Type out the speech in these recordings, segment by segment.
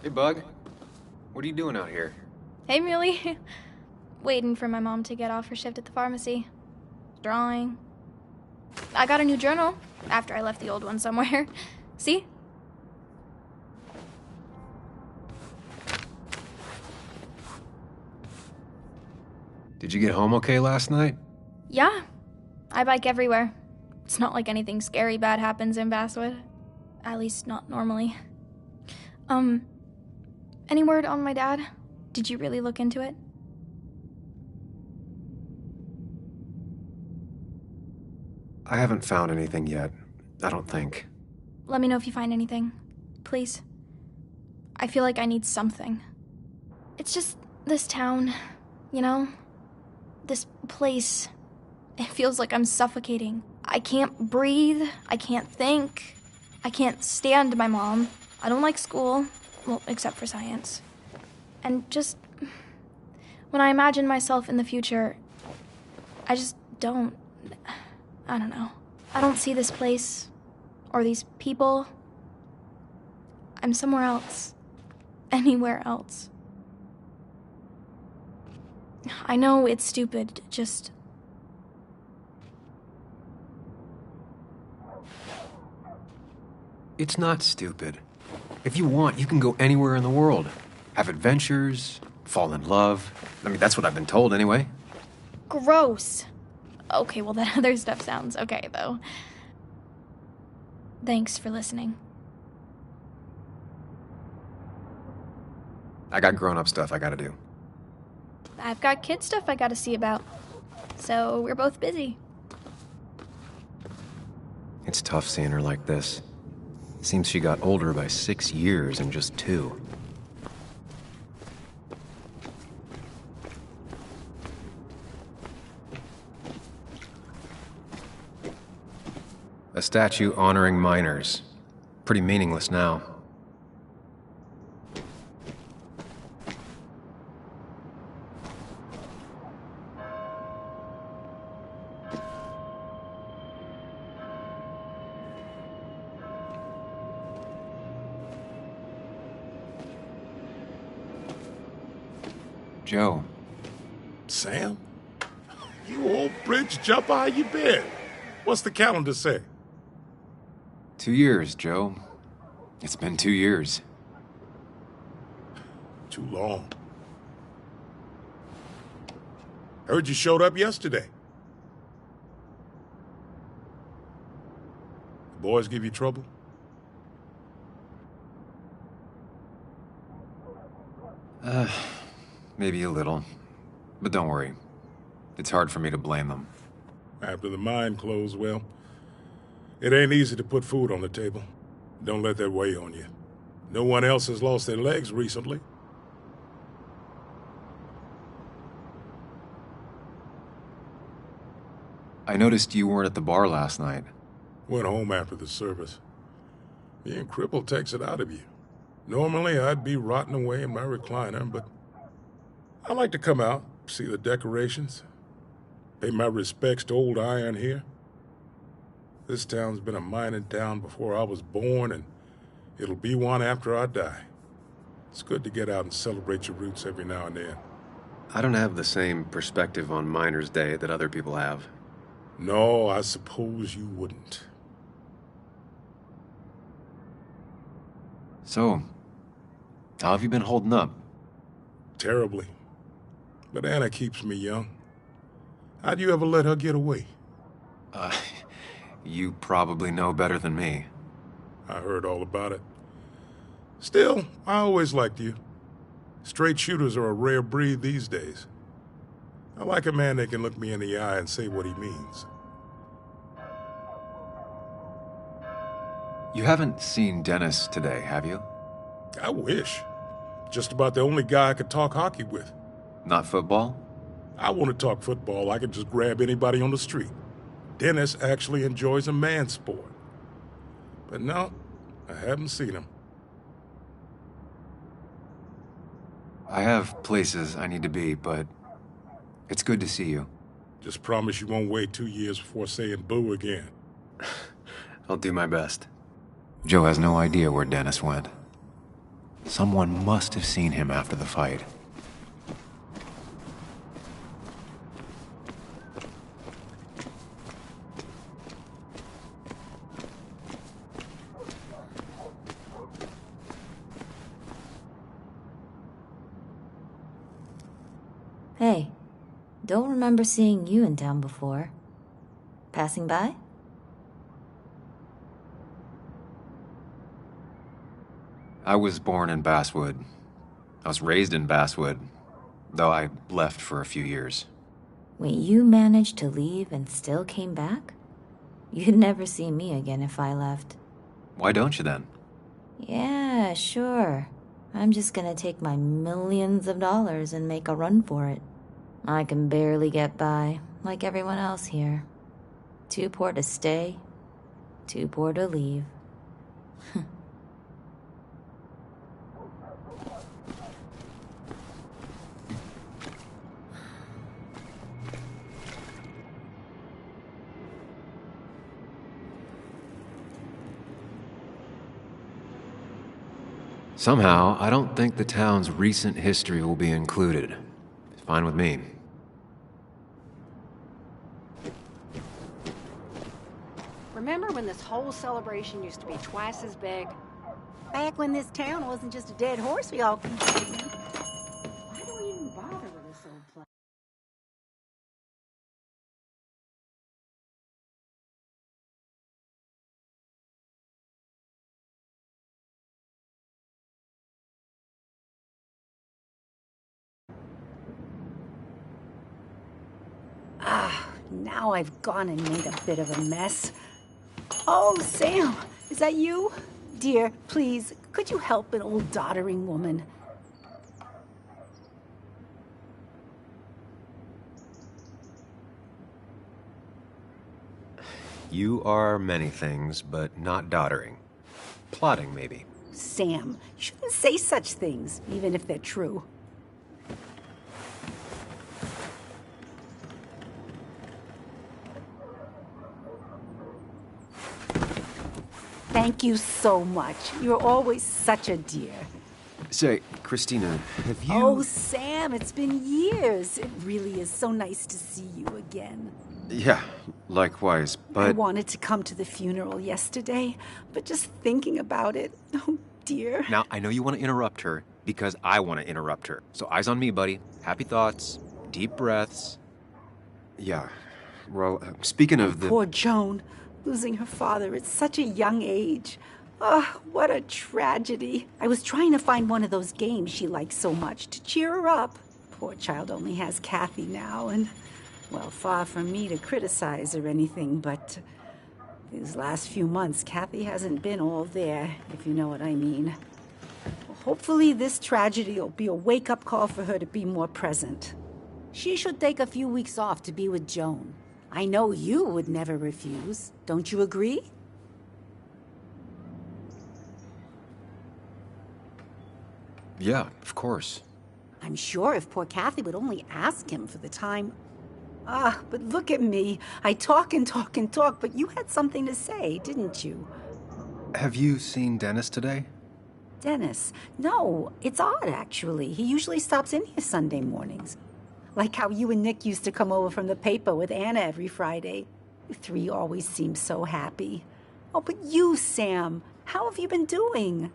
Hey, Bug. What are you doing out here? Hey, Muley. Waiting for my mom to get off her shift at the pharmacy. Drawing. I got a new journal after I left the old one somewhere. See? Did you get home okay last night? Yeah. I bike everywhere. It's not like anything scary bad happens in Basswood. At least not normally. Any word on my dad? Did you really look into it? I haven't found anything yet. I don't think. Let me know if you find anything. Please. I feel like I need something. It's just this town, you know? This place. It feels like I'm suffocating. I can't breathe. I can't think. I can't stand my mom. I don't like school. Well, except for science. And just... when I imagine myself in the future, I just don't... I don't know. I don't see this place. Or these people. I'm somewhere else. Anywhere else. I know it's stupid, just... It's not stupid. If you want, you can go anywhere in the world. Have adventures, fall in love. I mean, that's what I've been told anyway. Gross. Okay, well, that other stuff sounds okay, though. Thanks for listening. I got grown-up stuff I gotta do. I've got kid stuff I gotta see about. So we're both busy. It's tough seeing her like this. Seems she got older by 6 years in just 2. A statue honoring miners. Pretty meaningless now. Joe. Sam? You old bridge jumper, how you been? What's the calendar say? 2 years, Joe. It's been 2 years. Too long. Heard you showed up yesterday. The boys give you trouble? Maybe a little. But don't worry. It's hard for me to blame them. After the mine closed, well, it ain't easy to put food on the table. Don't let that weigh on you. No one else has lost their legs recently. I noticed you weren't at the bar last night. Went home after the service. Being crippled takes it out of you. Normally, I'd be rotting away in my recliner, but I like to come out, see the decorations, pay my respects to old iron here. This town's been a mining town before I was born, and it'll be one after I die. It's good to get out and celebrate your roots every now and then. I don't have the same perspective on Miners' Day that other people have. No, I suppose you wouldn't. So, how have you been holding up? Terribly. But Anna keeps me young. How'd you ever let her get away? You probably know better than me. I heard all about it. Still, I always liked you. Straight shooters are a rare breed these days. I like a man that can look me in the eye and say what he means. You haven't seen Dennis today, have you? I wish. Just about the only guy I could talk hockey with. Not football? I want to talk football. I can just grab anybody on the street. Dennis actually enjoys a man's sport. But no, I haven't seen him. I have places I need to be, but it's good to see you. Just promise you won't wait 2 years before saying boo again. I'll do my best. Joe has no idea where Dennis went. Someone must have seen him after the fight. Hey, don't remember seeing you in town before. Passing by? I was born in Basswood. I was raised in Basswood, though I left for a few years. Wait, you managed to leave and still came back? You'd never see me again if I left. Why don't you then? Yeah, sure. I'm just gonna take my millions of dollars and make a run for it. I can barely get by, like everyone else here. Too poor to stay, too poor to leave. Somehow, I don't think the town's recent history will be included. It's fine with me. Remember when this whole celebration used to be twice as big? Back when this town wasn't just a dead horse we all keep saying. Why do we even bother with this old place? Now I've gone and made a bit of a mess. Oh, Sam, is that you? Dear, please, could you help an old doddering woman? You are many things, but not doddering. Plotting, maybe. Sam, you shouldn't say such things, even if they're true. Thank you so much. You're always such a dear. Say, Christina, have you... Oh, Sam, it's been years. It really is so nice to see you again. Yeah, likewise, but... I wanted to come to the funeral yesterday, but just thinking about it, oh dear. Now, I know you want to interrupt her, because I want to interrupt her. So eyes on me, buddy. Happy thoughts, deep breaths. Yeah, well, speaking of the... Poor Joan, losing her father at such a young age. Oh, what a tragedy. I was trying to find one of those games she likes so much to cheer her up. Poor child only has Kathy now, and, well, far from me to criticize or anything, but these last few months, Kathy hasn't been all there, if you know what I mean. Hopefully this tragedy will be a wake-up call for her to be more present. She should take a few weeks off to be with Joan. I know you would never refuse. Don't you agree? Yeah, of course. I'm sure if poor Kathy would only ask him for the time... but look at me. I talk and talk and talk, but you had something to say, didn't you? Have you seen Dennis today? Dennis? No, it's odd, actually. He usually stops in here Sunday mornings. Like how you and Nick used to come over from the paper with Anna every Friday. You three always seem so happy. Oh, but you, Sam, how have you been doing?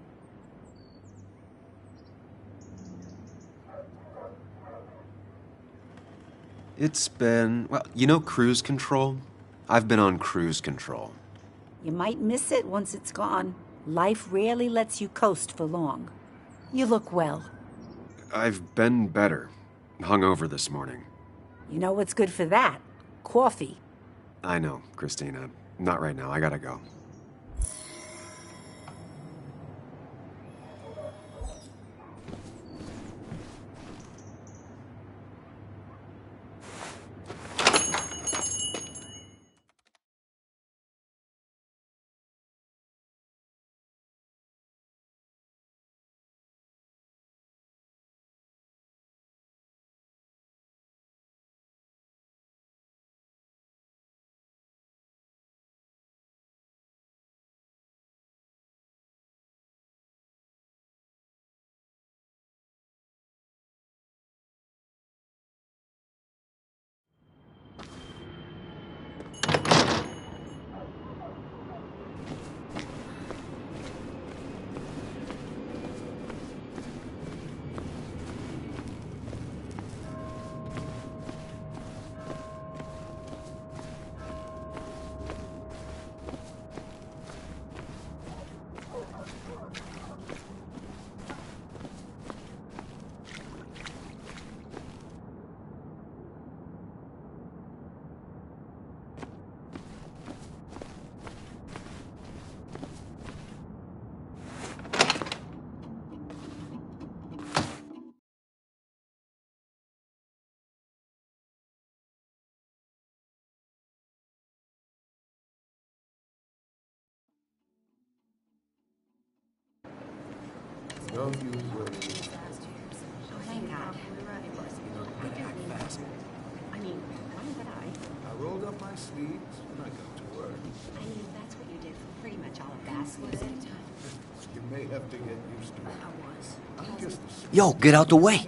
It's been, well, you know cruise control? I've been on cruise control. You might miss it once it's gone. Life rarely lets you coast for long. You look well. I've been better. Hungover this morning. You know what's good for that? Coffee. I know, Christina. Not right now. I gotta go. Don't use your knees. Oh, thank God. I mean, why would I? I rolled up my sleeves and I got to work. I mean, that's what you did for pretty much all of Basswood. You may have to get used to it. I'm just a Yo, get out the way!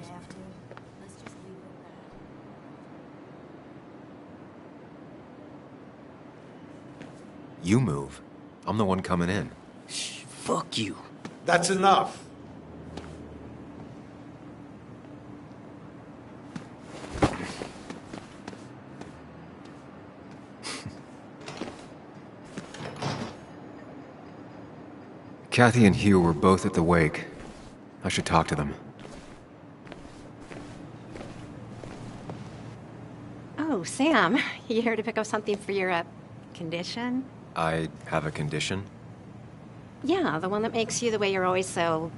You move. I'm the one coming in. Shh, fuck you. That's enough. Kathy and Hugh were both at the wake. I should talk to them. Oh, Sam, you here to pick up something for your, condition? I have a condition? Yeah, the one that makes you the way you're always so...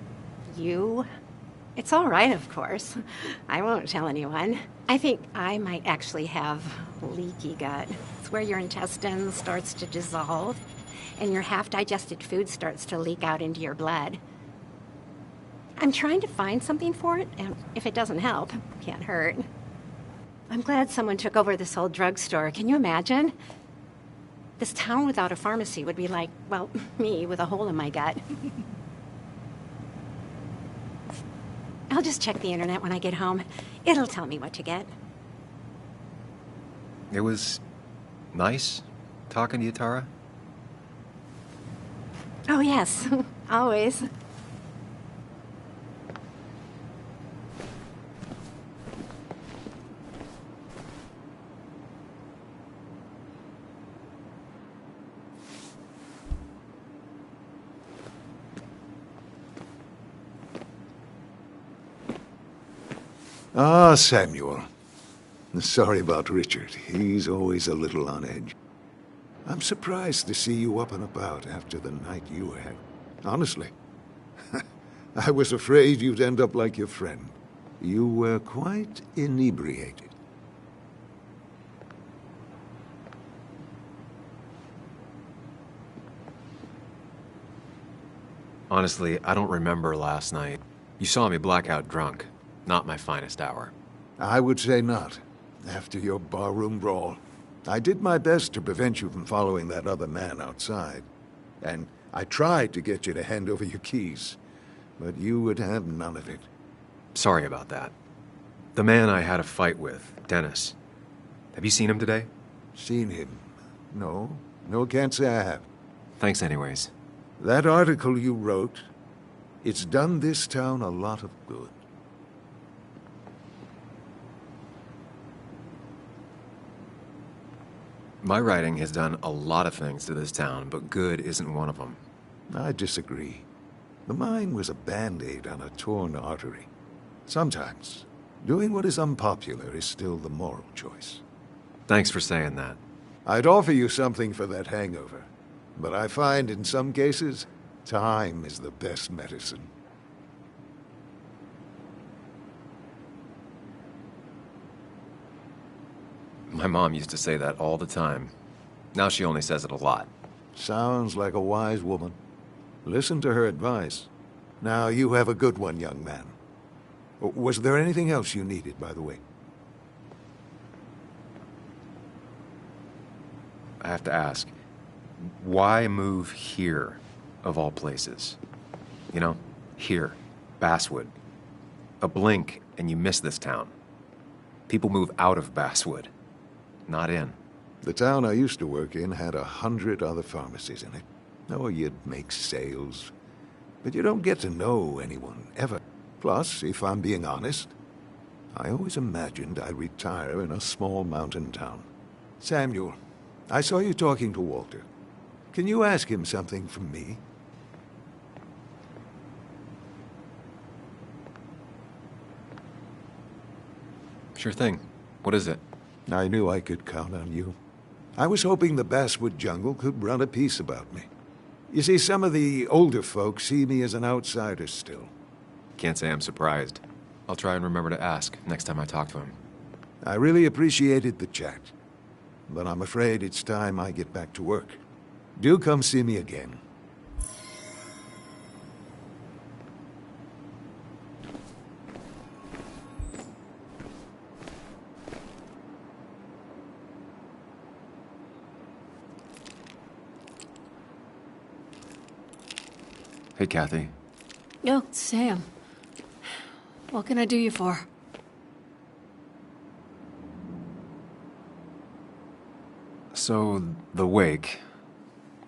you? It's all right, of course. I won't tell anyone. I think I might actually have leaky gut. It's where your intestine starts to dissolve, and your half-digested food starts to leak out into your blood. I'm trying to find something for it, and if it doesn't help, can't hurt. I'm glad someone took over this old drugstore. Can you imagine? This town without a pharmacy would be like, well, me with a hole in my gut. I'll just check the internet when I get home. It'll tell me what to get. It was nice talking to you, Tara. Oh, yes. Always. Ah, Samuel. Sorry about Richard. He's always a little on edge. I'm surprised to see you up and about after the night you had. Honestly. I was afraid you'd end up like your friend. You were quite inebriated. Honestly, I don't remember last night. You saw me blackout drunk. Not my finest hour. I would say not, after your barroom brawl. I did my best to prevent you from following that other man outside. And I tried to get you to hand over your keys, but you would have none of it. Sorry about that. The man I had a fight with, Dennis. Have you seen him today? Seen him? No. No, can't say I have. Thanks anyways. That article you wrote, it's done this town a lot of good. My writing has done a lot of things to this town, but good isn't one of them. I disagree. The mine was a band-aid on a torn artery. Sometimes, doing what is unpopular is still the moral choice. Thanks for saying that. I'd offer you something for that hangover, but I find in some cases, time is the best medicine. My mom used to say that all the time. Now she only says it a lot. Sounds like a wise woman. Listen to her advice. Now you have a good one, young man. Was there anything else you needed, by the way? I have to ask, why move here, of all places? You know, here, Basswood. A blink and you miss this town. People move out of Basswood, not in. The town I used to work in had 100 other pharmacies in it. Oh, you'd make sales, but you don't get to know anyone, ever. Plus, if I'm being honest, I always imagined I'd retire in a small mountain town. Samuel, I saw you talking to Walter. Can you ask him something from me? Sure thing. What is it? I knew I could count on you. I was hoping the Basswood jungle could run a piece about me. You see, some of the older folks see me as an outsider still. Can't say I'm surprised. I'll try and remember to ask next time I talk to him. I really appreciated the chat, but I'm afraid it's time I get back to work. Do come see me again. Hey, Kathy. Oh, Sam. What can I do you for? So, the wake.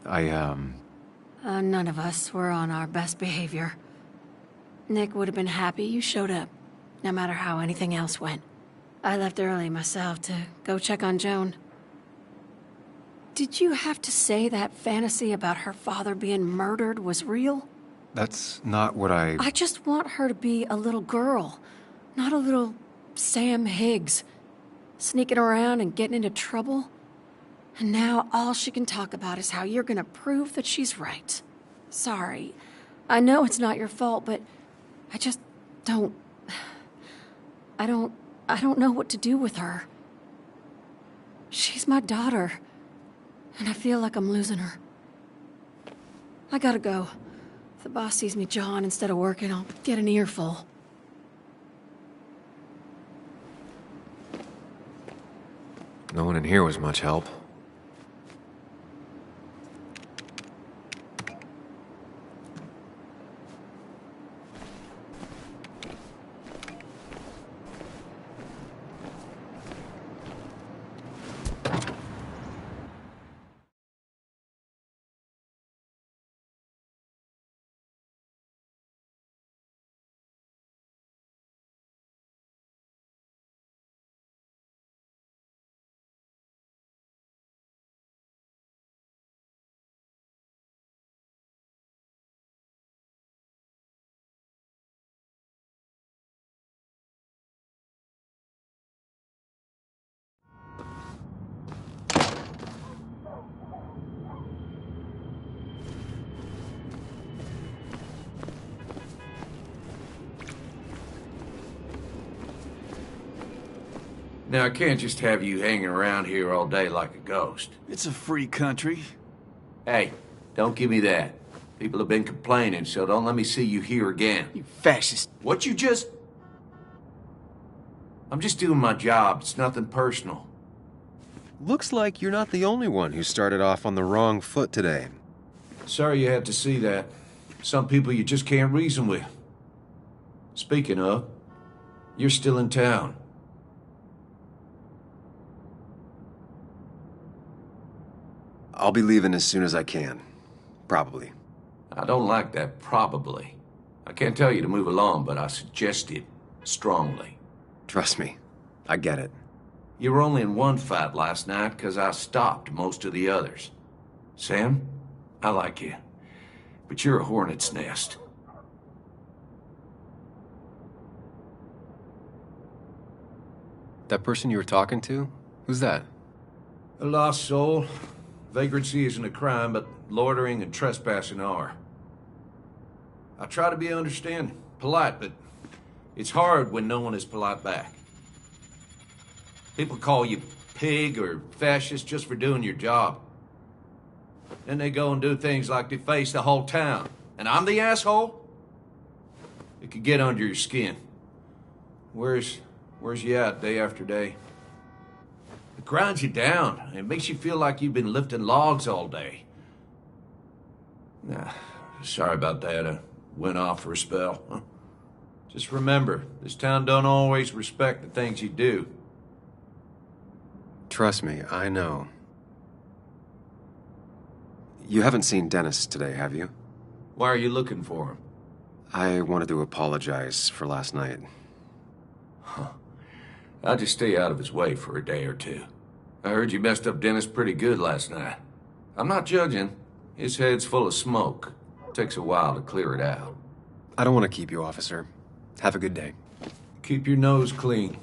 None of us were on our best behavior. Nick would have been happy you showed up, no matter how anything else went. I left early myself to go check on Joan. Did you have to say that fantasy about her father being murdered was real? That's not what I just want her to be a little girl, not a little Sam Higgs, sneaking around and getting into trouble. And now all she can talk about is how you're gonna prove that she's right. Sorry. I know it's not your fault, but I just don't... I don't know what to do with her. She's my daughter, and I feel like I'm losing her. I gotta go. If the boss sees me jawing instead of working, I'll get an earful. No one in here was much help. Now, I can't just have you hanging around here all day like a ghost. It's a free country. Hey, don't give me that. People have been complaining, so don't let me see you here again. You fascist. What you just... I'm just doing my job. It's nothing personal. Looks like you're not the only one who started off on the wrong foot today. Sorry you had to see that. Some people you just can't reason with. Speaking of, you're still in town. I'll be leaving as soon as I can. Probably. I don't like that probably. I can't tell you to move along, but I suggest it strongly. Trust me, I get it. You were only in one fight last night because I stopped most of the others. Sam, I like you, but you're a hornet's nest. That person you were talking to? Who's that? A lost soul. Vagrancy isn't a crime, but loitering and trespassing are. I try to be understanding, polite, but it's hard when no one is polite back. People call you pig or fascist just for doing your job. Then they go and do things like deface the whole town. And I'm the asshole? It could get under your skin. Where's you at day after day? It grinds you down. It makes you feel like you've been lifting logs all day. Nah, sorry about that. I went off for a spell. Just remember, this town don't always respect the things you do. Trust me, I know. You haven't seen Dennis today, have you? Why are you looking for him? I wanted to apologize for last night. I'll just stay out of his way for a day or two. I heard you messed up Dennis pretty good last night. I'm not judging. His head's full of smoke. Takes a while to clear it out. I don't want to keep you, officer. Have a good day. Keep your nose clean.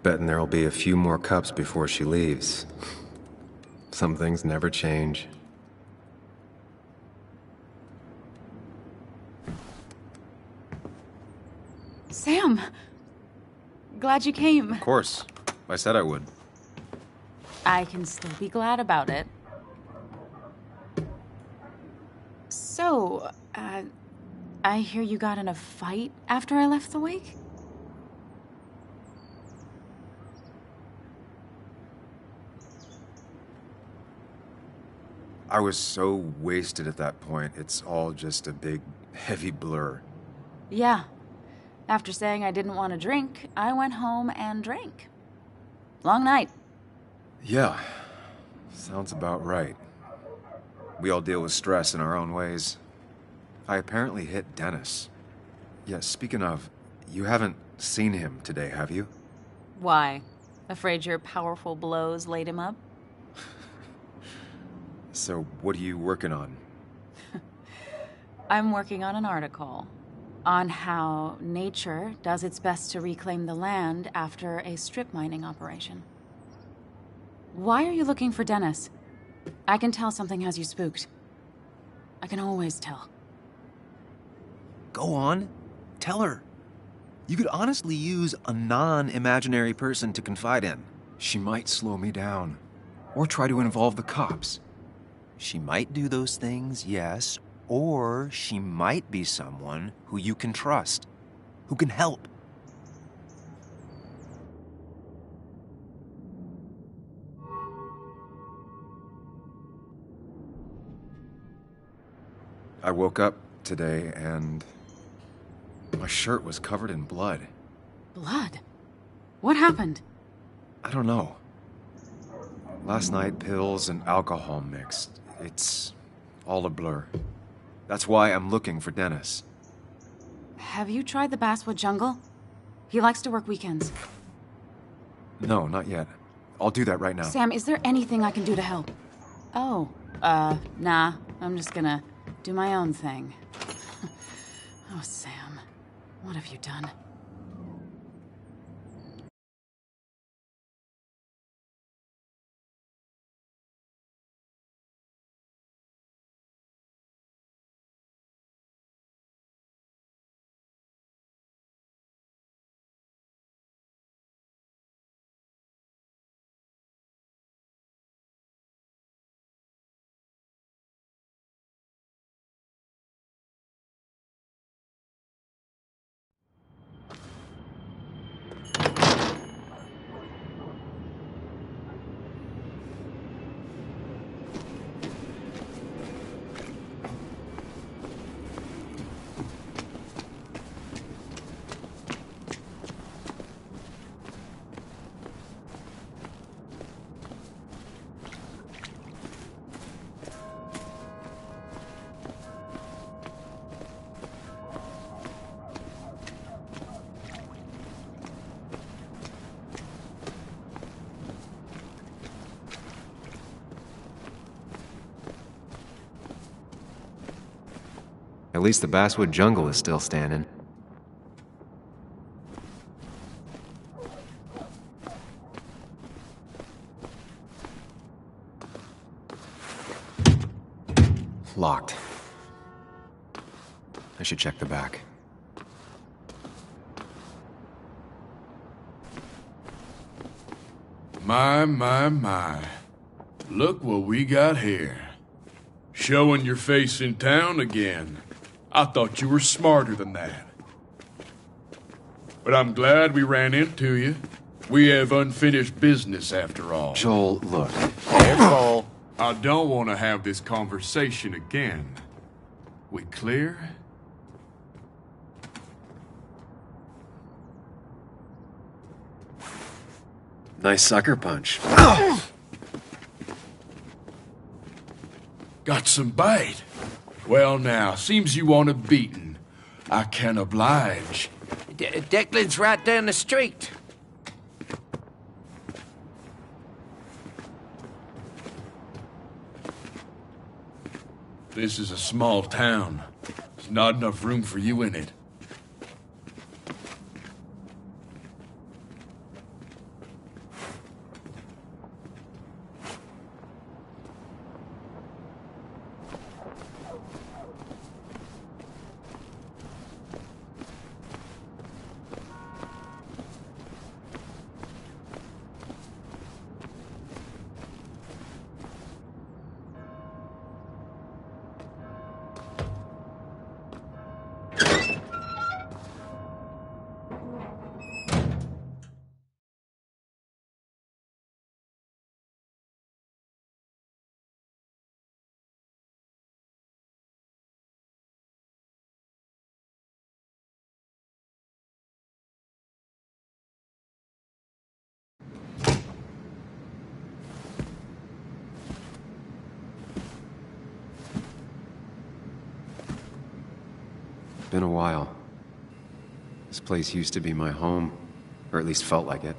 betting there'll be a few more cups before she leaves. Some things never change. Sam! Glad you came. Of course. I said I would. I can still be glad about it. So, I hear you got in a fight after I left the wake? I was so wasted at that point, it's all just a big, heavy blur. Yeah. After saying I didn't want to drink, I went home and drank. Long night. Yeah, sounds about right. We all deal with stress in our own ways. I apparently hit Dennis. Yeah, speaking of, you haven't seen him today, have you? Why? Afraid your powerful blows laid him up? So, what are you working on? I'm working on an article on how nature does its best to reclaim the land after a strip mining operation. Why are you looking for Dennis? I can tell something has you spooked. I can always tell. Go on. Tell her. You could honestly use a non-imaginary person to confide in. She might slow me down. Or try to involve the cops. She might do those things, yes. Or she might be someone who you can trust. Who can help. I woke up today and my shirt was covered in blood. Blood? What happened? I don't know. Last night, pills and alcohol mixed. It's all a blur. That's why I'm looking for Dennis. Have you tried the Basswood Jungle? He likes to work weekends. No, not yet. I'll do that right now. Sam, is there anything I can do to help? Oh, nah. I'm just gonna do my own thing. Oh, Sam. What have you done? At least the Basswood Jungle is still standing. Locked. I should check the back. My. Look what we got here. Showing your face in town again. I thought you were smarter than that. But I'm glad we ran into you. We have unfinished business after all. Joel, look. Careful. I don't want to have this conversation again. We clear? Nice sucker punch. Got some bite. Well now, seems you want a beating. I can oblige. Declan's right down the street. This is a small town. There's not enough room for you in it. Been a while. This place used to be my home, or at least felt like it.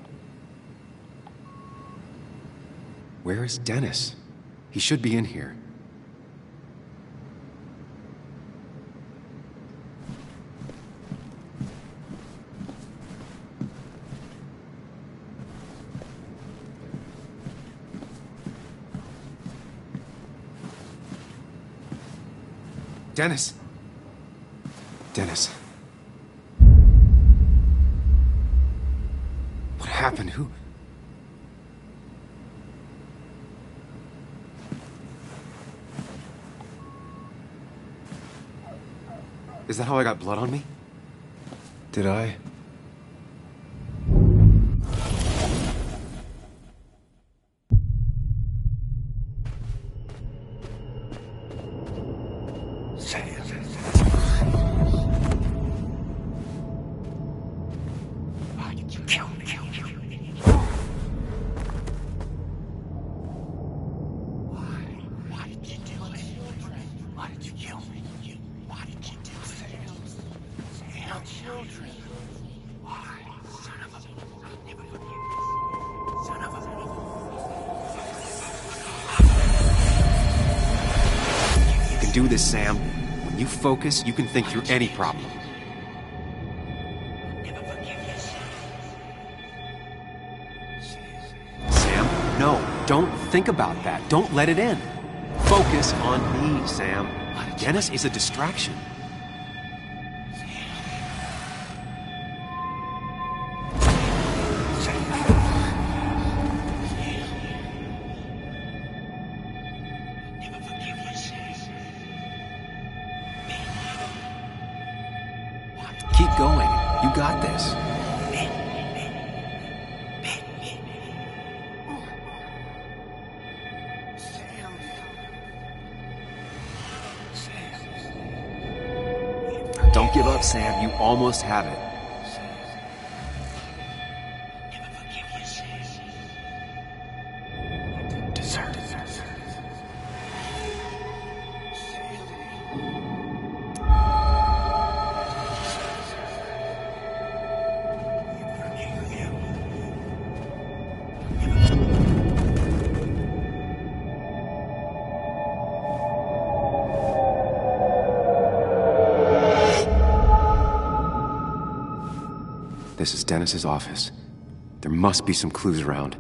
Where is Dennis? He should be in here. Dennis! Dennis. What happened? Who? Is that how I got blood on me? Did I? Do this, Sam. When you focus, you can think through any problem. Sam, no, don't think about that. Don't let it in. Focus on me, Sam. Dennis is a distraction. Keep going. You got this. Don't give up, Sam. You almost have it. This is Dennis's office. There must be some clues around.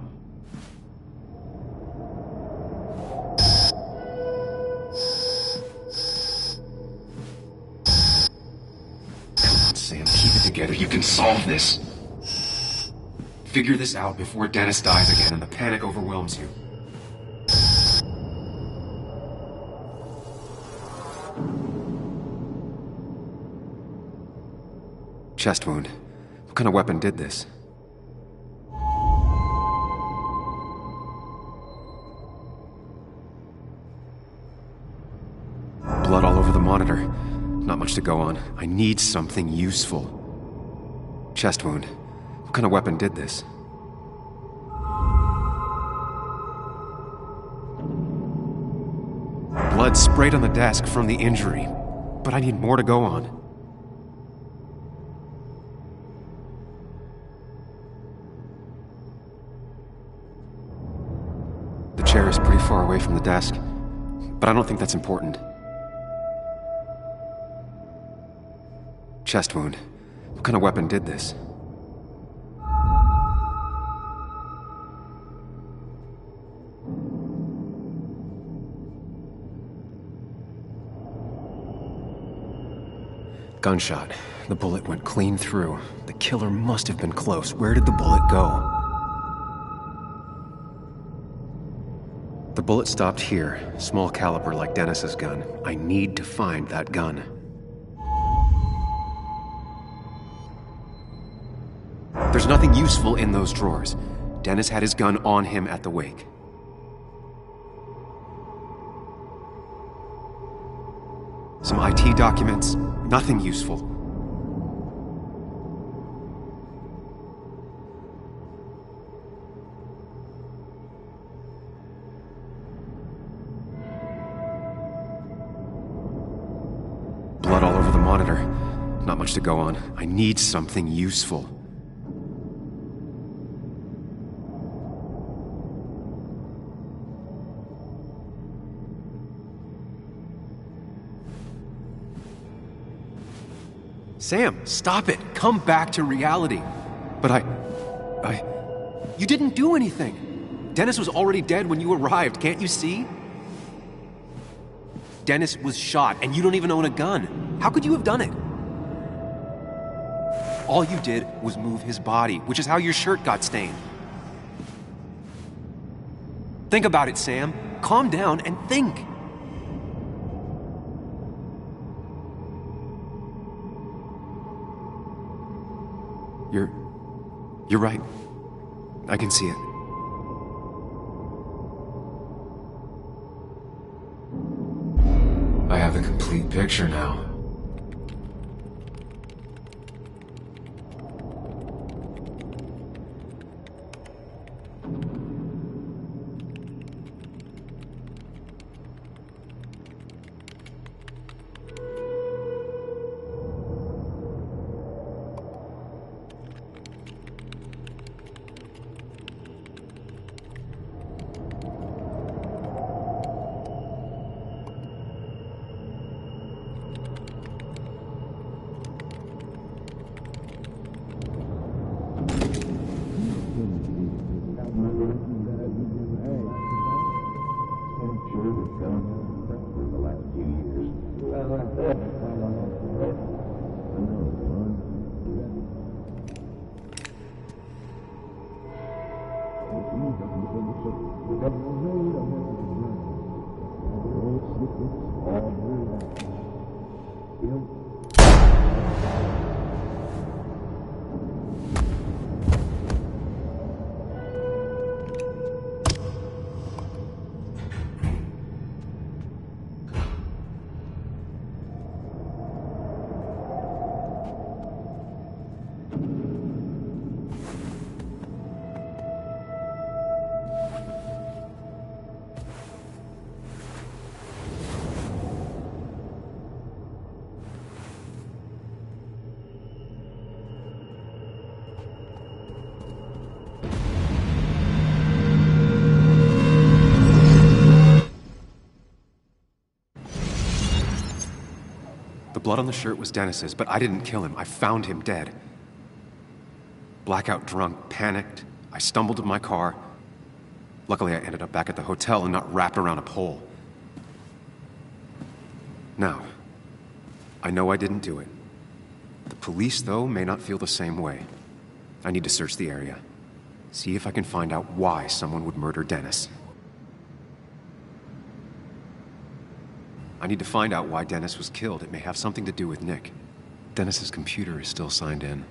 Come on, Sam, keep it together. You can solve this. Figure this out before Dennis dies again and the panic overwhelms you. Chest wound. What kind of weapon did this? Blood all over the monitor. Not much to go on. I need something useful. Chest wound. What kind of weapon did this? Blood sprayed on the desk from the injury. But I need more to go on. The chair is pretty far away from the desk, but I don't think that's important. Chest wound. What kind of weapon did this? Gunshot. The bullet went clean through. The killer must have been close. Where did the bullet go? The bullet stopped here. Small caliber like Dennis's gun. I need to find that gun. There's nothing useful in those drawers. Dennis had his gun on him at the wake. Some IT documents. Nothing useful. Blood all over the monitor. Not much to go on. I need something useful. Sam, stop it! Come back to reality! But you didn't do anything! Dennis was already dead when you arrived, can't you see? Dennis was shot, and you don't even own a gun. How could you have done it? All you did was move his body, which is how your shirt got stained. Think about it, Sam. Calm down and think. You're right. I can see it. I have the complete picture now. The blood on the shirt was Dennis's, but I didn't kill him. I found him dead. Blackout drunk, panicked. I stumbled to my car. Luckily, I ended up back at the hotel and not wrapped around a pole. Now, I know I didn't do it. The police, though, may not feel the same way. I need to search the area. See if I can find out why someone would murder Dennis. I need to find out why Dennis was killed. It may have something to do with Nick. Dennis's computer is still signed in.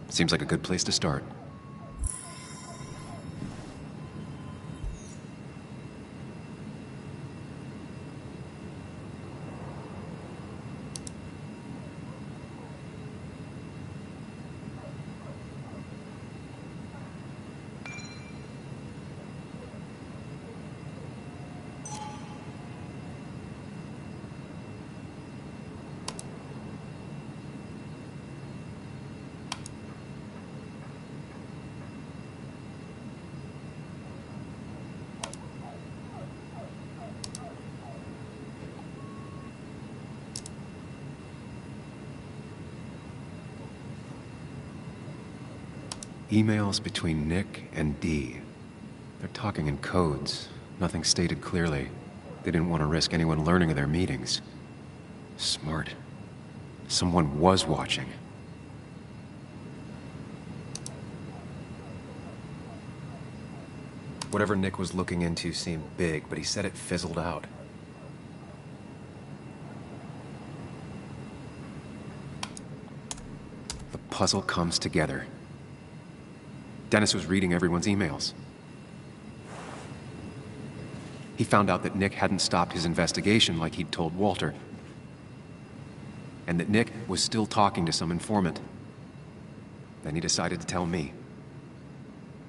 Seems like a good place to start. Emails between Nick and Dee. They're talking in codes. Nothing stated clearly. They didn't want to risk anyone learning of their meetings. Smart. Someone was watching. Whatever Nick was looking into seemed big, but he said it fizzled out. The puzzle comes together. Dennis was reading everyone's emails. He found out that Nick hadn't stopped his investigation like he'd told Walter. And that Nick was still talking to some informant. Then he decided to tell me.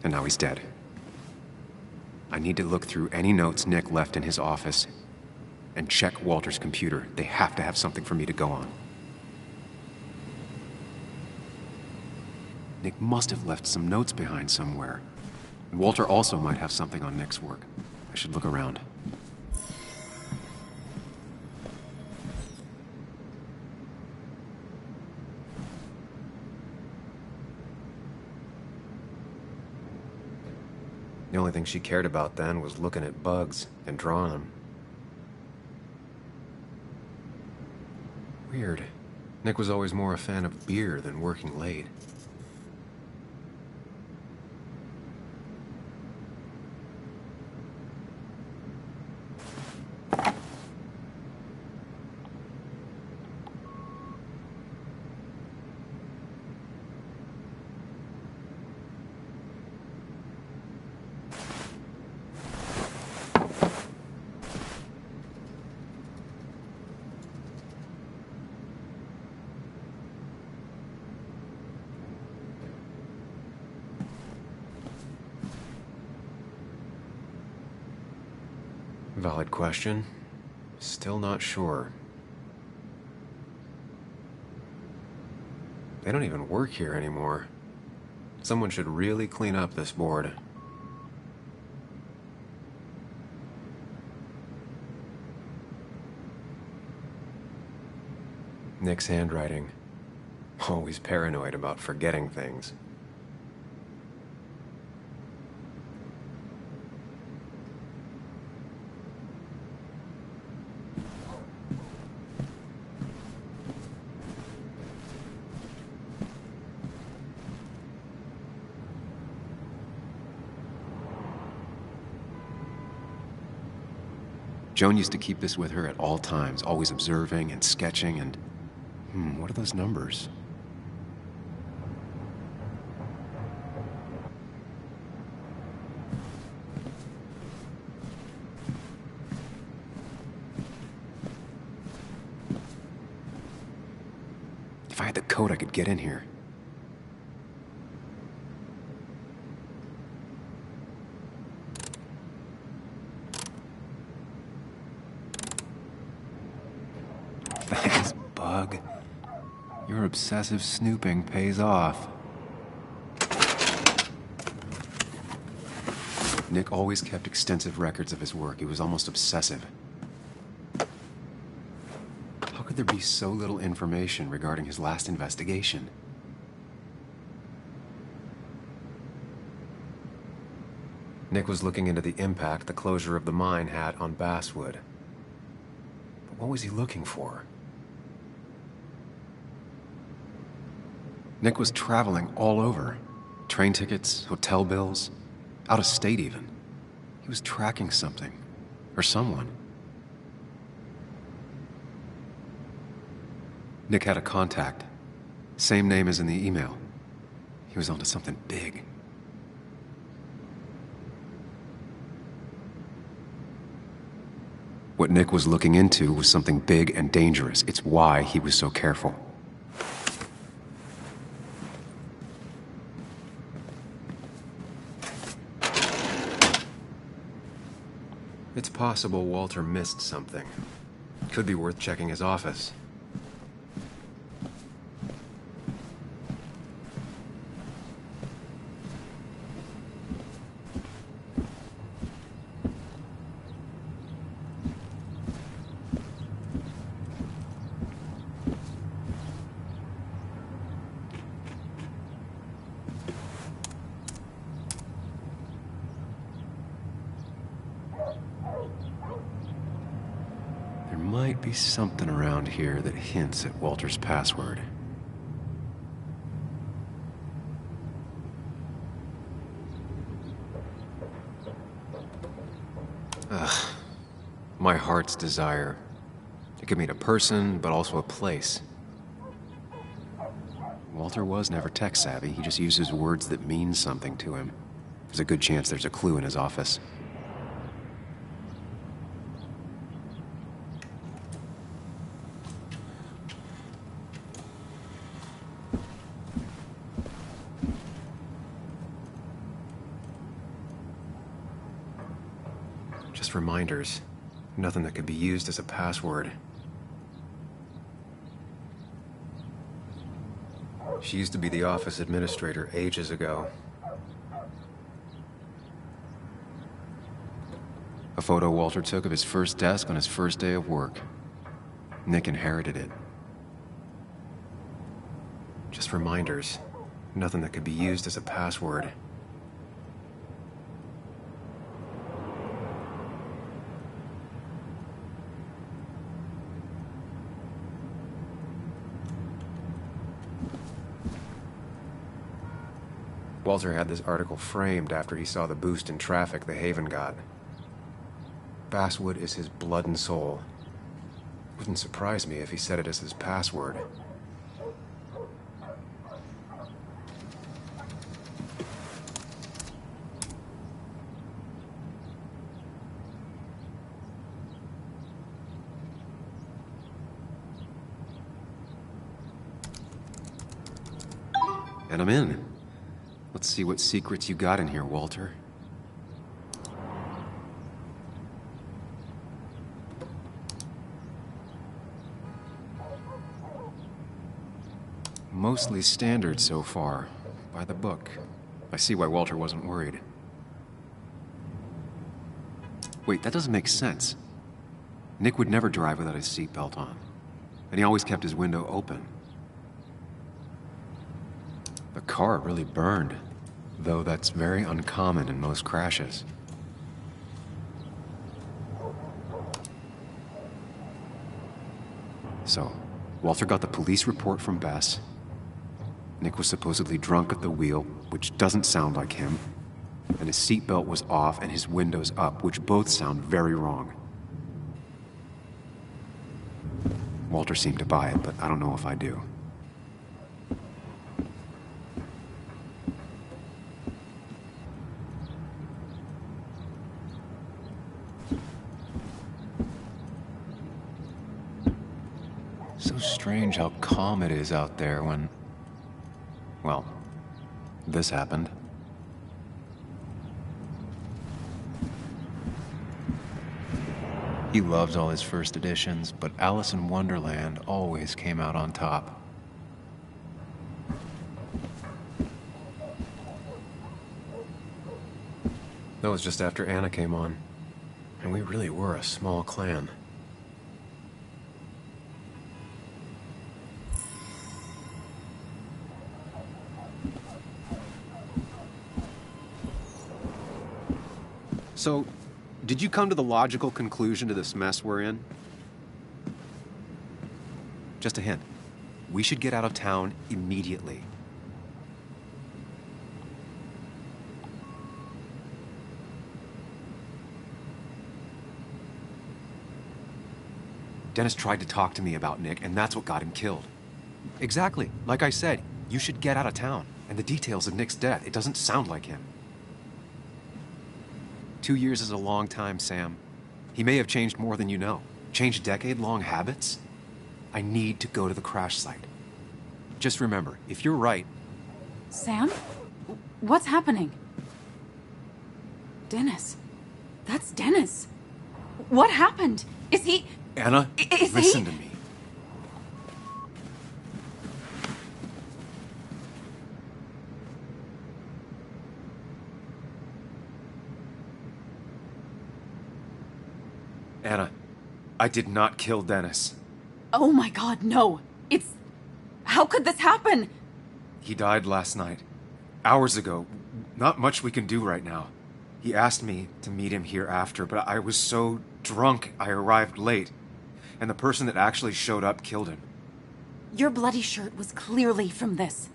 And now he's dead. I need to look through any notes Nick left in his office and check Walter's computer. They have to have something for me to go on. Nick must have left some notes behind somewhere. And Walter also might have something on Nick's work. I should look around. The only thing she cared about then was looking at bugs and drawing them. Weird. Nick was always more a fan of beer than working late. Valid question. Still not sure. They don't even work here anymore. Someone should really clean up this board. Nick's handwriting. Always paranoid about forgetting things. Joan used to keep this with her at all times, always observing and sketching and... what are those numbers? If I had the code, I could get in here. Thanks, Bug. Your obsessive snooping pays off. Nick always kept extensive records of his work. He was almost obsessive. How could there be so little information regarding his last investigation? Nick was looking into the impact the closure of the mine had on Basswood. But what was he looking for? Nick was traveling all over. Train tickets, hotel bills, out of state even. He was tracking something, or someone. Nick had a contact. Same name as in the email. He was onto something big. What Nick was looking into was something big and dangerous. It's why he was so careful. It's possible Walter missed something. Could be worth checking his office. Might be something around here that hints at Walter's password. Ugh. My heart's desire. It could mean a person, but also a place. Walter was never tech-savvy. He just uses words that mean something to him. There's a good chance there's a clue in his office. Just reminders. Nothing that could be used as a password. She used to be the office administrator ages ago. A photo Walter took of his first desk on his first day of work. Nick inherited it. Just reminders. Nothing that could be used as a password. Walter had this article framed after he saw the boost in traffic the Haven got. Basswood is his blood and soul. Wouldn't surprise me if he set it as his password. And I'm in. Let's see what secrets you got in here, Walter. Mostly standard so far, by the book. I see why Walter wasn't worried. Wait, that doesn't make sense. Nick would never drive without his seatbelt on, and he always kept his window open. The car really burned, though that's very uncommon in most crashes. So, Walter got the police report from Bess. Nick was supposedly drunk at the wheel, which doesn't sound like him. And his seatbelt was off and his windows up, which both sound very wrong. Walter seemed to buy it, but I don't know if I do. So strange how calm it is out there when... well, this happened. He loves all his first editions, but Alice in Wonderland always came out on top. That was just after Anna came on, and we really were a small clan. So, did you come to the logical conclusion to this mess we're in? Just a hint. We should get out of town immediately. Dennis tried to talk to me about Nick, and that's what got him killed. Exactly. Like I said, you should get out of town. And the details of Nick's death, it doesn't sound like him. 2 years is a long time, Sam. He may have changed more than you know. Changed decade-long habits? I need to go to the crash site. Just remember, if you're right... Sam? What's happening? Dennis. That's Dennis. What happened? Is he... Anna, listen to me. Anna, I did not kill Dennis. Oh my God, no. It's... how could this happen? He died last night. Hours ago. Not much we can do right now. He asked me to meet him here after, but I was so drunk I arrived late. And the person that actually showed up killed him. Your bloody shirt was clearly from this.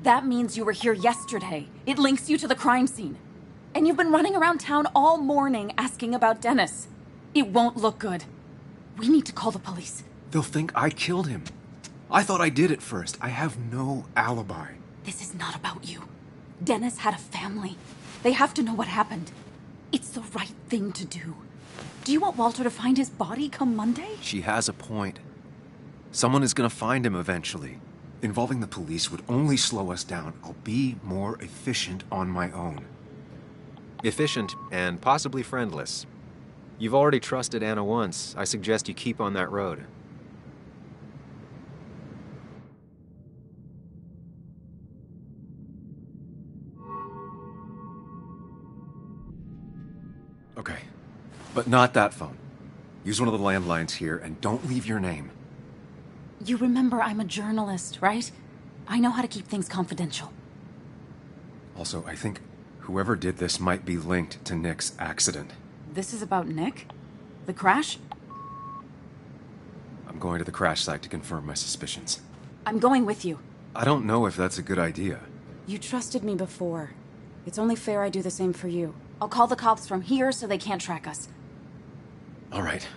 That means you were here yesterday. It links you to the crime scene. And you've been running around town all morning asking about Dennis. It won't look good. We need to call the police. They'll think I killed him. I thought I did at first. I have no alibi. This is not about you. Dennis had a family. They have to know what happened. It's the right thing to do. Do you want Walter to find his body come Monday? She has a point. Someone is gonna find him eventually. Involving the police would only slow us down. I'll be more efficient on my own. Efficient and possibly friendless. You've already trusted Anna once. I suggest you keep on that road. Okay. But not that phone. Use one of the landlines here and don't leave your name. You remember I'm a journalist, right? I know how to keep things confidential. Also, I think whoever did this might be linked to Nick's accident. This is about Nick? The crash? I'm going to the crash site to confirm my suspicions. I'm going with you. I don't know if that's a good idea. You trusted me before. It's only fair I do the same for you. I'll call the cops from here so they can't track us. All right.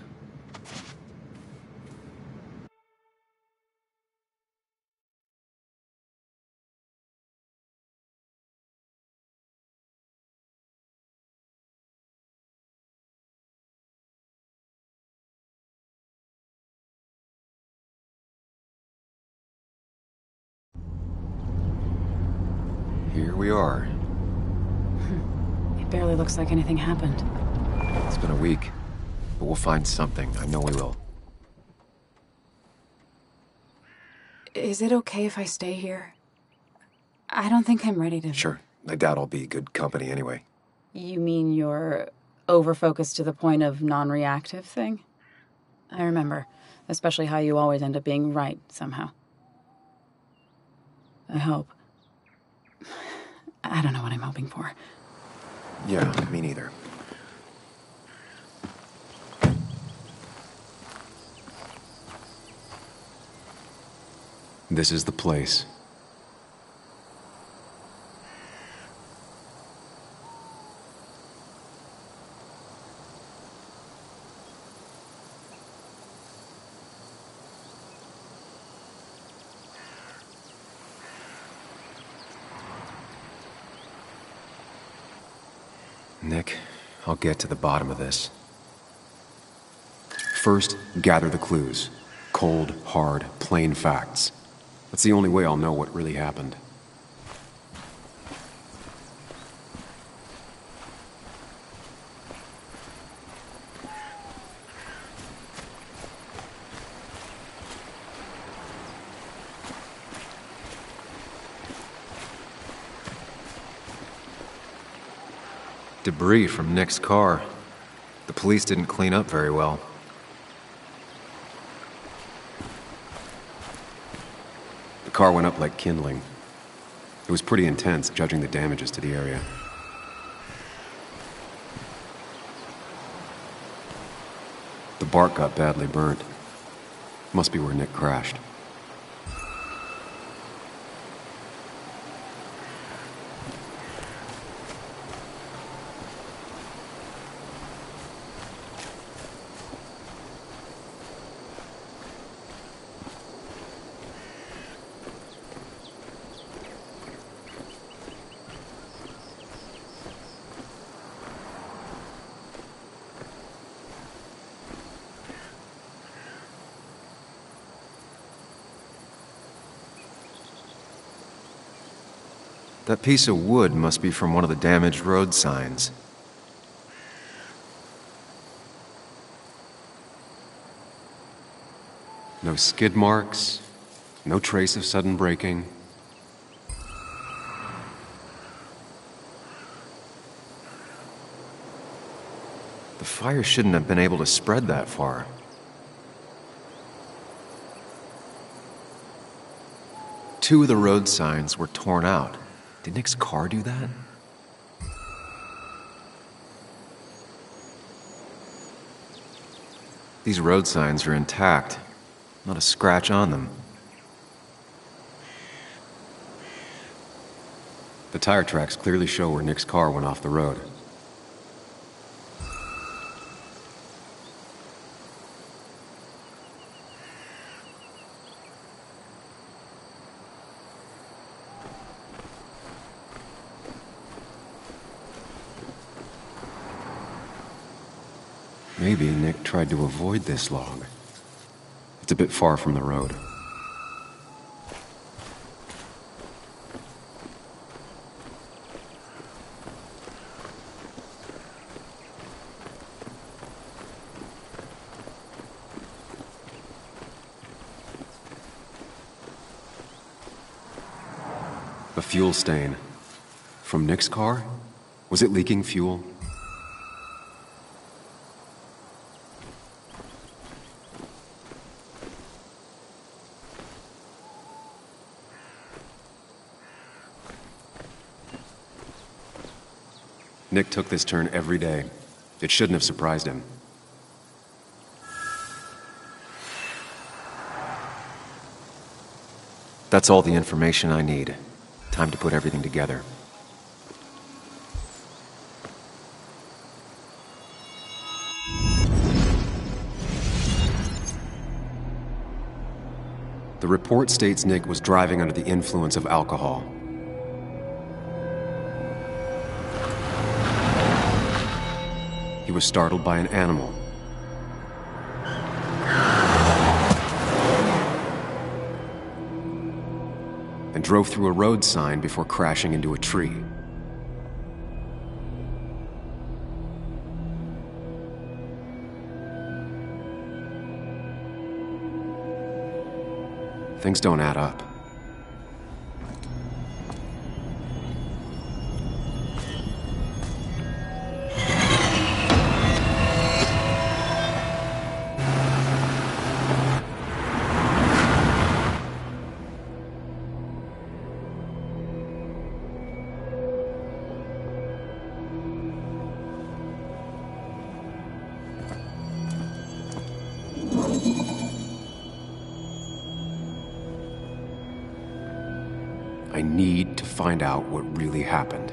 Here we are. It barely looks like anything happened. It's been a week, but we'll find something. I know we will. Is it okay if I stay here? I don't think I'm ready to... Sure. I doubt I'll be good company anyway. You mean you're over-focused to the point of non-reactive thing? I remember, especially how you always end up being right somehow. I hope. I don't know what I'm hoping for. Yeah, me neither. This is the place. Nick, I'll get to the bottom of this. First, gather the clues. Cold, hard, plain facts. That's the only way I'll know what really happened. Debris from Nick's car. The police didn't clean up very well. The car went up like kindling. It was pretty intense, judging the damages to the area. The bark got badly burnt. Must be where Nick crashed. That piece of wood must be from one of the damaged road signs. No skid marks, no trace of sudden braking. The fire shouldn't have been able to spread that far. Two of the road signs were torn out. Did Nick's car do that? These road signs are intact. Not a scratch on them. The tire tracks clearly show where Nick's car went off the road. Maybe Nick tried to avoid this log. It's a bit far from the road. A fuel stain. From Nick's car? Was it leaking fuel? Nick took this turn every day. It shouldn't have surprised him. That's all the information I need. Time to put everything together. The report states Nick was driving under the influence of alcohol. He was startled by an animal. And drove through a road sign before crashing into a tree. Things don't add up. I need to find out what really happened.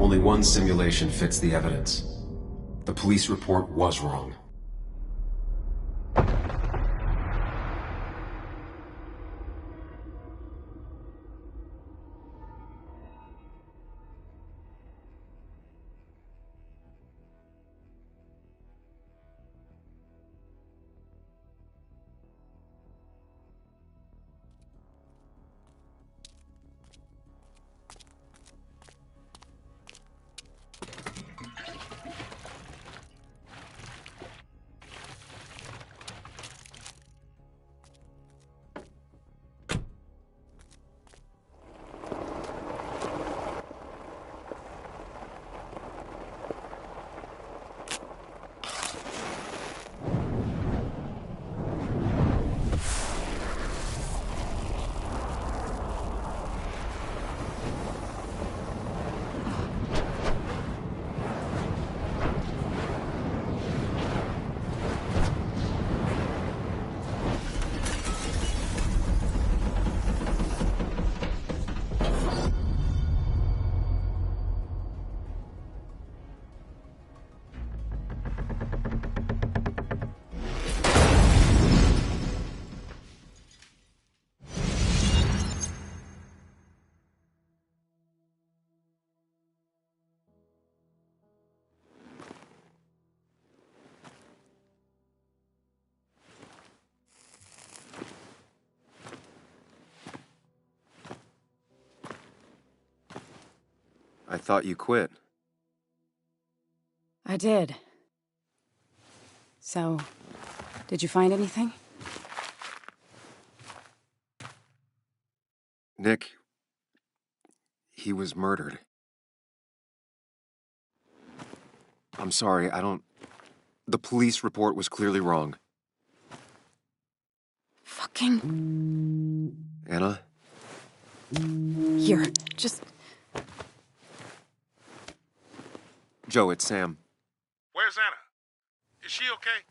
Only one simulation fits the evidence. The police report was wrong. I thought you quit. I did. So, did you find anything? Nick, he was murdered. I'm sorry, the police report was clearly wrong. Fucking... Anna? Here, just... Joe, it's Sam. Where's Anna? Is she okay?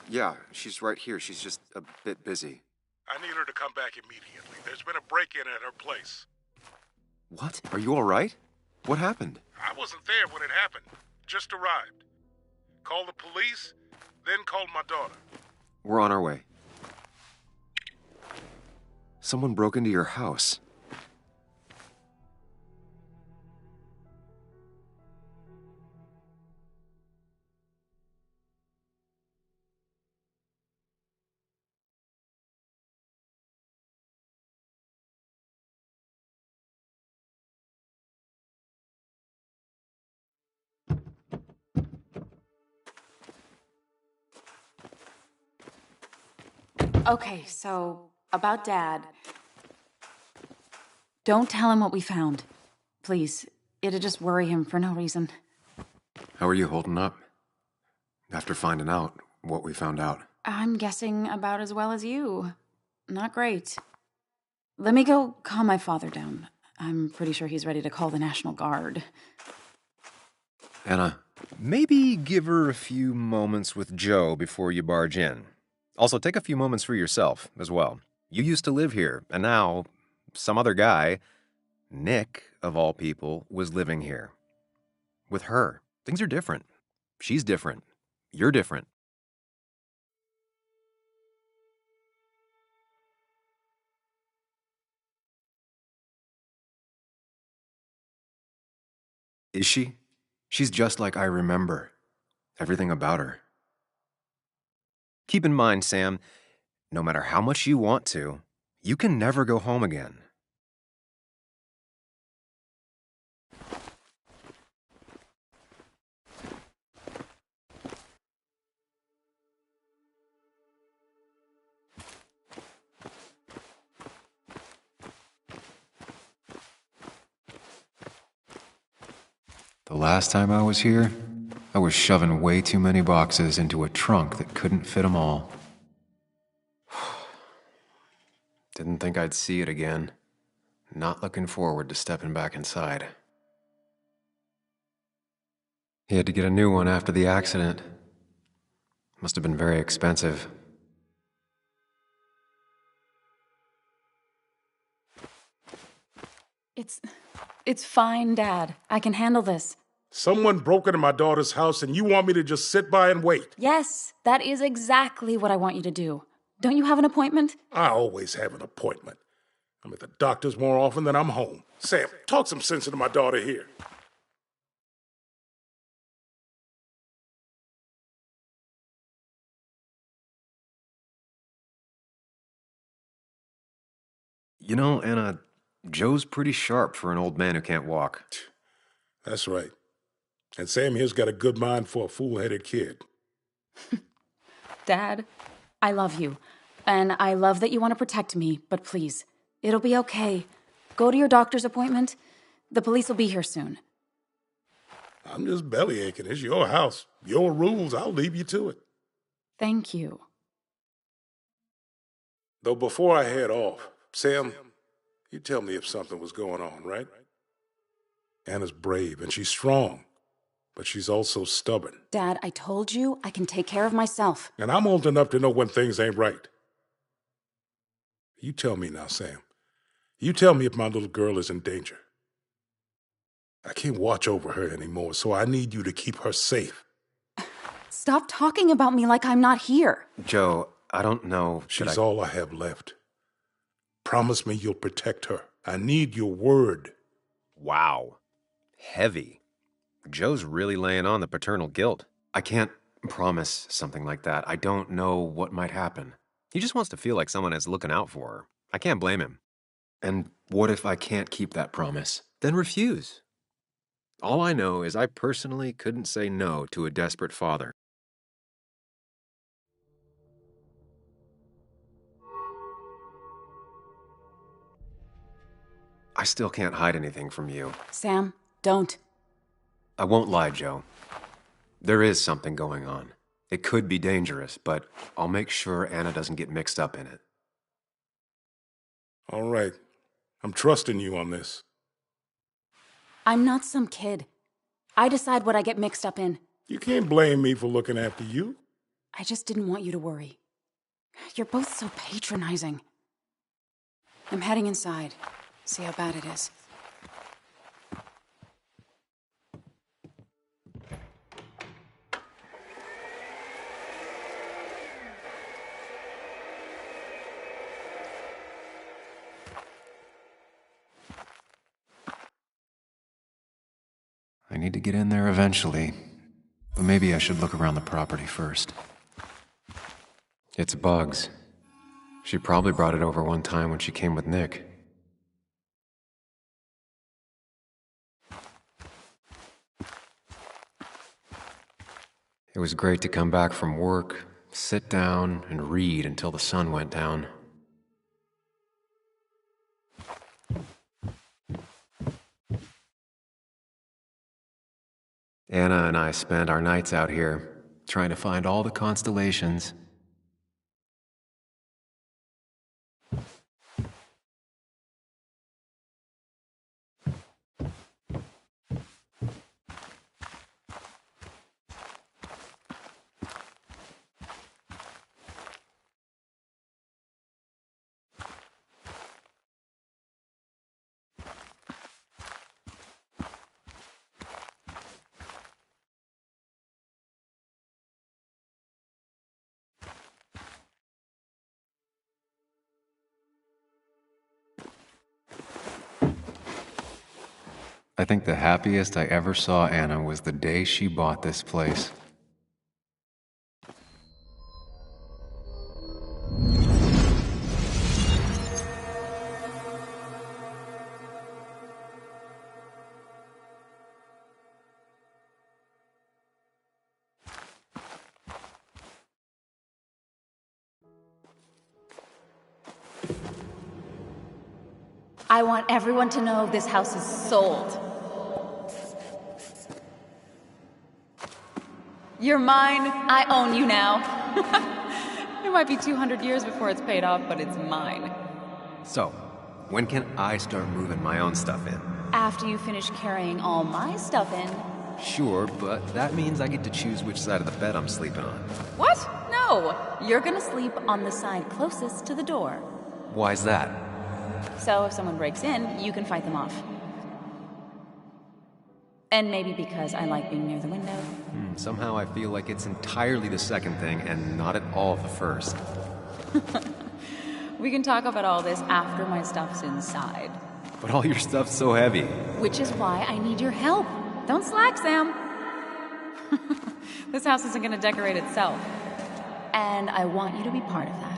Yeah, she's right here. She's just a bit busy. I need her to come back immediately. There's been a break-in at her place. What? Are you all right? What happened? I wasn't there when it happened. Just arrived. Called the police, then called my daughter. We're on our way. Someone broke into your house. Okay, so, about Dad. Don't tell him what we found. Please. It'd just worry him for no reason. How are you holding up? After finding out what we found out. I'm guessing about as well as you. Not great. Let me go calm my father down. I'm pretty sure he's ready to call the National Guard. Anna, maybe give her a few moments with Joe before you barge in. Also, take a few moments for yourself as well. You used to live here, and now some other guy, Nick, of all people, was living here. With her. Things are different. She's different. You're different. Is she? She's just like I remember. Everything about her. Keep in mind, Sam, no matter how much you want to, you can never go home again. The last time I was here, I was shoving way too many boxes into a trunk that couldn't fit them all. Didn't think I'd see it again. Not looking forward to stepping back inside. He had to get a new one after the accident. Must have been very expensive. It's fine, Dad. I can handle this. Someone broke into my daughter's house and you want me to just sit by and wait? Yes, that is exactly what I want you to do. Don't you have an appointment? I always have an appointment. I'm at the doctor's more often than I'm home. Sam, talk some sense into my daughter here. You know, Anna, Joe's pretty sharp for an old man who can't walk. That's right. And Sam here's got a good mind for a fool-headed kid. Dad, I love you. And I love that you want to protect me, but please, it'll be okay. Go to your doctor's appointment. The police will be here soon. I'm just belly aching. It's your house. Your rules. I'll leave you to it. Thank you. Though before I head off, Sam, you tell me if something was going on, right? Anna's brave and she's strong, but she's also stubborn. Dad, I told you I can take care of myself. And I'm old enough to know when things ain't right. You tell me now, Sam. You tell me if my little girl is in danger. I can't watch over her anymore, so I need you to keep her safe. Stop talking about me like I'm not here. Joe, I don't know. She's all I have left. Promise me you'll protect her. I need your word. Wow. Heavy. Joe's really laying on the paternal guilt. I can't promise something like that. I don't know what might happen. He just wants to feel like someone is looking out for her. I can't blame him. And what if I can't keep that promise? Then refuse. All I know is I personally couldn't say no to a desperate father. I still can't hide anything from you. Sam, don't. I won't lie, Joe. There is something going on. It could be dangerous, but I'll make sure Anna doesn't get mixed up in it. All right. I'm trusting you on this. I'm not some kid. I decide what I get mixed up in. You can't blame me for looking after you. I just didn't want you to worry. You're both so patronizing. I'm heading inside. See how bad it is. I need to get in there eventually, but maybe I should look around the property first. It's Bugs. She probably brought it over one time when she came with Nick. It was great to come back from work, sit down, and read until the sun went down. Anna and I spent our nights out here, trying to find all the constellations. I think the happiest I ever saw Anna was the day she bought this place. I want everyone to know this house is sold. You're mine. I own you now. It might be 200 years before it's paid off, but it's mine. So, when can I start moving my own stuff in? After you finish carrying all my stuff in. Sure, but that means I get to choose which side of the bed I'm sleeping on. What? No. You're gonna sleep on the side closest to the door. Why's that? So if someone breaks in, you can fight them off. And maybe because I like being near the window. Somehow I feel like it's entirely the second thing and not at all the first. We can talk about all this after my stuff's inside. But all your stuff's so heavy. Which is why I need your help. Don't slack, Sam. This house isn't gonna decorate itself. And I want you to be part of that.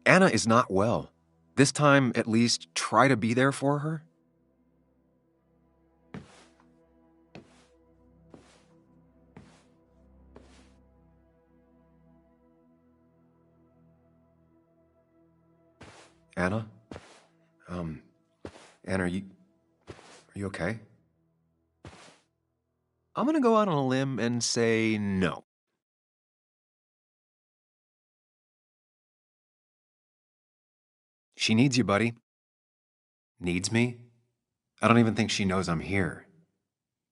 Anna is not well. This time, at least, try to be there for her. Anna? Anna, are you okay? I'm gonna go out on a limb and say no. She needs you, buddy. Needs me? I don't even think she knows I'm here.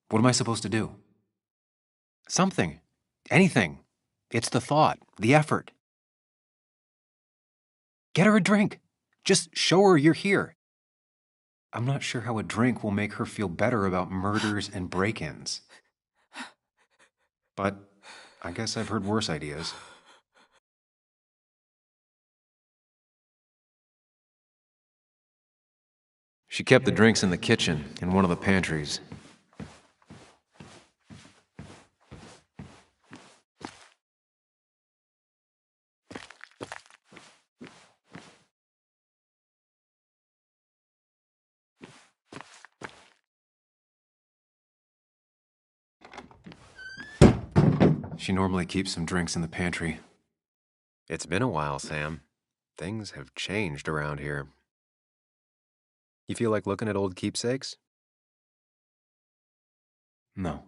What am I supposed to do? Something. Anything. It's the thought, the effort. Get her a drink. Just show her you're here. I'm not sure how a drink will make her feel better about murders and break-ins. But I guess I've heard worse ideas. She kept the drinks in the kitchen, in one of the pantries. She normally keeps some drinks in the pantry. It's been a while, Sam. Things have changed around here. You feel like looking at old keepsakes? No.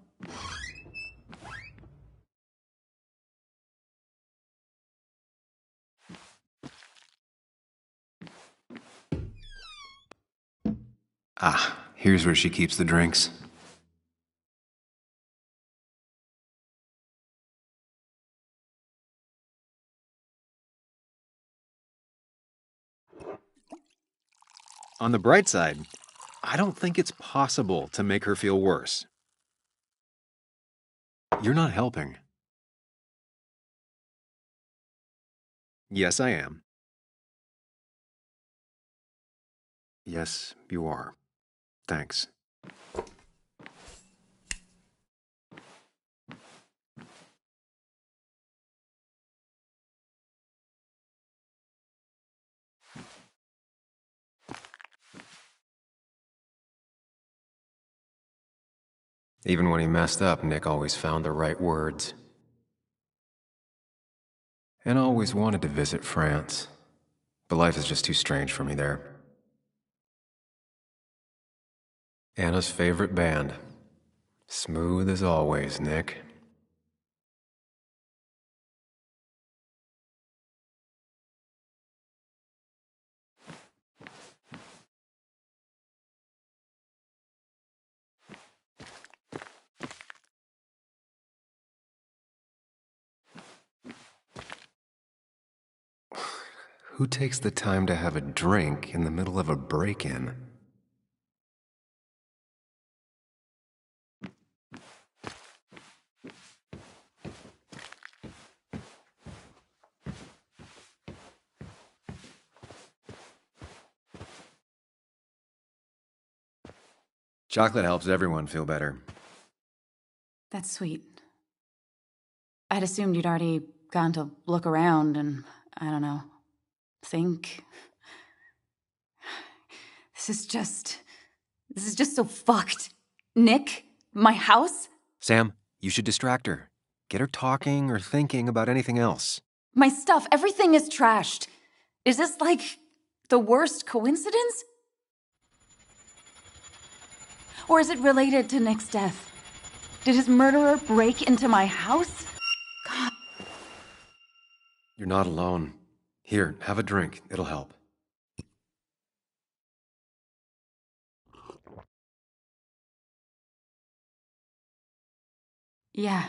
Ah, here's where she keeps the drinks. On the bright side, I don't think it's possible to make her feel worse. You're not helping. Yes, I am. Yes, you are. Thanks. Even when he messed up, Nick always found the right words. And always wanted to visit France. But life is just too strange for me there. Anna's favorite band. Smooth as always, Nick. Who takes the time to have a drink in the middle of a break-in? Chocolate helps everyone feel better. That's sweet. I'd assumed you'd already gone to look around and, I don't know, think. This is just so fucked. Nick? My house? Sam, you should distract her. Get her talking or thinking about anything else. My stuff, everything is trashed. Is this like the worst coincidence? Or is it related to Nick's death? Did his murderer break into my house? God. You're not alone. Here, have a drink. It'll help. Yeah.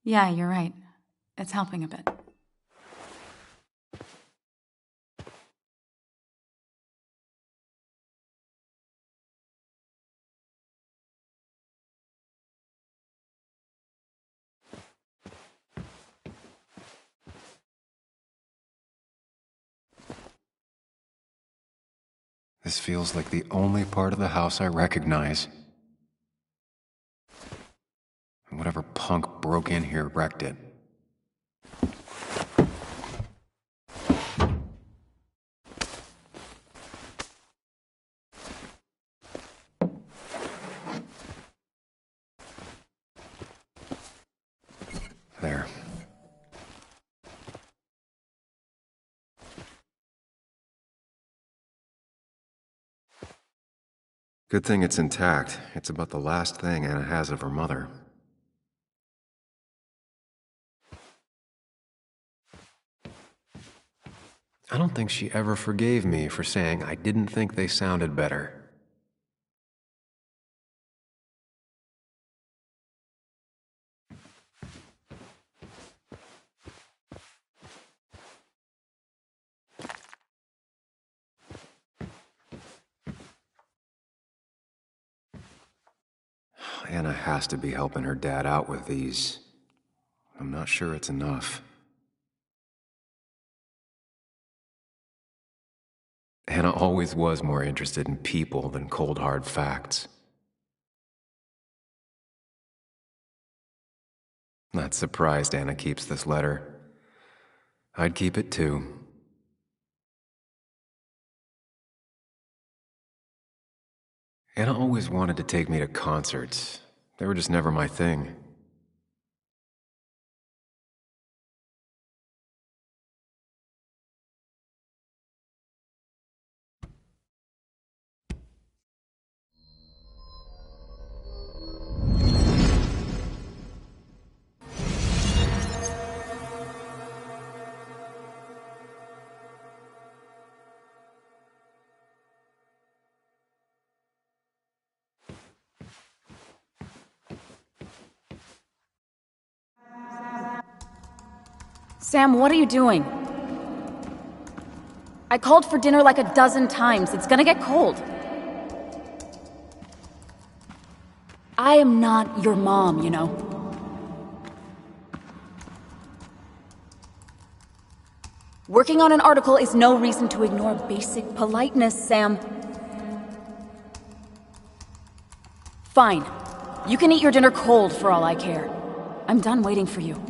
Yeah, you're right. It's helping a bit. This feels like the only part of the house I recognize. And whatever punk broke in here wrecked it. There. Good thing it's intact. It's about the last thing Anna has of her mother. I don't think she ever forgave me for saying I didn't think they sounded better. Anna has to be helping her dad out with these. I'm not sure it's enough. Anna always was more interested in people than cold hard facts. Not surprised Anna keeps this letter. I'd keep it too. Anna always wanted to take me to concerts. They were just never my thing. Sam, what are you doing? I called for dinner like a dozen times. It's gonna get cold. I am not your mom, you know. Working on an article is no reason to ignore basic politeness, Sam. Fine. You can eat your dinner cold for all I care. I'm done waiting for you.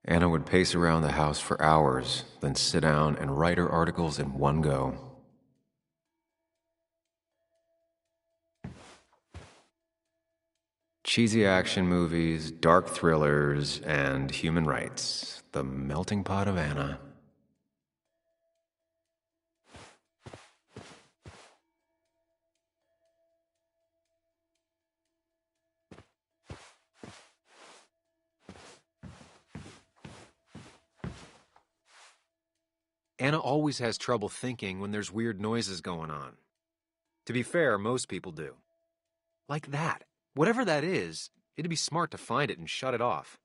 Anna would pace around the house for hours, then sit down and write her articles in one go. Cheesy action movies, dark thrillers, and human rights. The melting pot of Anna. Anna always has trouble thinking when there's weird noises going on. To be fair, most people do. Like that. Whatever that is, it'd be smart to find it and shut it off.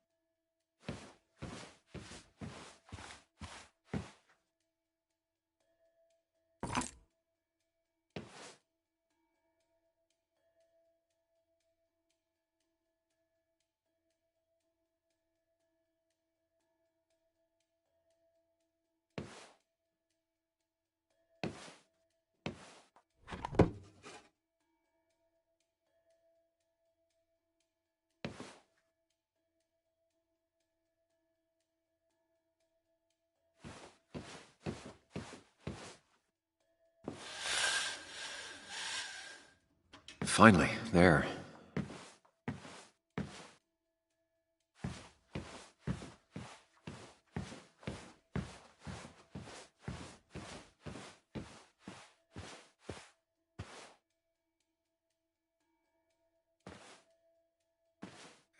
Finally, there.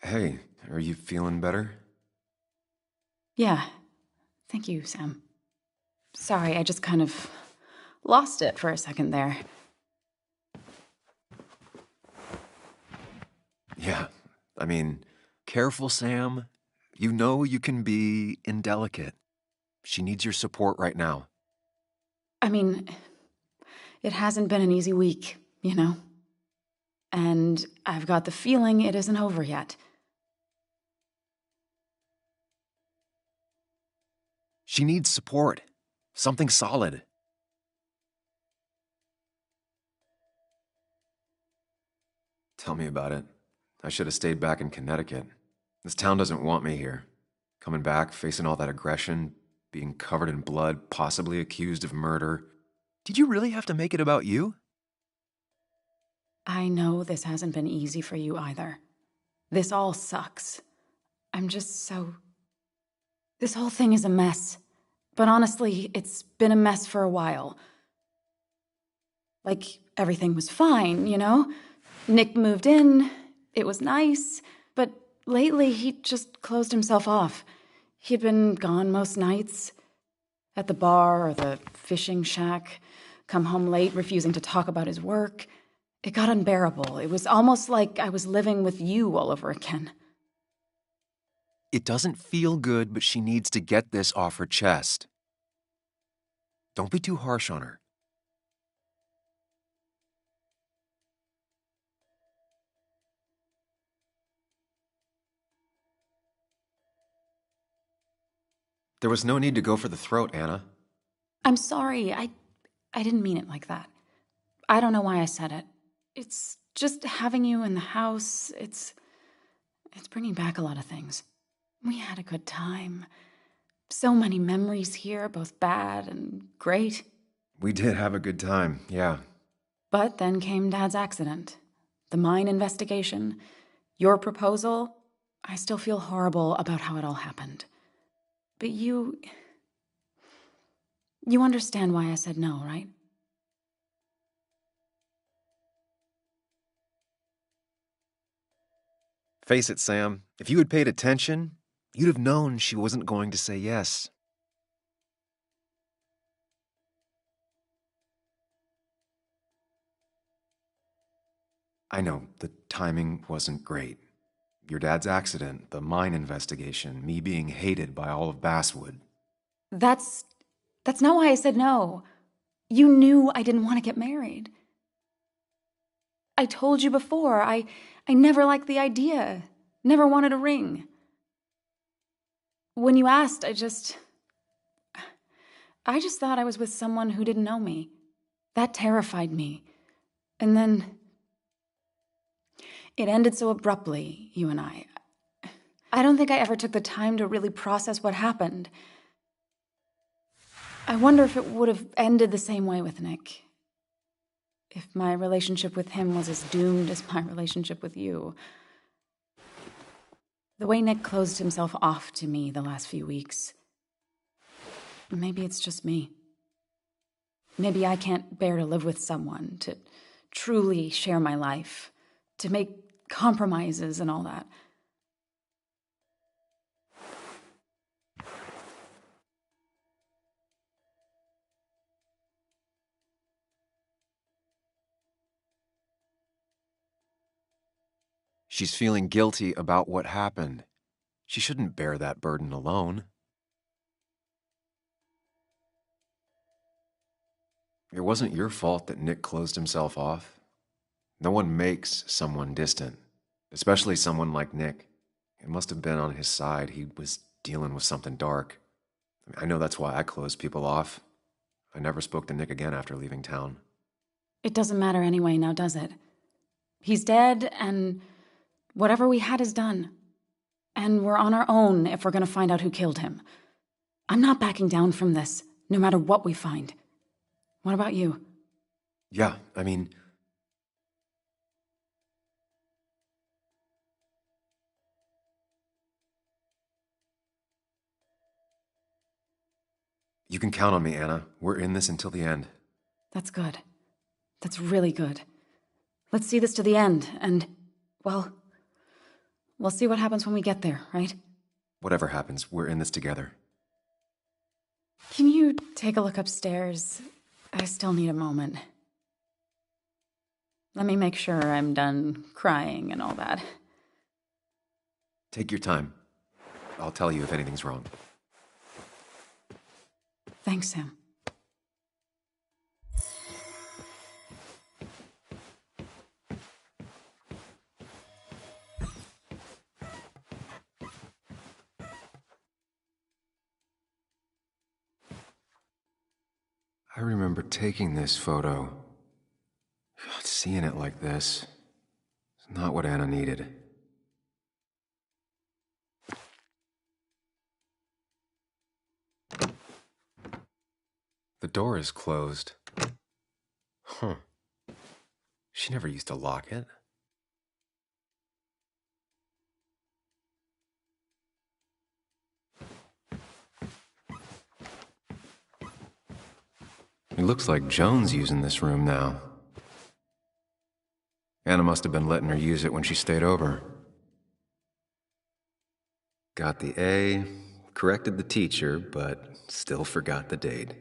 Hey, are you feeling better? Yeah. Thank you, Sam. Sorry, I just kind of lost it for a second there. Yeah, I mean, careful, Sam. You know you can be indelicate. She needs your support right now. I mean, it hasn't been an easy week, you know? And I've got the feeling it isn't over yet. She needs support. Something solid. Tell me about it. I should have stayed back in Connecticut. This town doesn't want me here. Coming back, facing all that aggression, being covered in blood, possibly accused of murder. Did you really have to make it about you? I know this hasn't been easy for you either. This all sucks. I'm just so... This whole thing is a mess. But honestly, it's been a mess for a while. Like, everything was fine, you know? Nick moved in, it was nice, but lately he just closed himself off. He'd been gone most nights. At the bar or the fishing shack, come home late, refusing to talk about his work. It got unbearable. It was almost like I was living with you all over again. It doesn't feel good, but she needs to get this off her chest. Don't be too harsh on her. There was no need to go for the throat, Anna. I'm sorry. I didn't mean it like that. I don't know why I said it. It's just having you in the house. It's bringing back a lot of things. We had a good time. So many memories here, both bad and great. We did have a good time, yeah. But then came Dad's accident. The mine investigation. Your proposal. I still feel horrible about how it all happened. But you understand why I said no, right? Face it, Sam. If you had paid attention, you'd have known she wasn't going to say yes. I know, the timing wasn't great. Your dad's accident, the mine investigation, me being hated by all of Basswood. That's not why I said no. You knew I didn't want to get married. I told you before, I never liked the idea. Never wanted a ring. When you asked, I just thought I was with someone who didn't know me. That terrified me. And then it ended so abruptly, you and I. I don't think I ever took the time to really process what happened. I wonder if it would have ended the same way with Nick. If my relationship with him was as doomed as my relationship with you. The way Nick closed himself off to me the last few weeks. Maybe it's just me. Maybe I can't bear to live with someone, to truly share my life, to make compromises and all that. She's feeling guilty about what happened. She shouldn't bear that burden alone. It wasn't your fault that Nick closed himself off. No one makes someone distant, especially someone like Nick. It must have been on his side. He was dealing with something dark. I know that's why I closed people off. I never spoke to Nick again after leaving town. It doesn't matter anyway, now does it? He's dead, and whatever we had is done. And we're on our own if we're gonna find out who killed him. I'm not backing down from this, no matter what we find. What about you? Yeah, I mean... You can count on me, Anna. We're in this until the end. That's good. That's really good. Let's see this to the end, and, well, we'll see what happens when we get there, right? Whatever happens, we're in this together. Can you take a look upstairs? I still need a moment. Let me make sure I'm done crying and all that. Take your time. I'll tell you if anything's wrong. Thanks, Sam. I remember taking this photo. God, seeing it like this is not what Anna needed. The door is closed. Huh. She never used to lock it. It looks like Joan's using this room now. Anna must have been letting her use it when she stayed over. Got the A, corrected the teacher, but still forgot the date.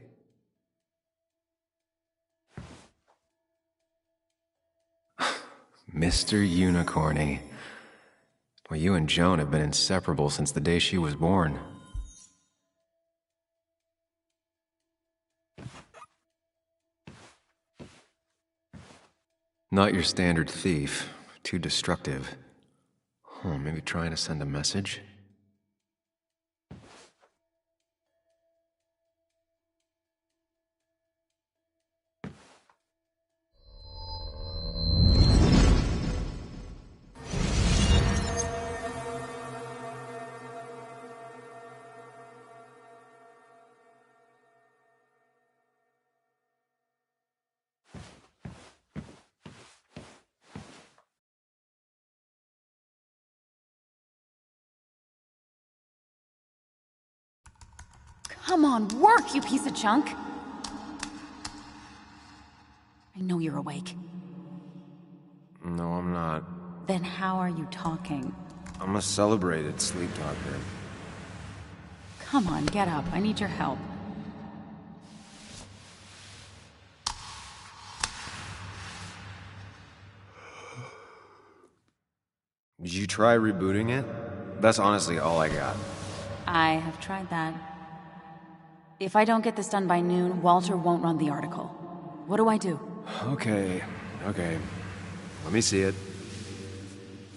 Mr. Unicorny. Well, you and Joan have been inseparable since the day she was born. Not your standard thief. Too destructive. Maybe trying to send a message? Come on, work, you piece of junk! I know you're awake. No, I'm not. Then how are you talking? I'm a celebrated sleep talker. Come on, get up. I need your help. Did you try rebooting it? That's honestly all I got. I have tried that. If I don't get this done by noon, Walter won't run the article. What do I do? Okay. Let me see it.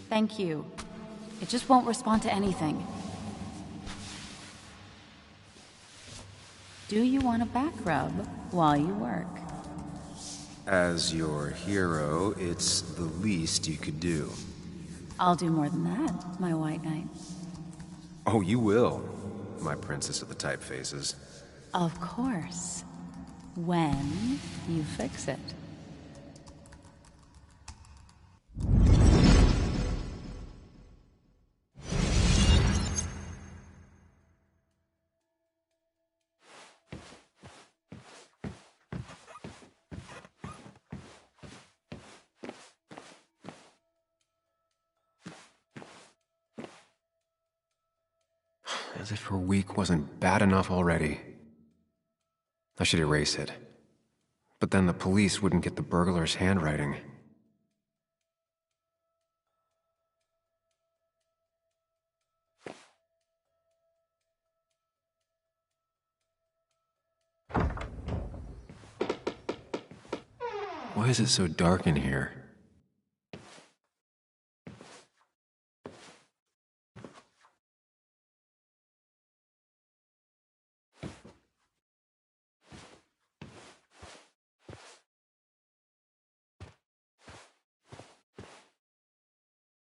Thank you. It just won't respond to anything. Do you want a back rub while you work? As your hero, it's the least you could do. I'll do more than that, my white knight. Oh, you will, my princess of the typefaces. Of course. When you fix it. As if her week wasn't bad enough already. I should erase it. But then the police wouldn't get the burglar's handwriting. Why is it so dark in here?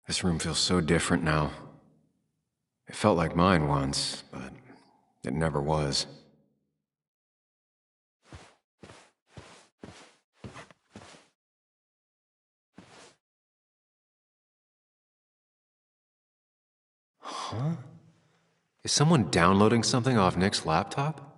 This room feels so different now. It felt like mine once, but it never was. Huh? Is someone downloading something off Nick's laptop?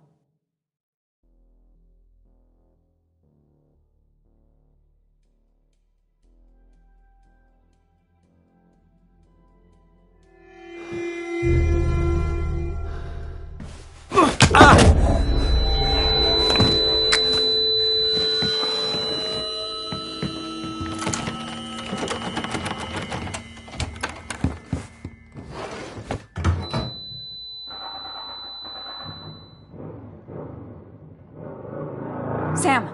Sam!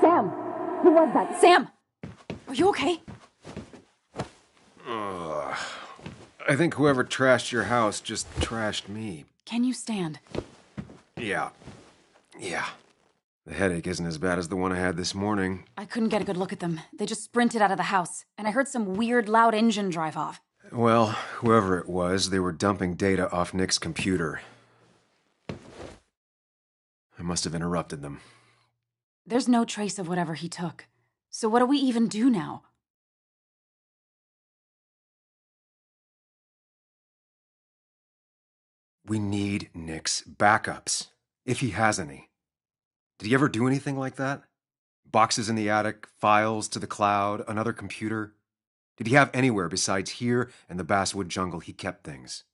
Sam! Who was that? Sam! Are you okay? I think whoever trashed your house just trashed me. Can you stand? Yeah. The headache isn't as bad as the one I had this morning. I couldn't get a good look at them. They just sprinted out of the house, and I heard some weird, loud engine drive off. Well, whoever it was, they were dumping data off Nick's computer. I must have interrupted them. There's no trace of whatever he took. So what do we even do now? We need Nick's backups, if he has any. Did he ever do anything like that? Boxes in the attic, files to the cloud, another computer? Did he have anywhere besides here and the Basswood jungle he kept things?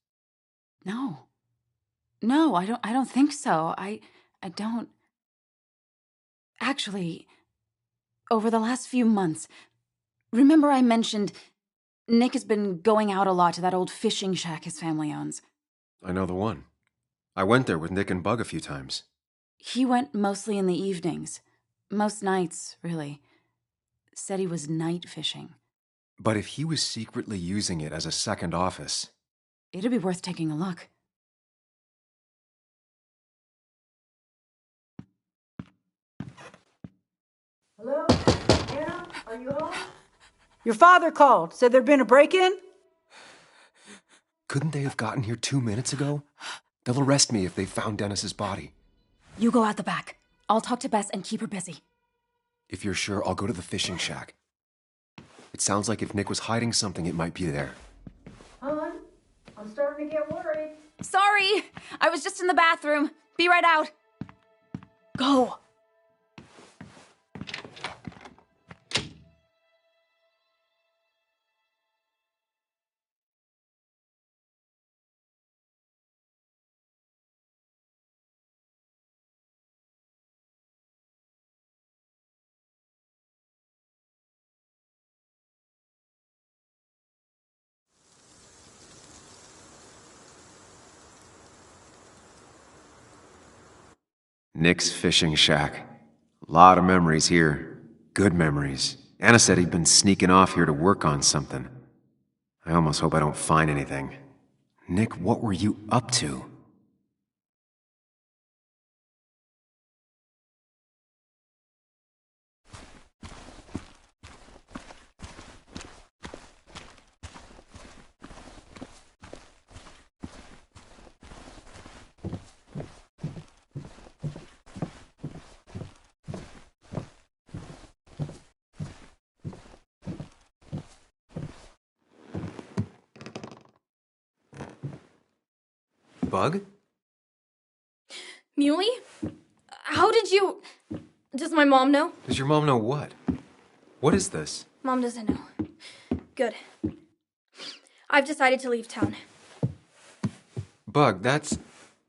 No. No, I don't think so. I don't... Actually, over the last few months, remember I mentioned Nick has been going out a lot to that old fishing shack his family owns. I know the one. I went there with Nick and Bug a few times. He went mostly in the evenings. Most nights, really. Said he was night fishing. But if he was secretly using it as a second office... It'd be worth taking a look. Hello? Anna? Are you home? Your father called. Said there'd been a break-in? Couldn't they have gotten here 2 minutes ago? They'll arrest me if they found Dennis's body. You go out the back. I'll talk to Bess and keep her busy. If you're sure, I'll go to the fishing shack. It sounds like if Nick was hiding something, it might be there. Hon, I'm starting to get worried. Sorry! I was just in the bathroom. Be right out. Go! Nick's fishing shack. Lot of memories here. Good memories. Anna said he'd been sneaking off here to work on something. I almost hope I don't find anything. Nick, what were you up to? Bug? Muley? How did you... Does my mom know? Does your mom know what? What is this? Mom doesn't know. Good. I've decided to leave town. Bug,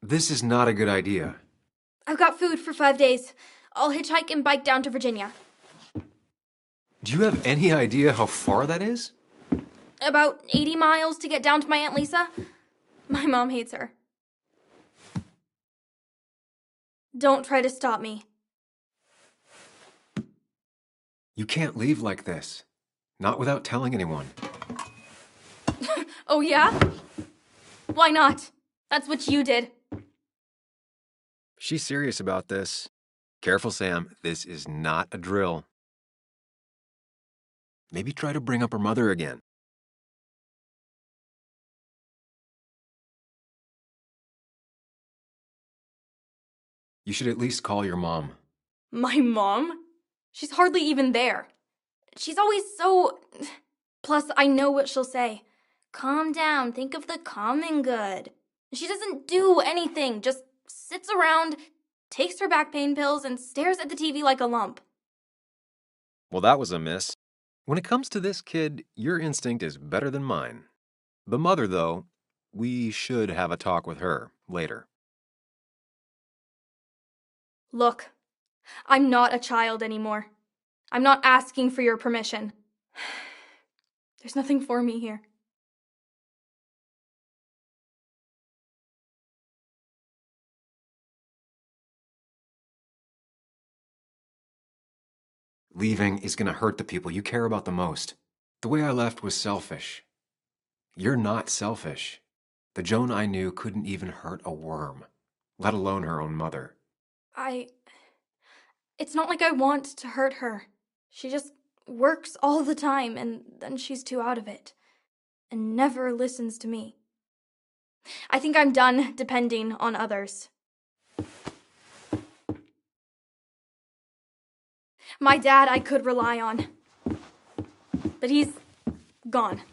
this is not a good idea. I've got food for 5 days. I'll hitchhike and bike down to Virginia. Do you have any idea how far that is? About 80 miles to get down to my Aunt Lisa. My mom hates her. Don't try to stop me. You can't leave like this. Not without telling anyone. Oh, yeah? Why not? That's what you did. She's serious about this. Careful, Sam. This is not a drill. Maybe try to bring up her mother again. You should at least call your mom. My mom? She's hardly even there. She's always so... Plus, I know what she'll say. Calm down, think of the common good. She doesn't do anything, just sits around, takes her back pain pills, and stares at the TV like a lump. Well, that was a miss. When it comes to this kid, your instinct is better than mine. The mother, though, we should have a talk with her later. Look, I'm not a child anymore. I'm not asking for your permission. There's nothing for me here. Leaving is going to hurt the people you care about the most. The way I left was selfish. You're not selfish. The Joan I knew couldn't even hurt a worm, let alone her own mother. It's not like I want to hurt her. She just works all the time, and then she's too out of it. And never listens to me. I think I'm done depending on others. My dad I could rely on. But he's gone.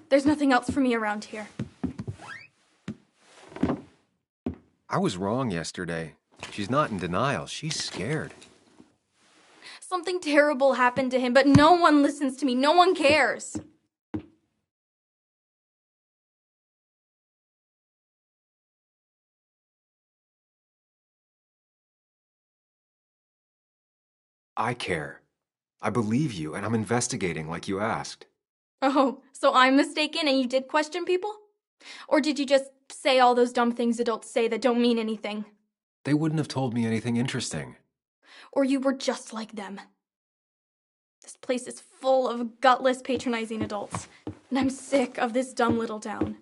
There's nothing else for me around here. I was wrong yesterday. She's not in denial. She's scared. Something terrible happened to him, but no one listens to me. No one cares. I care. I believe you, and I'm investigating like you asked. Oh, so I'm mistaken and you did question people? Or did you just say all those dumb things adults say that don't mean anything? They wouldn't have told me anything interesting. Or you were just like them. This place is full of gutless, patronizing adults, and I'm sick of this dumb little town.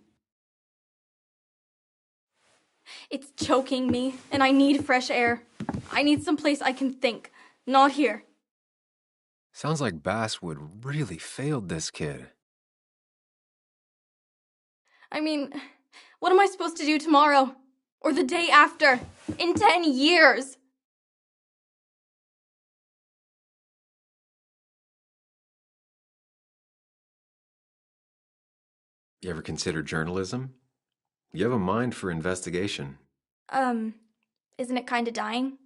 It's choking me, and I need fresh air. I need someplace I can think, not here. Sounds like Basswood really failed this kid. I mean, what am I supposed to do tomorrow? Or the day after? In 10 years? You ever consider journalism? You have a mind for investigation. Isn't it kinda dying?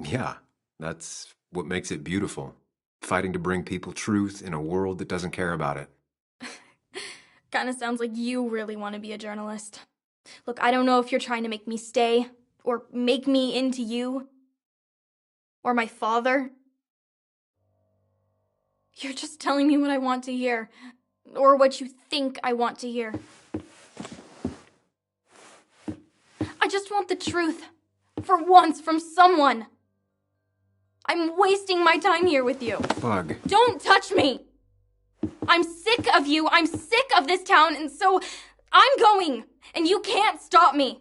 Yeah, that's what makes it beautiful. Fighting to bring people truth in a world that doesn't care about it. Kinda sounds like you really want to be a journalist. Look, I don't know if you're trying to make me stay, or make me into you, or my father. You're just telling me what I want to hear, or what you think I want to hear. I just want the truth, for once, from someone. I'm wasting my time here with you. Bug. Don't touch me! I'm sick of you, I'm sick of this town, and so I'm going, and you can't stop me.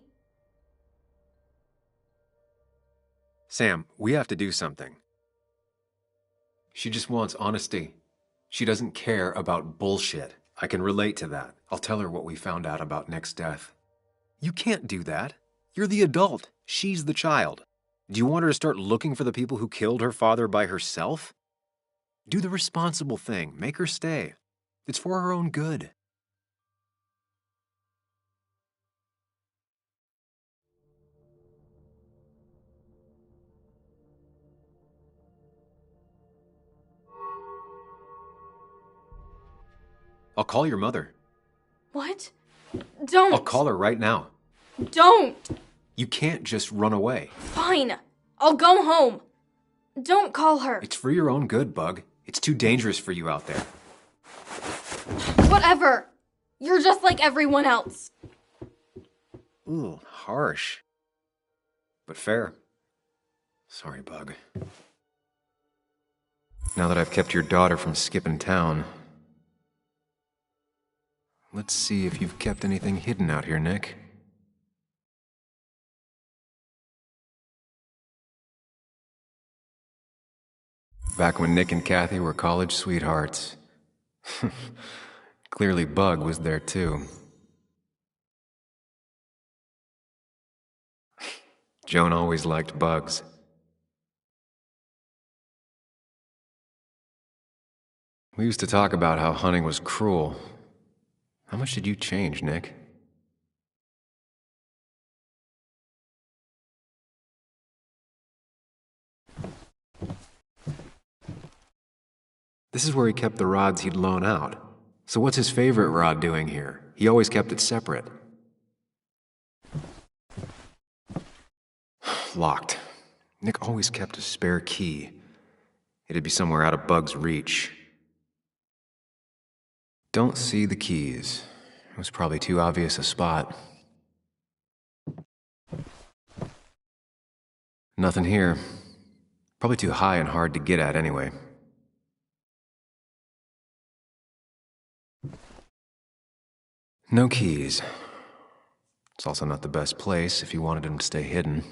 Sam, we have to do something. She just wants honesty. She doesn't care about bullshit. I can relate to that. I'll tell her what we found out about Nick's death. You can't do that. You're the adult. She's the child. Do you want her to start looking for the people who killed her father by herself? Do the responsible thing. Make her stay. It's for her own good. I'll call your mother. What? Don't! I'll call her right now. Don't! You can't just run away. Fine. I'll go home. Don't call her. It's for your own good, Bug. It's too dangerous for you out there. Whatever. You're just like everyone else. Ooh, harsh. But fair. Sorry, Bug. Now that I've kept your daughter from skipping town, let's see if you've kept anything hidden out here, Nick. Back when Nick and Kathy were college sweethearts. Clearly Bug was there too. Joan always liked bugs. We used to talk about how hunting was cruel. How much did you change, Nick? This is where he kept the rods he'd loan out. So what's his favorite rod doing here? He always kept it separate. Locked. Nick always kept a spare key. It'd be somewhere out of Bug's reach. Don't see the keys. It was probably too obvious a spot. Nothing here. Probably too high and hard to get at anyway. No keys. It's also not the best place if you wanted him to stay hidden.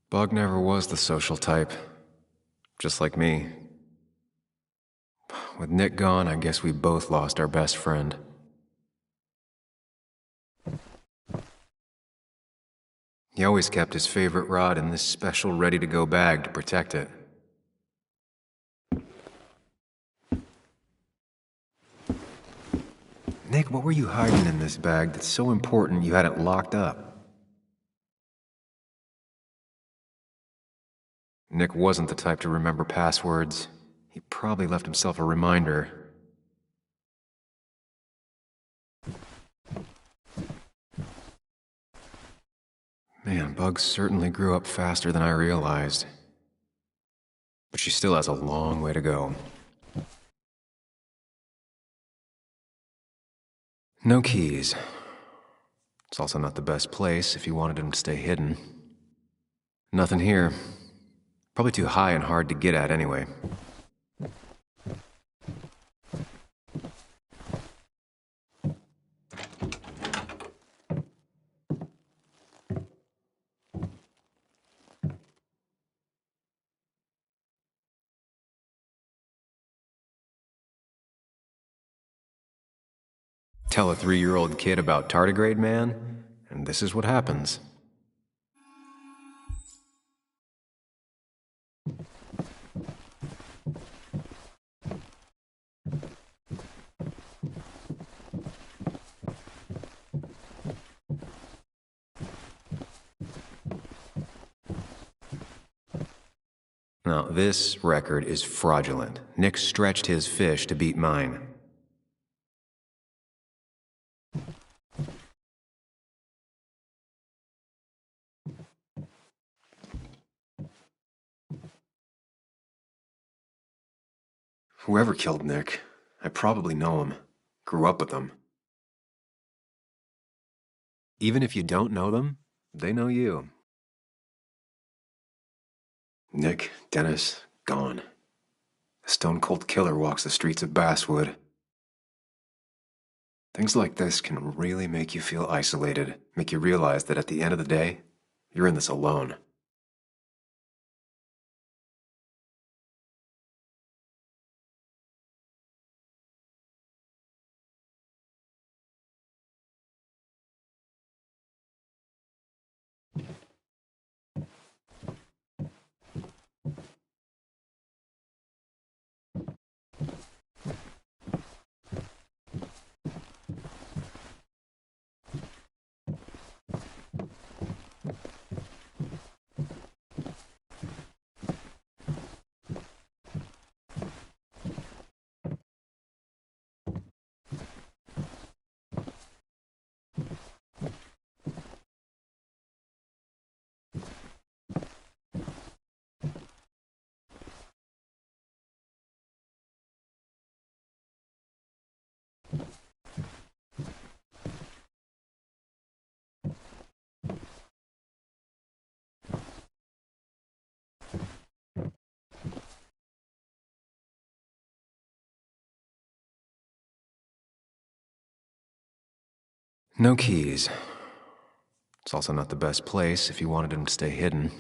Bug never was the social type. Just like me. With Nick gone, I guess we both lost our best friend. He always kept his favorite rod in this special ready-to-go bag to protect it. Nick, what were you hiding in this bag that's so important you had it locked up? Nick wasn't the type to remember passwords. He probably left himself a reminder. Man, Bug certainly grew up faster than I realized. But she still has a long way to go. No keys. It's also not the best place if you wanted him to stay hidden. Nothing here. Probably too high and hard to get at anyway. Tell a 3-year-old kid about tardigrade man, and this is what happens. Now, this record is fraudulent. Nick stretched his fish to beat mine. Whoever killed Nick, I probably know him. Grew up with them. Even if you don't know them, they know you. Nick, Dennis, gone. A stone-cold killer walks the streets of Basswood. Things like this can really make you feel isolated, make you realize that at the end of the day, you're in this alone. No keys. It's also not the best place if you wanted him to stay hidden.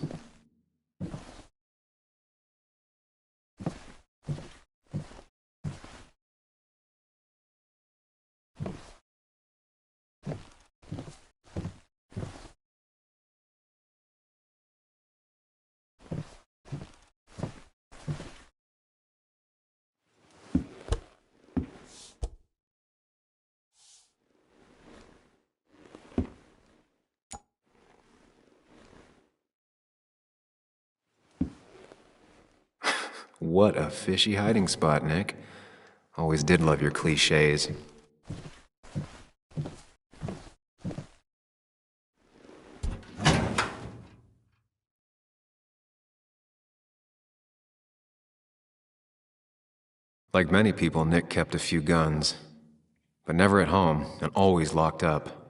What a fishy hiding spot, Nick. Always did love your cliches. Like many people, Nick kept a few guns, but never at home and always locked up.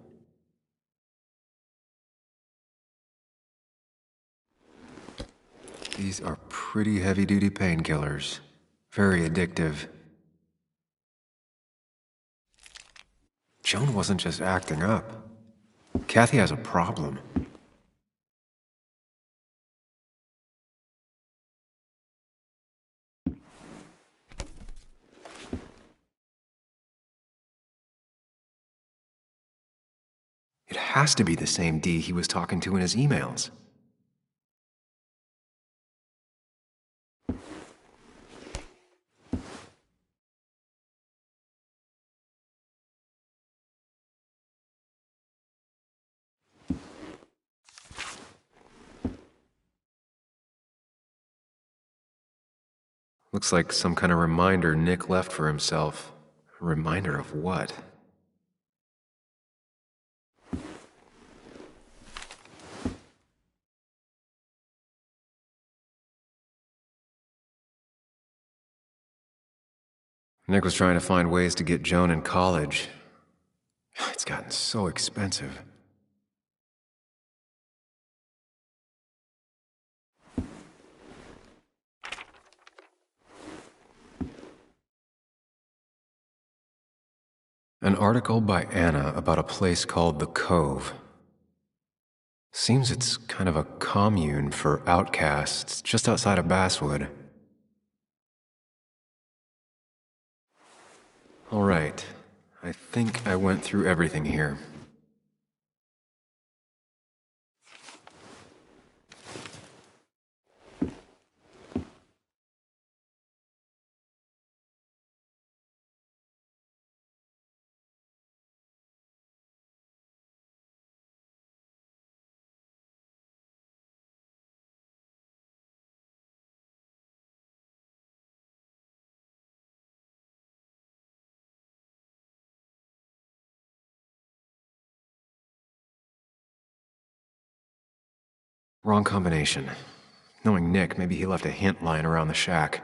These are pretty heavy-duty painkillers. Very addictive. Joan wasn't just acting up. Kathy has a problem. It has to be the same D he was talking to in his emails. Looks like some kind of reminder Nick left for himself. A reminder of what? Nick was trying to find ways to get Joan in college. It's gotten so expensive. An article by Anna about a place called The Cove. Seems it's kind of a commune for outcasts just outside of Basswood. All right, I think I went through everything here. Wrong combination. Knowing Nick, maybe he left a hint lying around the shack.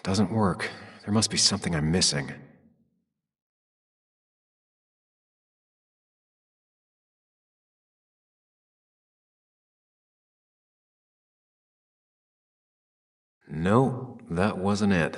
Doesn't work. There must be something I'm missing. No, that wasn't it.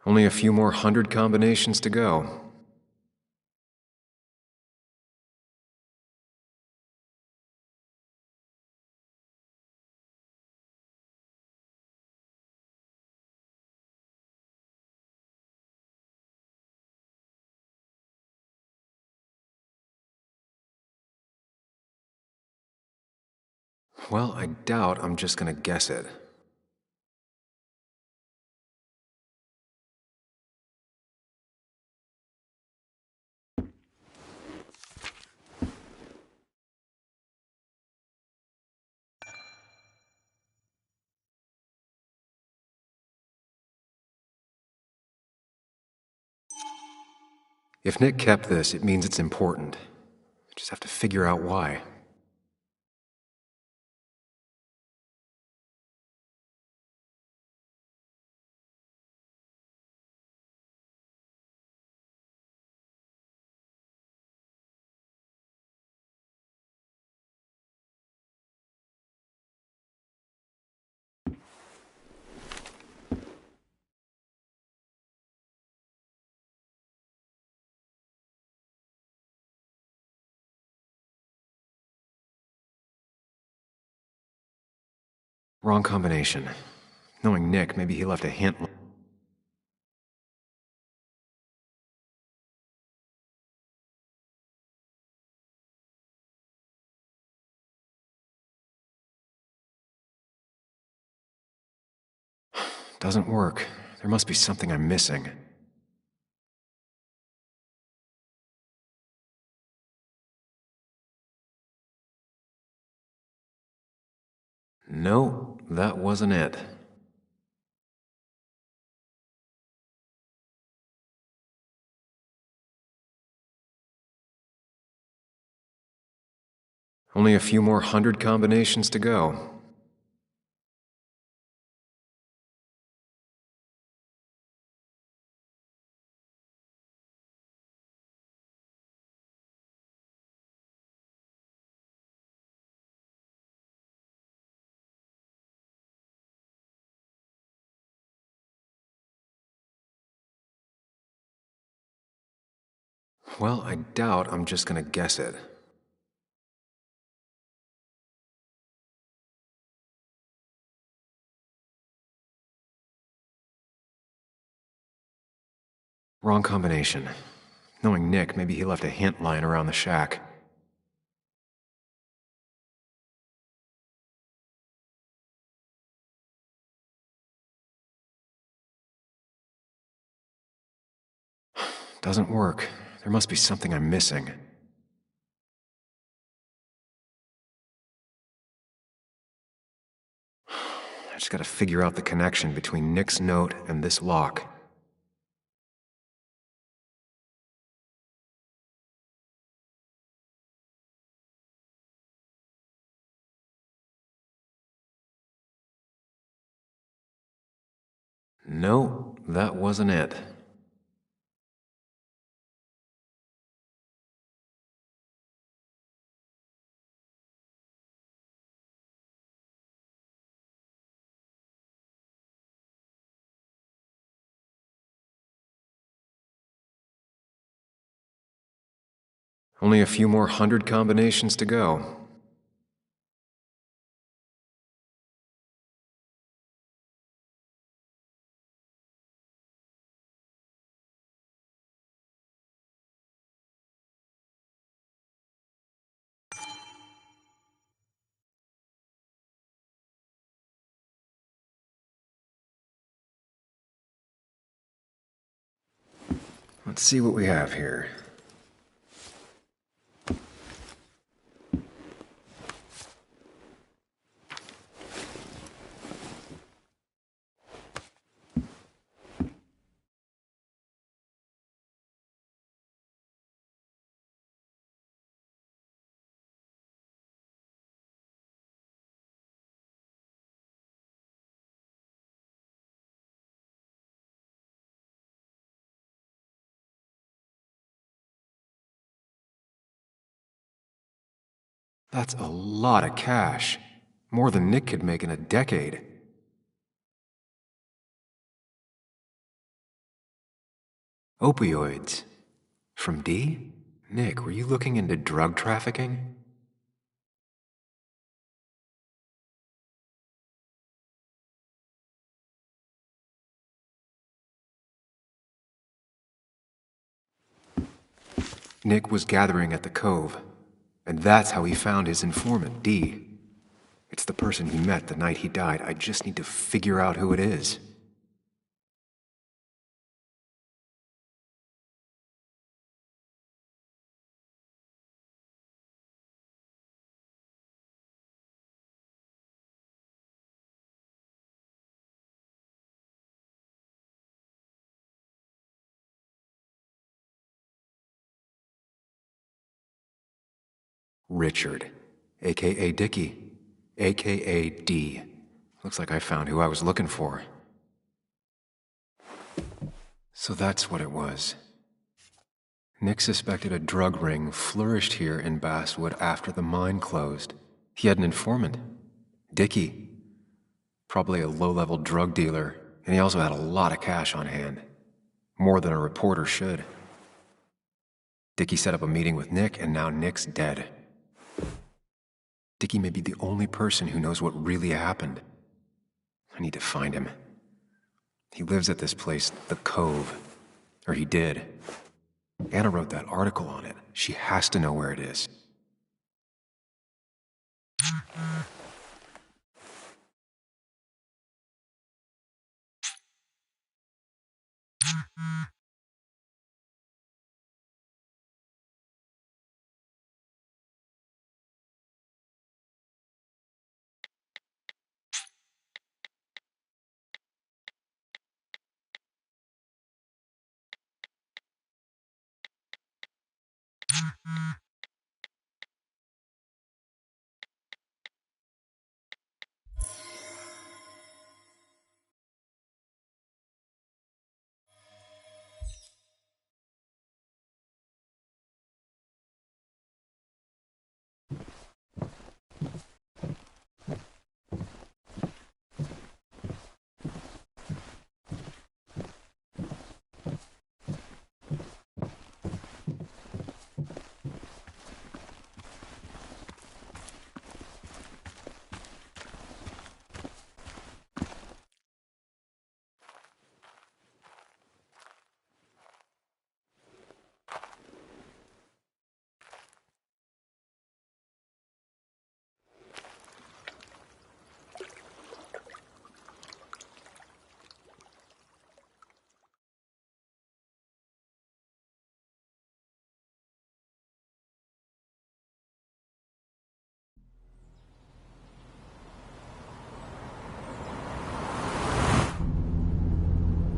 Only a few more hundred combinations to go. Well, I doubt I'm just gonna guess it. If Nick kept this, it means it's important. Just have to figure out why. Wrong combination. Knowing Nick, maybe he left a hint. Doesn't work. There must be something I'm missing. No, that wasn't it. Only a few more 100 combinations to go. Well, I doubt I'm just gonna guess it. Wrong combination. Knowing Nick, maybe he left a hint lying around the shack. Doesn't work. There must be something I'm missing. I just gotta figure out the connection between Nick's note and this lock. No, that wasn't it. Only a few more 100 combinations to go. Let's see what we have here. That's a lot of cash. More than Nick could make in a decade. Opioids. From D? Nick, were you looking into drug trafficking? Nick was gathering at the Cove, and that's how he found his informant, D. It's the person he met the night he died. I just need to figure out who it is. Richard, a.k.a. Dickie, a.k.a. D. Looks like I found who I was looking for. So that's what it was. Nick suspected a drug ring flourished here in Basswood after the mine closed. He had an informant, Dickie. Probably a low-level drug dealer, and he also had a lot of cash on hand. More than a reporter should. Dickie set up a meeting with Nick, and now Nick's dead. Dickie may be the only person who knows what really happened. I need to find him. He lives at this place, The Cove. Or he did. Anna wrote that article on it. She has to know where it is.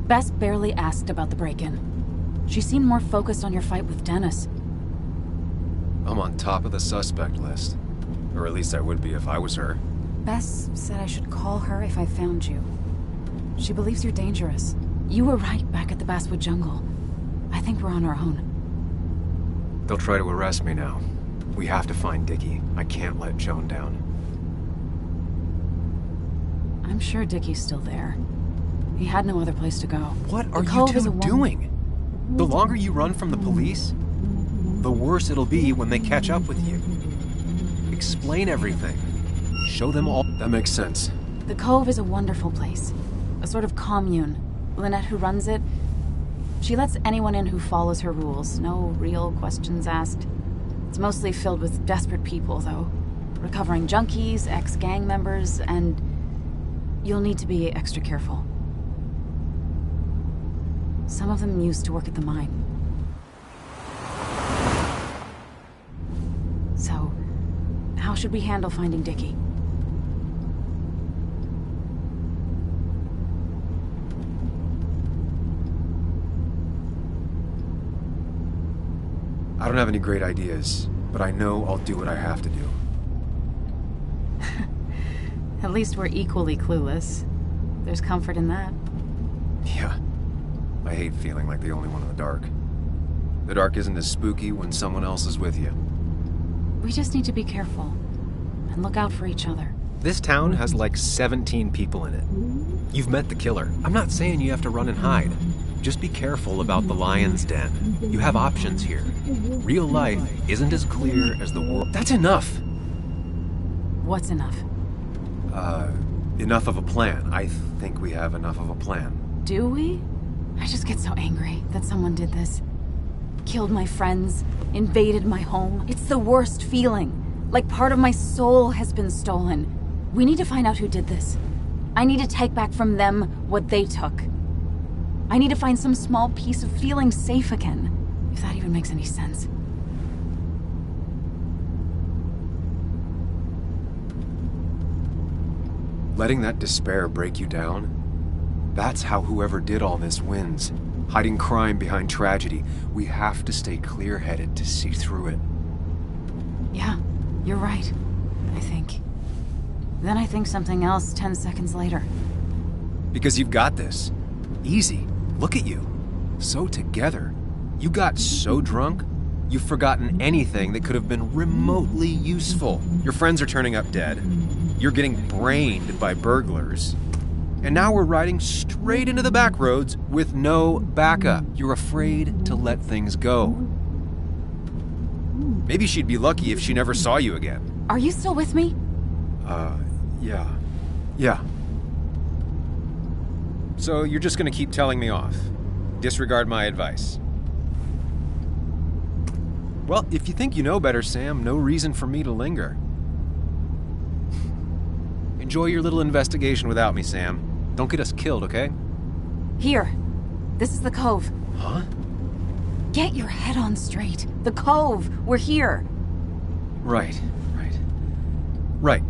Bess barely asked about the break-in. She seemed more focused on your fight with Dennis. I'm on top of the suspect list. Or at least I would be if I was her. Bess said I should call her if I found you. She believes you're dangerous. You were right back at the Basswood jungle. I think we're on our own. They'll try to arrest me now. We have to find Dickie. I can't let Joan down. I'm sure Dickie's still there. He had no other place to go. What are you two doing? The longer you run from the police, the worse it'll be when they catch up with you. Explain everything. Show them all. That makes sense. The Cove is a wonderful place. A sort of commune. Lynette, who runs it, she lets anyone in who follows her rules. No real questions asked. It's mostly filled with desperate people, though. Recovering junkies, ex-gang members, and you'll need to be extra careful. Some of them used to work at the mine. So, how should we handle finding Dickie? I don't have any great ideas, but I know I'll do what I have to do. At least we're equally clueless. There's comfort in that. Yeah. I hate feeling like the only one in the dark. The dark isn't as spooky when someone else is with you. We just need to be careful and look out for each other. This town has like 17 people in it. You've met the killer. I'm not saying you have to run and hide. Just be careful about the lion's den. You have options here. Real life isn't as clear as the world. That's enough! What's enough? Enough of a plan. I think we have enough of a plan. Do we? I just get so angry that someone did this. Killed my friends, invaded my home. It's the worst feeling. Like part of my soul has been stolen. We need to find out who did this. I need to take back from them what they took. I need to find some small piece of feeling safe again, if that even makes any sense. Letting that despair break you down? That's how whoever did all this wins. Hiding crime behind tragedy. We have to stay clear-headed to see through it. Yeah, You're right, I think. Then I think something else 10 seconds later. Because you've got this. Easy. Look at you. So together. You got so drunk, you've forgotten anything that could have been remotely useful. Your friends are turning up dead. You're getting brained by burglars. And now we're riding straight into the back roads with no backup. You're afraid to let things go. Maybe she'd be lucky if she never saw you again. Are you still with me? Yeah. Yeah. So you're just gonna keep telling me off? Disregard my advice? Well, if you think you know better, Sam, no reason for me to linger. Enjoy your little investigation without me, Sam. Don't get us killed, okay? Here. This is the Cove. Huh? Get your head on straight. The Cove. We're here. Right. Right.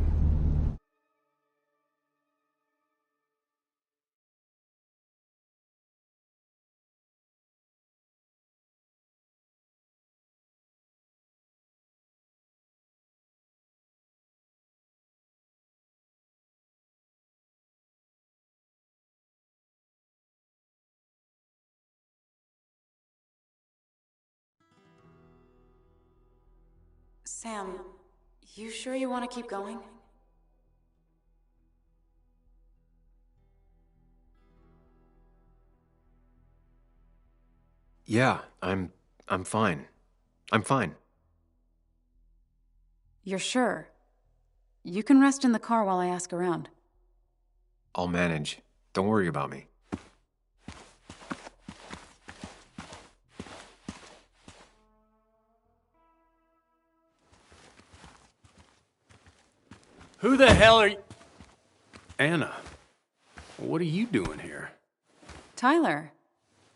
Sam, you sure you want to keep going? Yeah, I'm fine. I'm fine. You're sure? You can rest in the car while I ask around. I'll manage. Don't worry about me. Who the hell are you? Anna, what are you doing here? Tyler,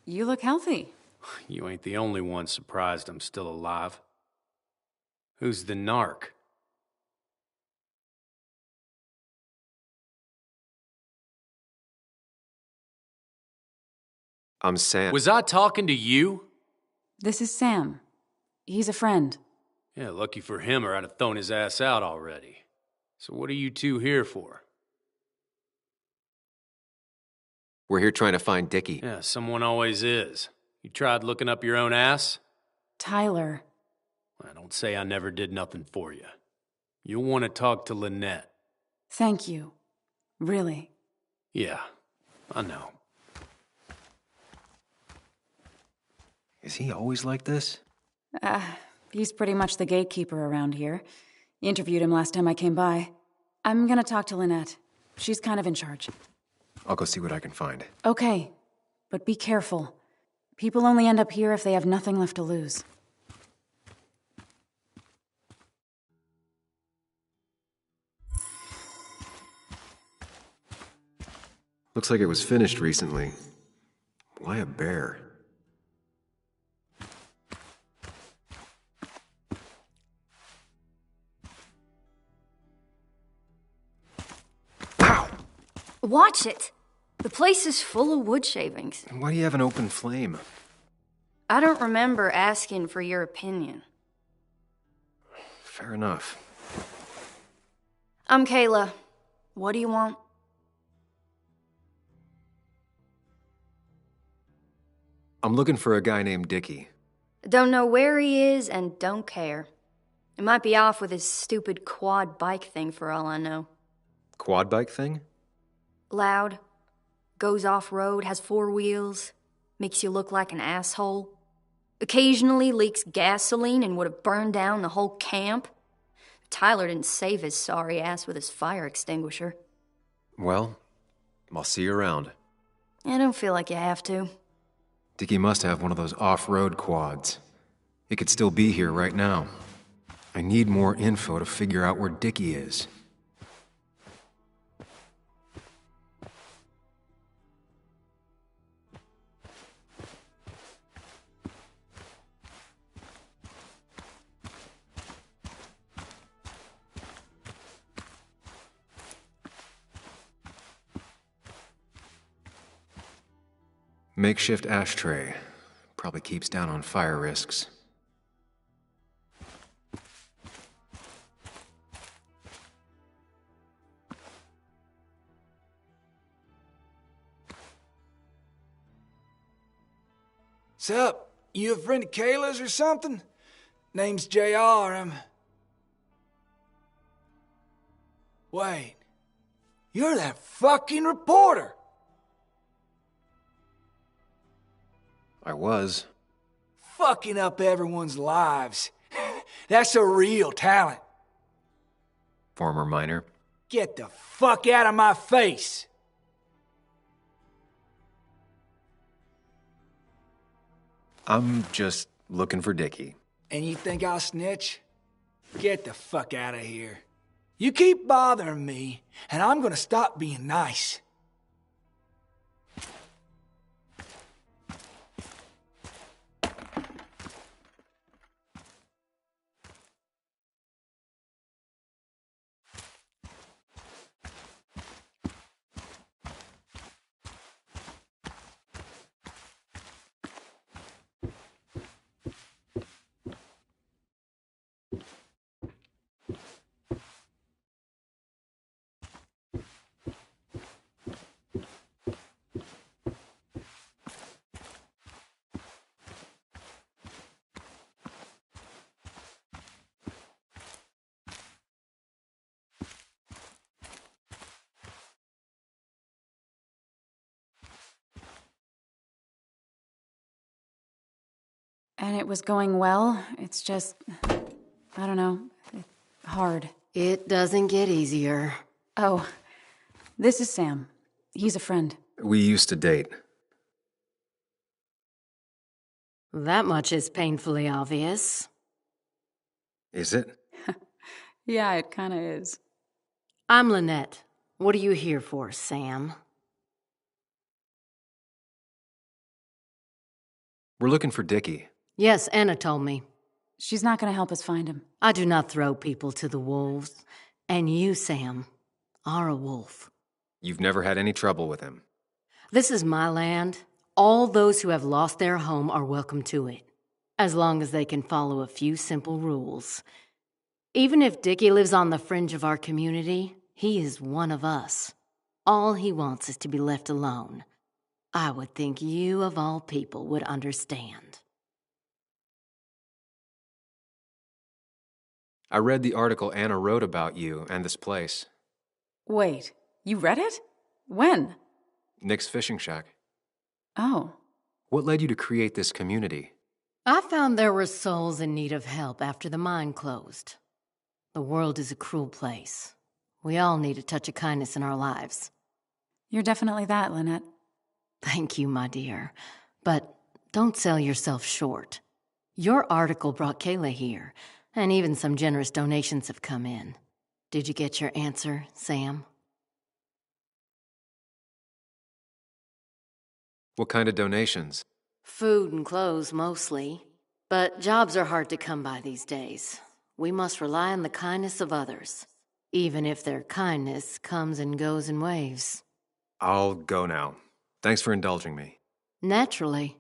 you look healthy. You ain't the only one surprised I'm still alive. Who's the narc? I'm Sam. Was I talking to you? This is Sam. He's a friend. Yeah, lucky for him or I'd have thrown his ass out already. So what are you two here for? We're here trying to find Dickie. Yeah, someone always is. You tried looking up your own ass? Tyler. Well, don't say I never did nothing for you. You'll want to talk to Lynette. Thank you. Really. Yeah, I know. Is he always like this? He's pretty much the gatekeeper around here. Interviewed him last time I came by. I'm gonna talk to Lynette. She's kind of in charge. I'll go see what I can find. Okay, but be careful. People only end up here if they have nothing left to lose. Looks like it was finished recently. Why a bear? Watch it! The place is full of wood shavings. Why do you have an open flame? I don't remember asking for your opinion. Fair enough. I'm Kayla. What do you want? I'm looking for a guy named Dickie. Don't know where he is and don't care. He might be off with his stupid quad bike thing for all I know. Quad bike thing? Loud, goes off-road, has 4 wheels, makes you look like an asshole. Occasionally leaks gasoline and would have burned down the whole camp. Tyler didn't save his sorry ass with his fire extinguisher. Well, I'll see you around. I don't feel like you have to. Dickie must have one of those off-road quads. It could still be here right now. I need more info to figure out where Dickie is. Makeshift ashtray. Probably keeps down on fire risks. Sup? You a friend of Kayla's or something? Name's JR, Wait. You're that fucking reporter! I was. Fucking up everyone's lives. That's a real talent. Former miner. Get the fuck out of my face! I'm just looking for Dickie. And you think I'll snitch? Get the fuck out of here. You keep bothering me, and I'm gonna stop being nice. And it was going well. It's just, I don't know, hard. It doesn't get easier. Oh, this is Sam. He's a friend. We used to date. That much is painfully obvious. Is it? Yeah, it kinda is. I'm Lynette. What are you here for, Sam? We're looking for Dickie. Yes, Anna told me. She's not gonna help us find him. I do not throw people to the wolves. And you, Sam, are a wolf. You've never had any trouble with him. This is my land. All those who have lost their home are welcome to it, as long as they can follow a few simple rules. Even if Dickie lives on the fringe of our community, he is one of us. All he wants is to be left alone. I would think you, of all people, would understand. I read the article Anna wrote about you and this place. Wait, you read it? When? Nick's Fishing Shack. Oh. What led you to create this community? I found there were souls in need of help after the mine closed. The world is a cruel place. We all need a touch of kindness in our lives. You're definitely that, Lynette. Thank you, my dear. But don't sell yourself short. Your article brought Kayla here, and even some generous donations have come in. Did you get your answer, Sam? What kind of donations? Food and clothes, mostly. But jobs are hard to come by these days. We must rely on the kindness of others, even if their kindness comes and goes in waves. I'll go now. Thanks for indulging me. Naturally.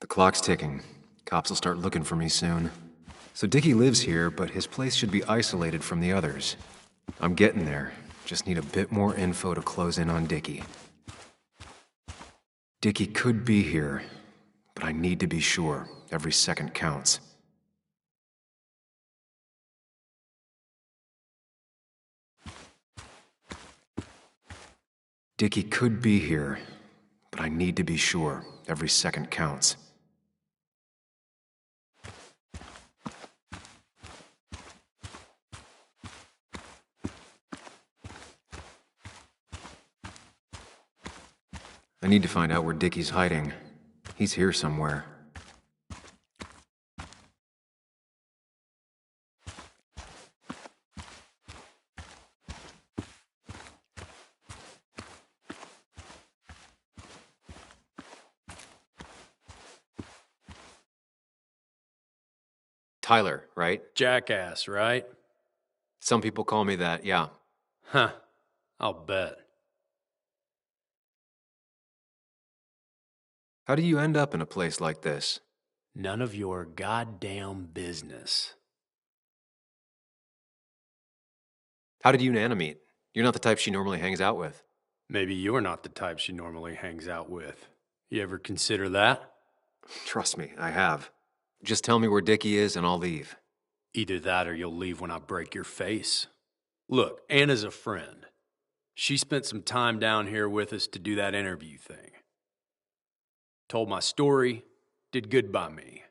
The clock's ticking. Cops will start looking for me soon. So Dickie lives here, but his place should be isolated from the others. I'm getting there. Just need a bit more info to close in on Dickie. Dickie could be here, but I need to be sure. Every second counts. Dickie could be here, but I need to be sure. Every second counts. I need to find out where Dickie's hiding. He's here somewhere. Tyler, right? Jackass, right? Some people call me that, yeah. Huh. I'll bet. How do you end up in a place like this? None of your goddamn business. How did you and Anna meet? You're not the type she normally hangs out with. Maybe you're not the type she normally hangs out with. You ever consider that? Trust me, I have. Just tell me where Dickie is and I'll leave. Either that or you'll leave when I break your face. Look, Anna's a friend. She spent some time down here with us to do that interview thing. Told my story, did good by me.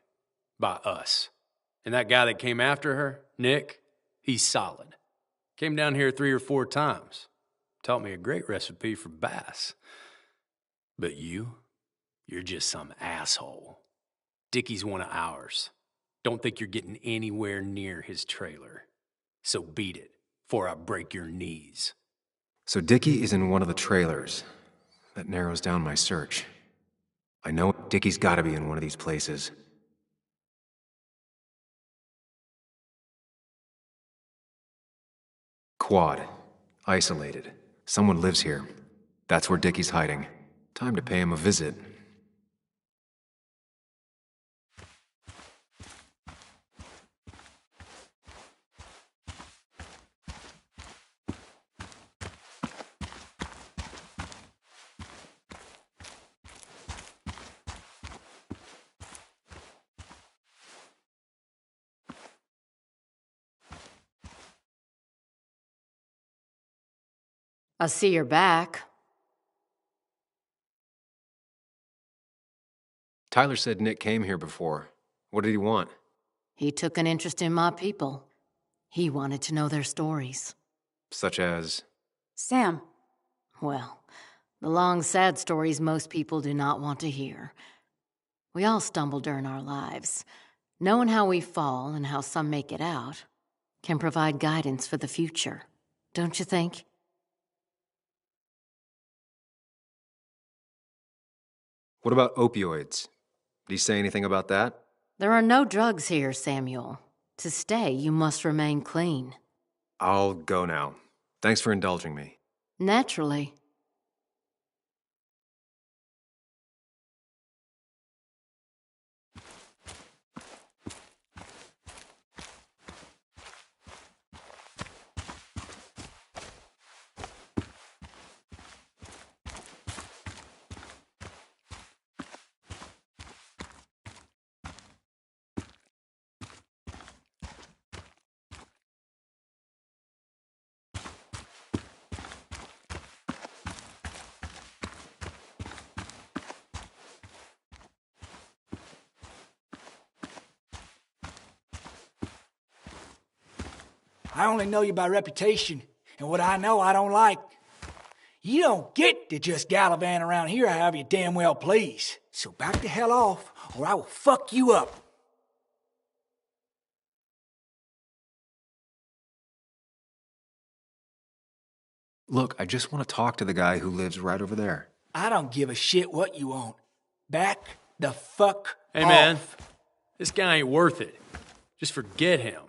By us. And that guy that came after her, Nick, he's solid. Came down here 3 or 4 times. Taught me a great recipe for bass. But you're just some asshole. Dickie's one of ours. Don't think you're getting anywhere near his trailer. So beat it, before I break your knees. So Dickie is in one of the trailers. That narrows down my search. I know Dickie's gotta be in one of these places. Quad. Isolated. Someone lives here. That's where Dickie's hiding. Time to pay him a visit. I see you're back. Tyler said Nick came here before. What did he want? He took an interest in my people. He wanted to know their stories. Such as? Sam. Well, the long, sad stories most people do not want to hear. We all stumble during our lives. Knowing how we fall and how some make it out can provide guidance for the future, don't you think? What about opioids? Did he say anything about that? There are no drugs here, Samuel. To stay, you must remain clean. I'll go now. Thanks for indulging me. Naturally. I only know you by reputation, and what I know I don't like. You don't get to just gallivant around here however you damn well please. So back the hell off, or I will fuck you up. Look, I just want to talk to the guy who lives right over there. I don't give a shit what you want. Back the fuck Hey, off. man, this guy ain't worth it. Just forget him.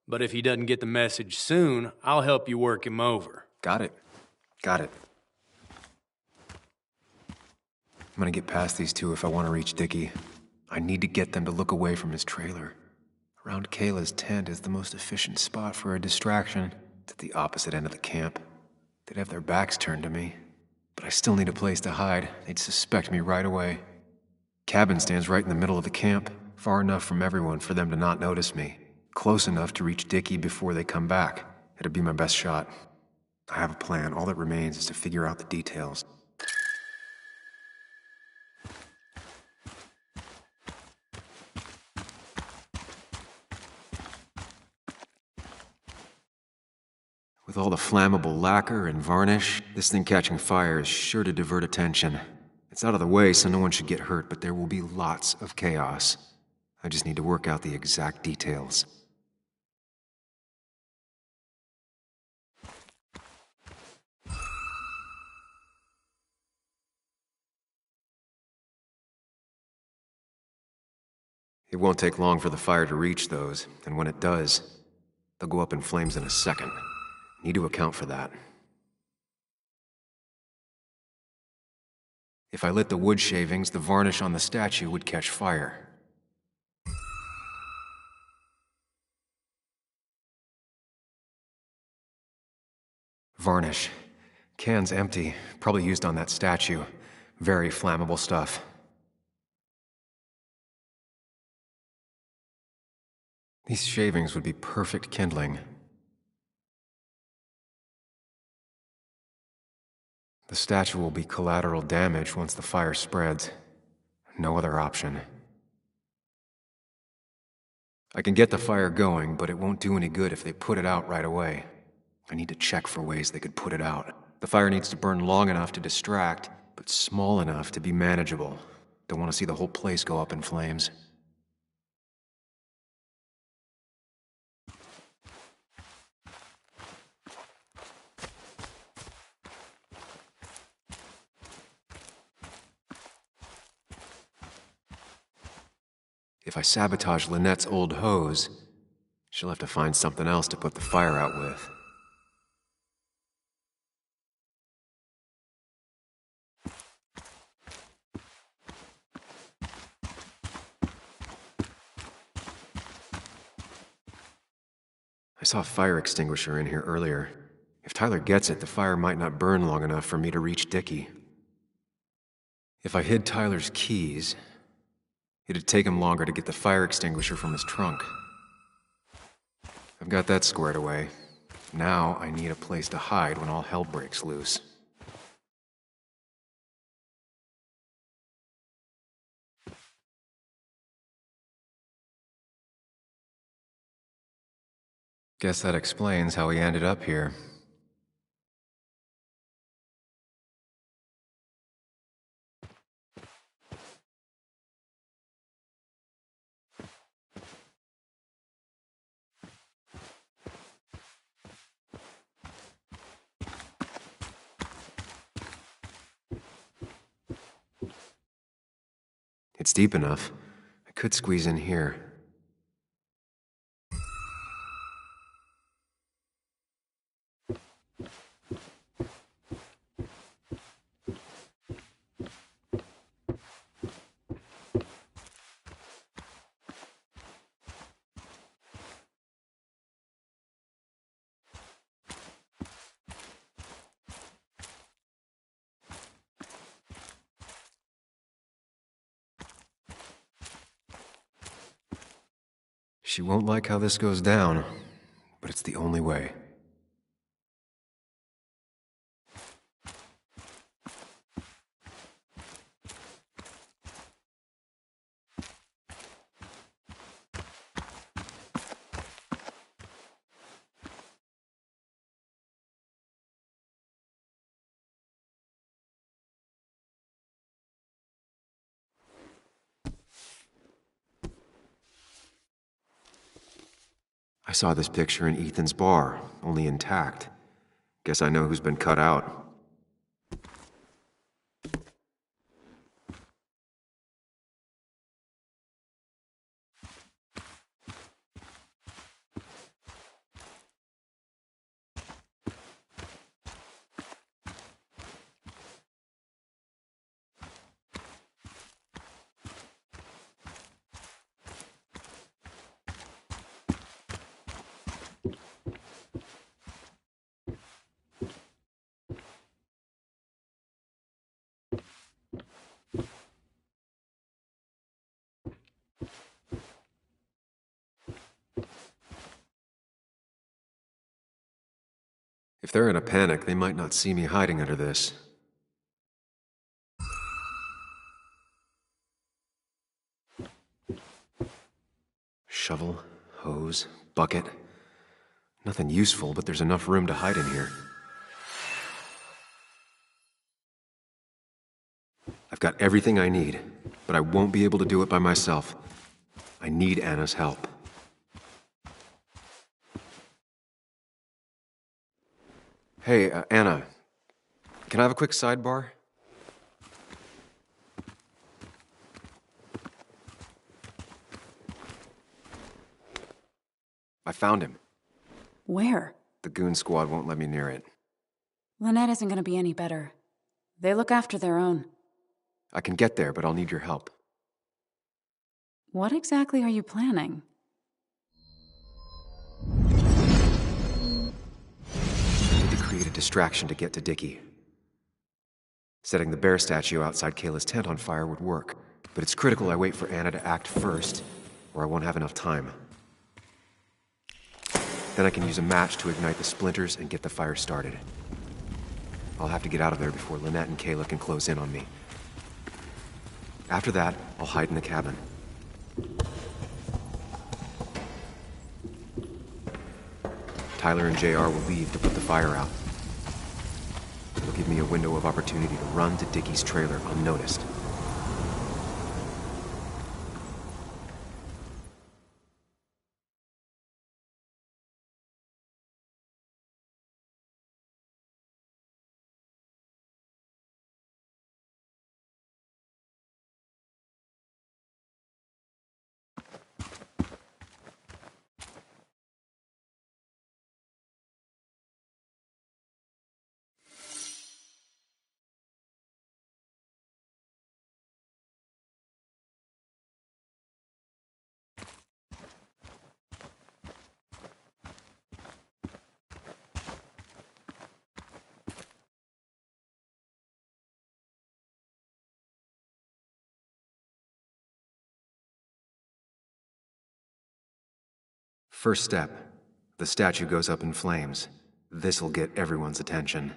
But if he doesn't get the message soon, I'll help you work him over. Got it. Got it. I'm gonna get past these two if I want to reach Dickie. I need to get them to look away from his trailer. Around Kayla's tent is the most efficient spot for a distraction. It's at the opposite end of the camp. They'd have their backs turned to me. But I still need a place to hide. They'd suspect me right away. Cabin stands right in the middle of the camp, far enough from everyone for them to not notice me. Close enough to reach Dickie before they come back. It'd be my best shot. I have a plan. All that remains is to figure out the details. With all the flammable lacquer and varnish, this thing catching fire is sure to divert attention. It's out of the way so no one should get hurt, but there will be lots of chaos. I just need to work out the exact details. It won't take long for the fire to reach those, and when it does, they'll go up in flames in a second. Need to account for that. If I lit the wood shavings, the varnish on the statue would catch fire. Varnish. Can's empty. Probably used on that statue. Very flammable stuff. These shavings would be perfect kindling. The statue will be collateral damage once the fire spreads. No other option. I can get the fire going, but it won't do any good if they put it out right away. I need to check for ways they could put it out. The fire needs to burn long enough to distract, but small enough to be manageable. Don't want to see the whole place go up in flames. If I sabotage Lynette's old hose, she'll have to find something else to put the fire out with. I saw a fire extinguisher in here earlier. If Tyler gets it, the fire might not burn long enough for me to reach Dickie. If I hid Tyler's keys, it'd take him longer to get the fire extinguisher from his trunk. I've got that squared away. Now I need a place to hide when all hell breaks loose. Guess that explains how he ended up here. It's deep enough. I could squeeze in here. She won't like how this goes down, but it's the only way. I saw this picture in Ethan's bar, only intact. Guess I know who's been cut out. If they're in a panic, they might not see me hiding under this. Shovel, hose, bucket. Nothing useful, but there's enough room to hide in here. I've got everything I need, but I won't be able to do it by myself. I need Anna's help. Hey, Anna. Can I have a quick sidebar? I found him. Where? The goon squad won't let me near it. Lynette isn't gonna be any better. They look after their own. I can get there, but I'll need your help. What exactly are you planning? I need to create a distraction to get to Dickie. Setting the bear statue outside Kayla's tent on fire would work, but it's critical I wait for Anna to act first, or I won't have enough time. Then I can use a match to ignite the splinters and get the fire started. I'll have to get out of there before Lynette and Kayla can close in on me. After that, I'll hide in the cabin. Tyler and JR will leave to put the fire out. It'll give me a window of opportunity to run to Dickie's trailer unnoticed. First step. The statue goes up in flames. This'll get everyone's attention.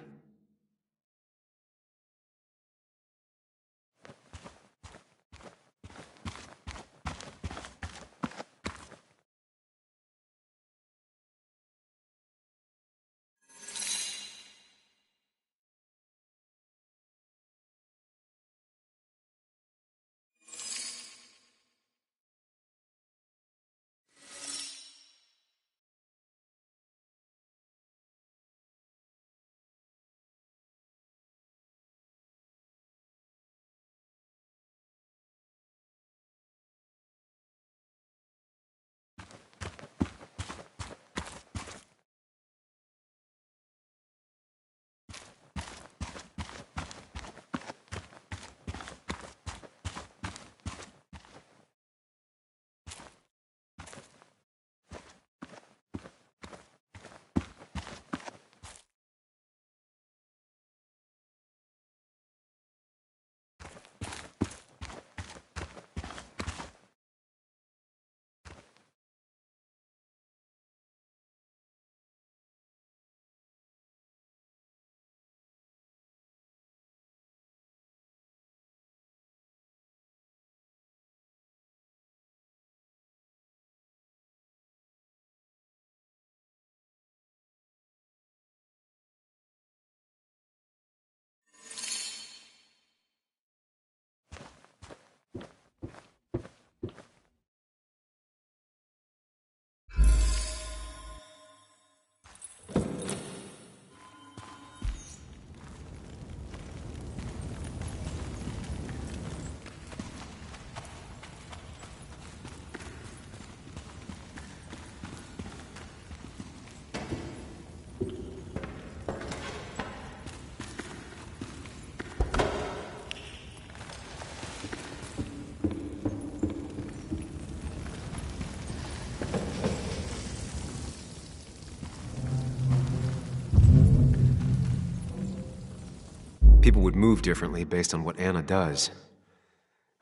People would move differently based on what Anna does.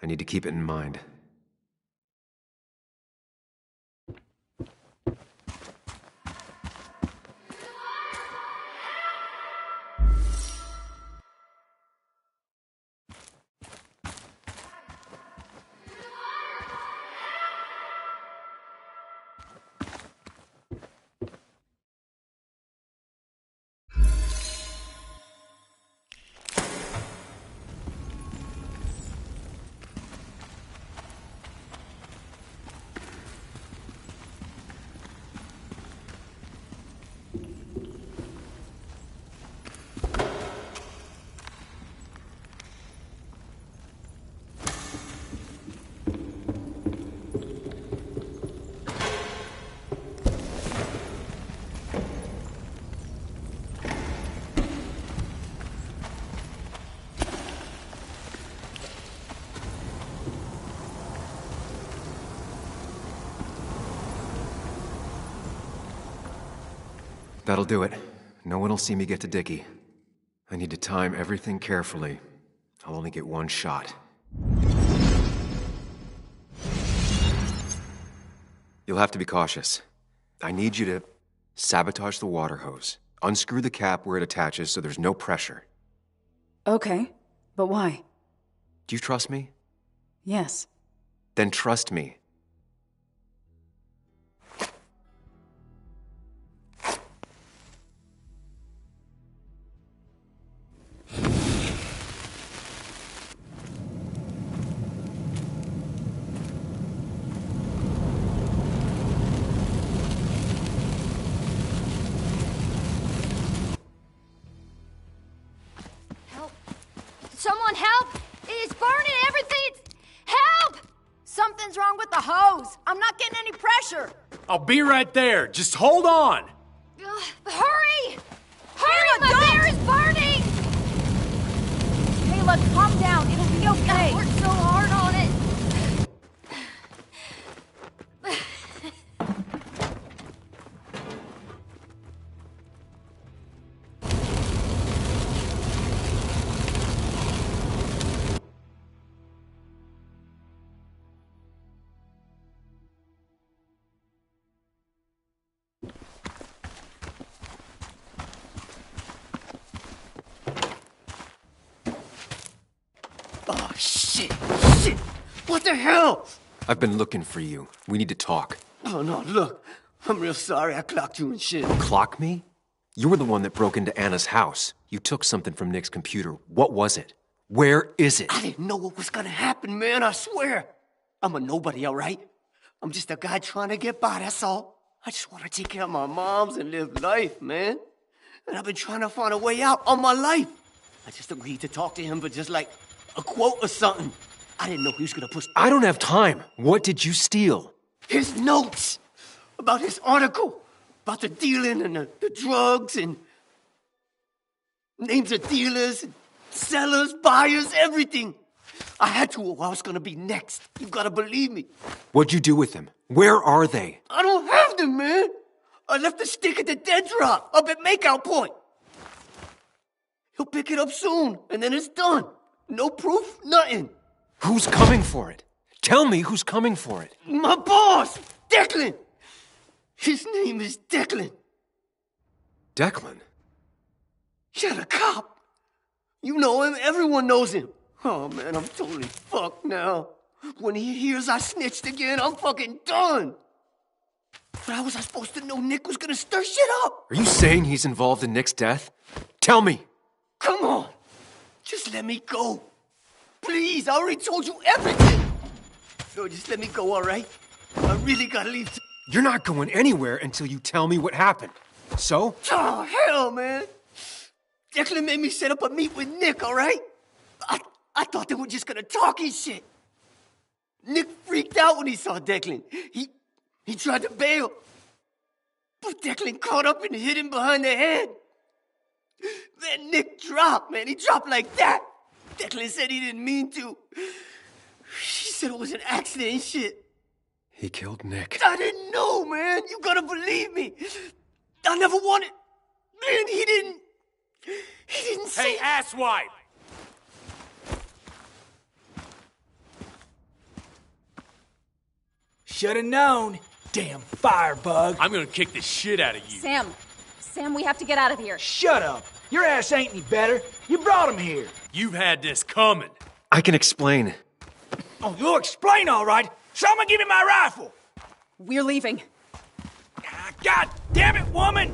I need to keep it in mind. That'll do it. No one will see me get to Dickie. I need to time everything carefully. I'll only get one shot. You'll have to be cautious. I need you to sabotage the water hose. Unscrew the cap where it attaches so there's no pressure. Okay, but why? Do you trust me? Yes. Then trust me. Someone help! It's burning everything! Help! Something's wrong with the hose. I'm not getting any pressure. I'll be right there. Just hold on. Hurry! Hurry! My bear is burning! Kayla, calm down. It'll be okay. I worked so hard on it. Oh, shit! Shit! What the hell? I've been looking for you. We need to talk. Oh, no, look. I'm real sorry I clocked you and shit. Clock me? You were the one that broke into Anna's house. You took something from Nick's computer. What was it? Where is it? I didn't know what was gonna happen, man, I swear. I'm a nobody, all right? I'm just a guy trying to get by, that's all. I just want to take care of my moms and live life, man. And I've been trying to find a way out all my life. I just agreed to talk to him for just like a quote or something. I didn't know he was gonna push. I don't have time. What did you steal? His notes about his article, about the dealing and the drugs and names of dealers, and sellers, buyers, everything. I had to or I was gonna be next. You gotta believe me. What'd you do with them? Where are they? I don't have them, man. I left the stick at the dead drop up at Makeout Point. He'll pick it up soon, and then it's done. No proof, nothing. Who's coming for it? Tell me who's coming for it. My boss, Declan. His name is Declan. Declan? You're the cop. You know him, everyone knows him. Oh, man, I'm totally fucked now. When he hears I snitched again, I'm fucking done. But how was I supposed to know Nick was gonna stir shit up? Are you saying he's involved in Nick's death? Tell me. Come on. Just let me go. Please, I already told you everything. No, just let me go, all right? I really gotta leave. You're not going anywhere until you tell me what happened. So? Oh, hell, man. Declan made me set up a meet with Nick, all right? I thought they were just gonna talk his shit. Nick freaked out when he saw Declan. He tried to bail. But Declan caught up and hit him behind the head. Then Nick dropped, man. He dropped like that. Declan said he didn't mean to. She said it was an accident and shit. He killed Nick. I didn't know, man. You gotta believe me. I never wanted. Man, he didn't say. Hey, asswipe! Should've known. Damn firebug. I'm gonna kick the shit out of you. Sam, we have to get out of here. Shut up. Your ass ain't any better. You brought him here. You've had this coming. I can explain. Oh, you'll explain all right. Someone give me my rifle. We're leaving. God damn it, woman!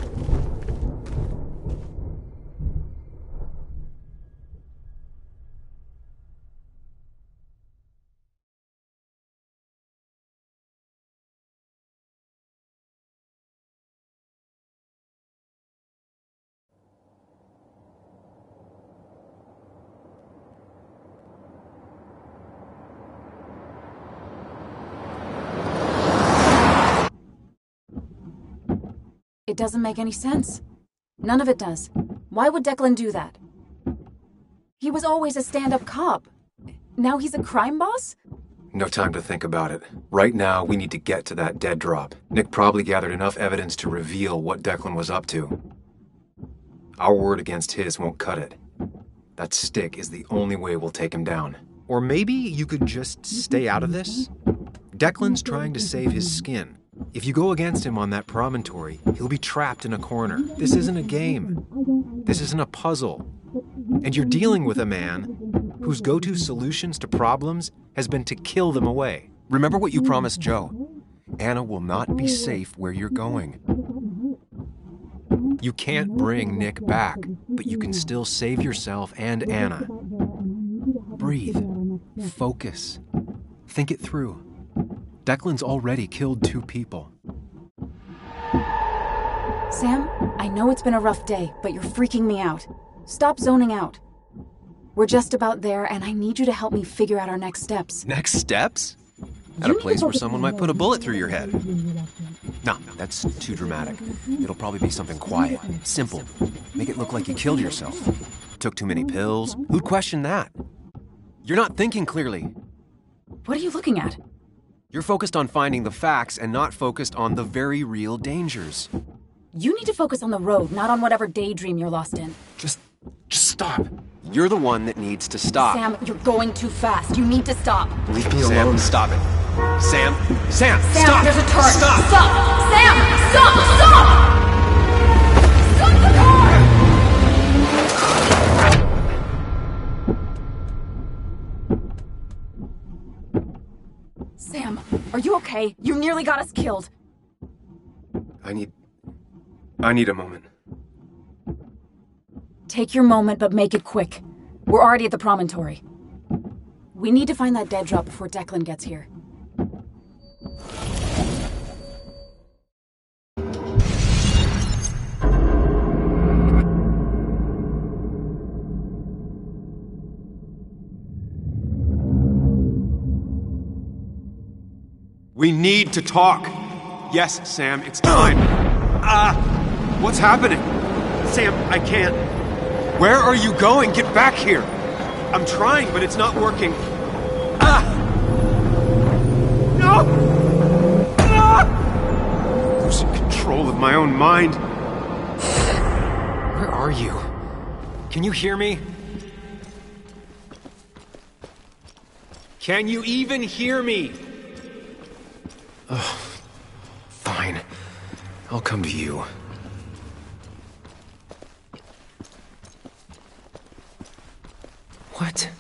It doesn't make any sense. None of it does. Why would Declan do that? He was always a stand-up cop. Now he's a crime boss? No time to think about it. Right now, we need to get to that dead drop. Nick probably gathered enough evidence to reveal what Declan was up to. Our word against his won't cut it. That stick is the only way we'll take him down. Or maybe you could just stay out of this? Declan's trying to save his skin. If you go against him on that promontory, he'll be trapped in a corner. This isn't a game. This isn't a puzzle. And you're dealing with a man whose go-to solutions to problems has been to kill them away. Remember what you promised Joe. Anna will not be safe where you're going. You can't bring Nick back, but you can still save yourself and Anna. Breathe. Focus. Think it through. Declan's already killed 2 people. Sam, I know it's been a rough day, but you're freaking me out. Stop zoning out. We're just about there, and I need you to help me figure out our next steps. Next steps? At a place where someone might put a bullet through your head. No, that's too dramatic. It'll probably be something quiet, simple. Make it look like you killed yourself. Took too many pills. Who'd question that? You're not thinking clearly. What are you looking at? You're focused on finding the facts and not focused on the very real dangers. You need to focus on the road, not on whatever daydream you're lost in. Just stop. You're the one that needs to stop. Sam, you're going too fast. You need to stop. Leave me alone. Stop it. Sam, Sam, stop. There's a turn. Stop. Stop. Sam, stop. Stop the car. Sam, are you okay? You nearly got us killed. I need a moment. Take your moment, but make it quick. We're already at the promontory. We need to find that dead drop before Declan gets here. We need to talk. Yes, Sam, it's time. What's happening? Sam, I can't. Where are you going? Get back here. I'm trying, but it's not working. No! Losing control of my own mind. Where are you? Can you hear me? Can you even hear me? Fine. I'll come to you. What?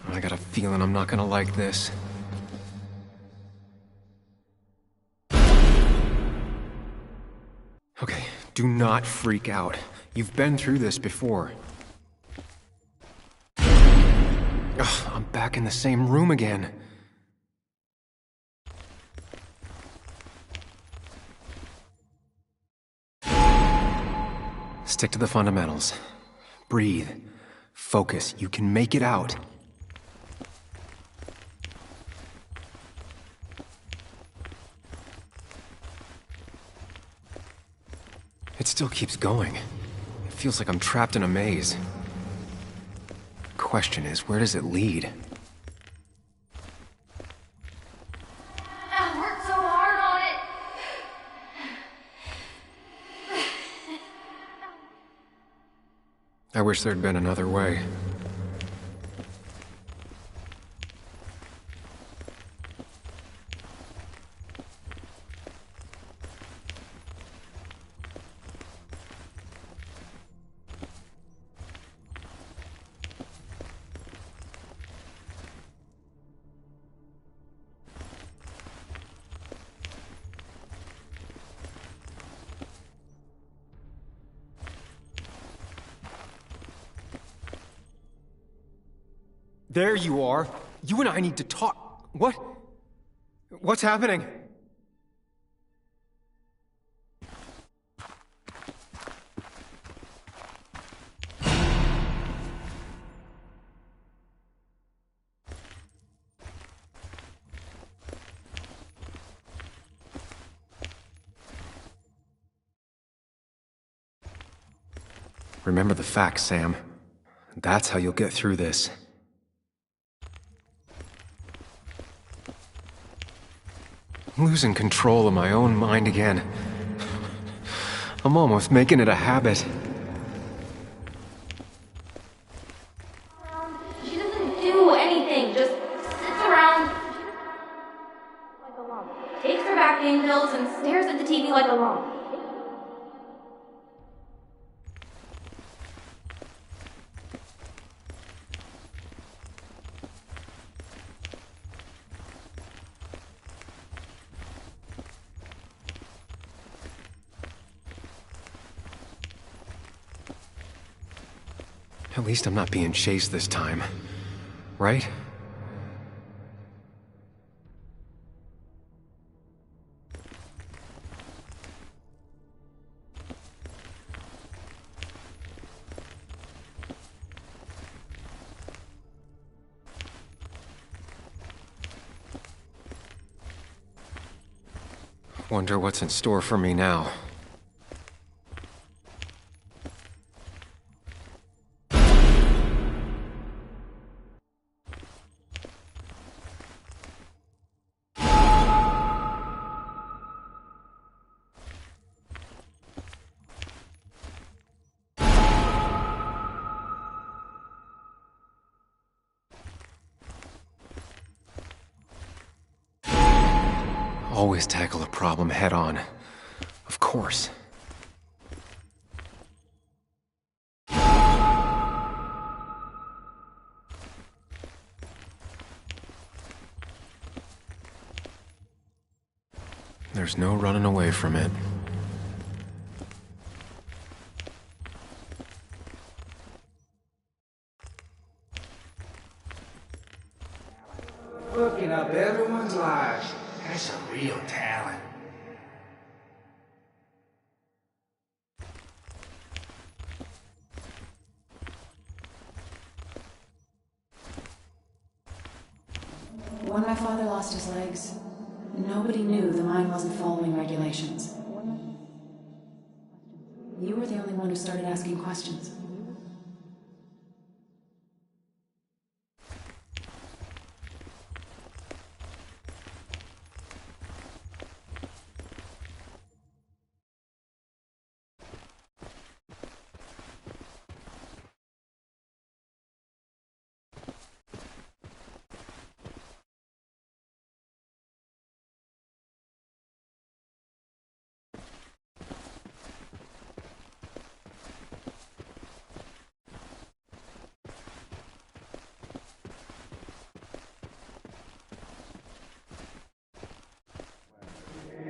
I got a feeling I'm not gonna like this. Okay, do not freak out. You've been through this before. Ugh, I'm back in the same room again. Stick to the fundamentals. Breathe. Focus. You can make it out. It still keeps going. It feels like I'm trapped in a maze. Question is, where does it lead? I worked so hard on it. I wish there'd been another way. There you are. You and I need to talk. What? What's happening? Remember the facts, Sam. That's how you'll get through this. I'm losing control of my own mind again. I'm almost making it a habit. She doesn't do anything, just sits around like a lump. Takes her back pain pills and stares at the TV like a lump. At least I'm not being chased this time. Right? Wonder what's in store for me now. Always tackle a problem head on. Of course. There's no running away from it. Fucking up everyone's lives. That's a real talent. When my father lost his legs, nobody knew the mine wasn't following regulations. You were the only one who started asking questions.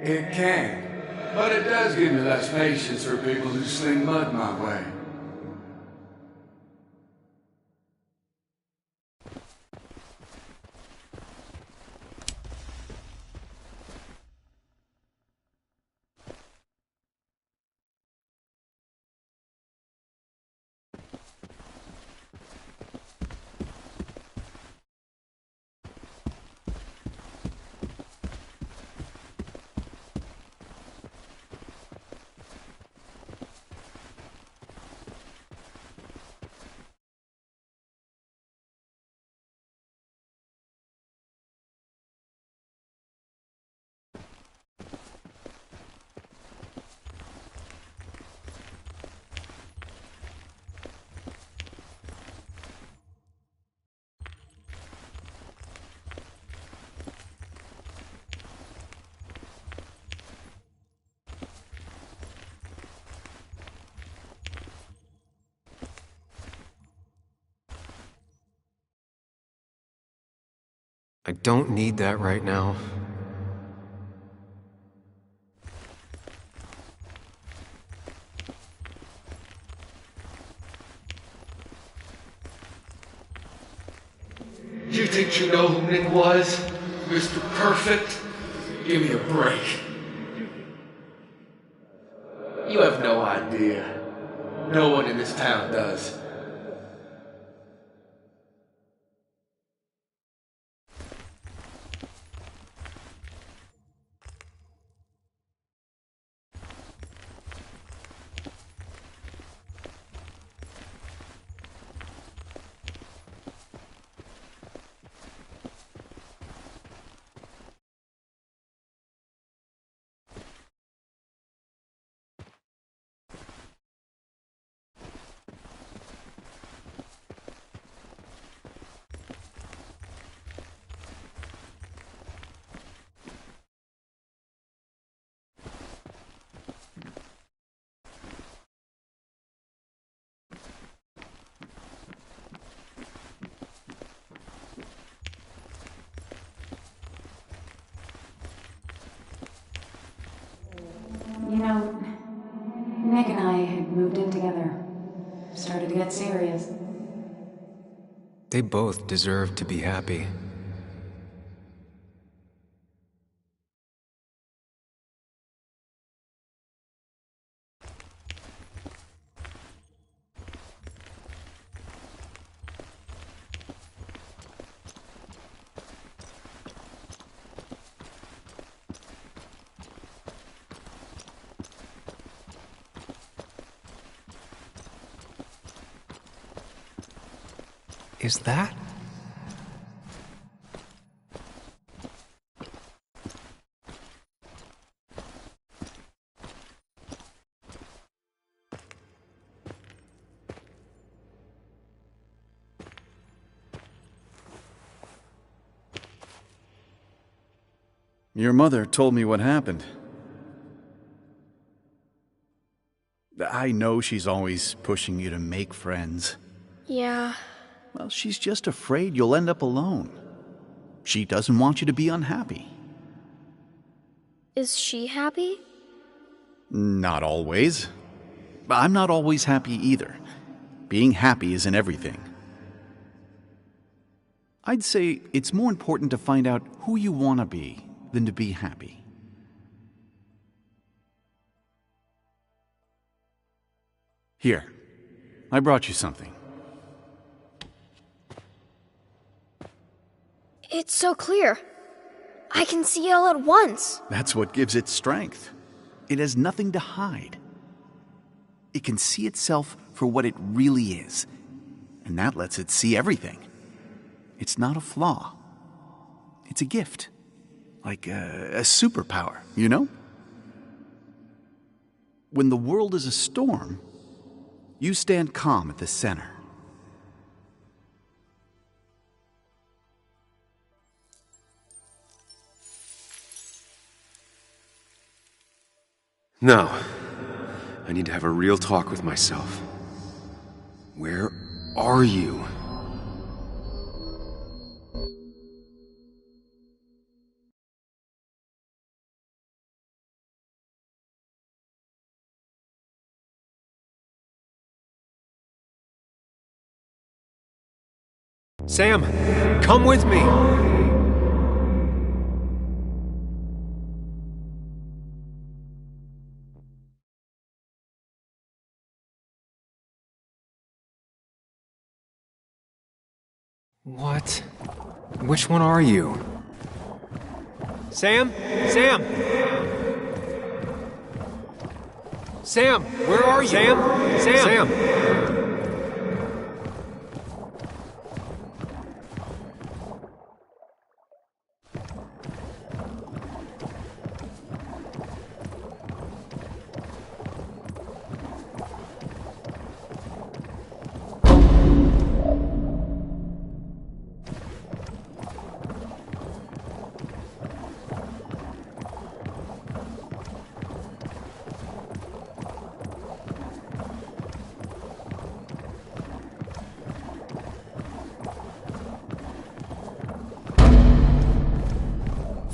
It can, but it does give me less patience for people who sling mud my way. I don't need that right now. You think you know who Nick was? Mr. Perfect? Give me a break. You have no idea. No one in this town does. started to get serious. They both deserve to be happy. Is that? Your mother told me what happened. I know she's always pushing you to make friends. Yeah. Well, she's just afraid you'll end up alone. She doesn't want you to be unhappy. Is she happy? Not always. I'm not always happy either. Being happy isn't everything. I'd say it's more important to find out who you want to be than to be happy. Here, I brought you something. It's so clear. I can see it all at once. That's what gives it strength. It has nothing to hide. It can see itself for what it really is, and that lets it see everything. It's not a flaw. It's a gift. Like a superpower, you know? When the world is a storm, you stand calm at the center. No. I need to have a real talk with myself. Where are you? Sam, come with me! What? Which one are you? Sam? Sam! Sam, where are you? Sam? Sam!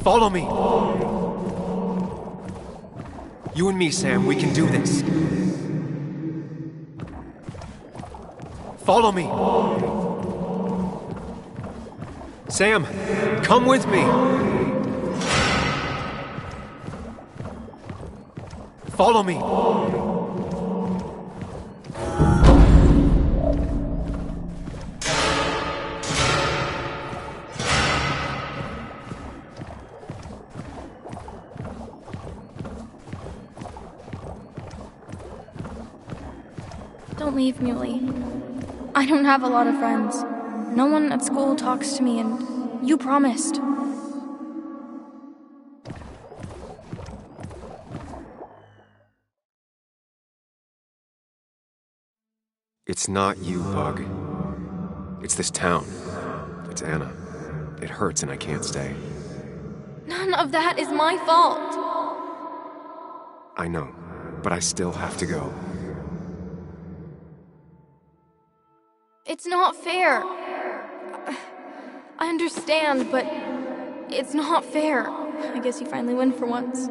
Follow me! You and me, Sam, we can do this. Follow me! Sam, come with me! Follow me! Don't leave, Muley. I don't have a lot of friends. No one at school talks to me, and you promised. It's not you, Bug. It's this town. It's Anna. It hurts and I can't stay. None of that is my fault. I know, but I still have to go. It's not fair. I understand, but it's not fair. I guess you finally win for once.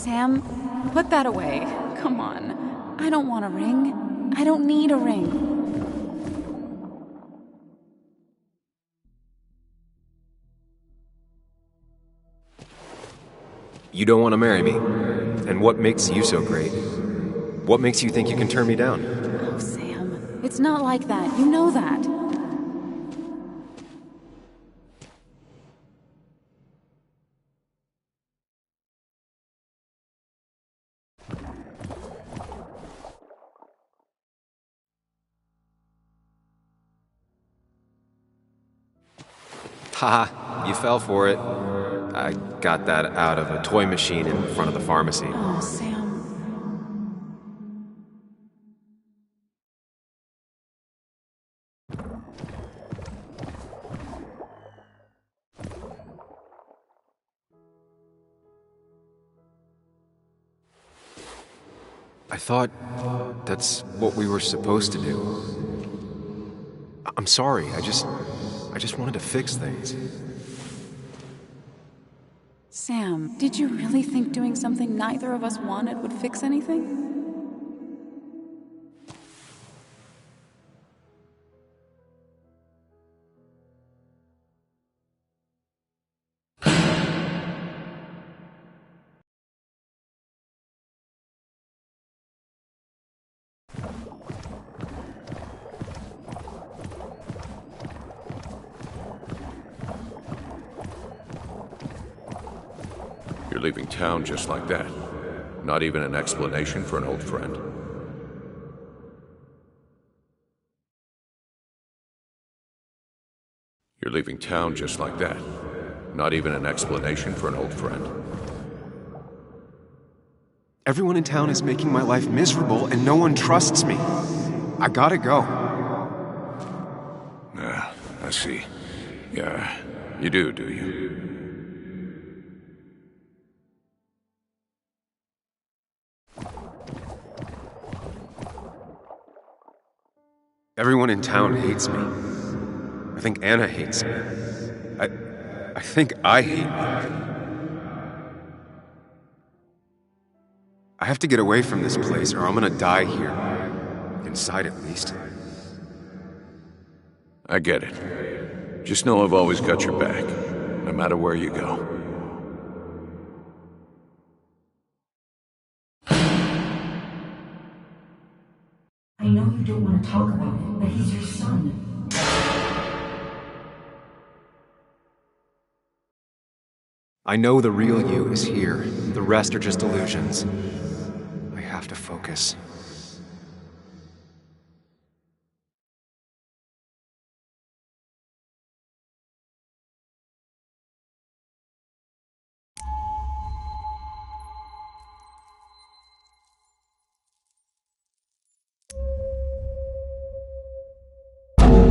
Sam, put that away. Come on. I don't want a ring. I don't need a ring. You don't want to marry me. And what makes you so great? What makes you think you can turn me down? Oh, Sam. It's not like that. You know that. Haha, you fell for it. I got that out of a toy machine in front of the pharmacy. Oh, Sam. I thought that's what we were supposed to do. I'm sorry, I just wanted to fix things. Sam, did you really think doing something neither of us wanted would fix anything? You're leaving town just like that. Not even an explanation for an old friend. You're leaving town just like that. Not even an explanation for an old friend. Everyone in town is making my life miserable, and no one trusts me. I gotta go. I see. Yeah, you do you? Everyone in town hates me. I think Anna hates me. I think I hate me. I have to get away from this place or I'm gonna die here. Inside at least. I get it. Just know I've always got your back, no matter where you go. I know you don't want to talk about it, but he's your son. I know the real you is here. The rest are just illusions. I have to focus.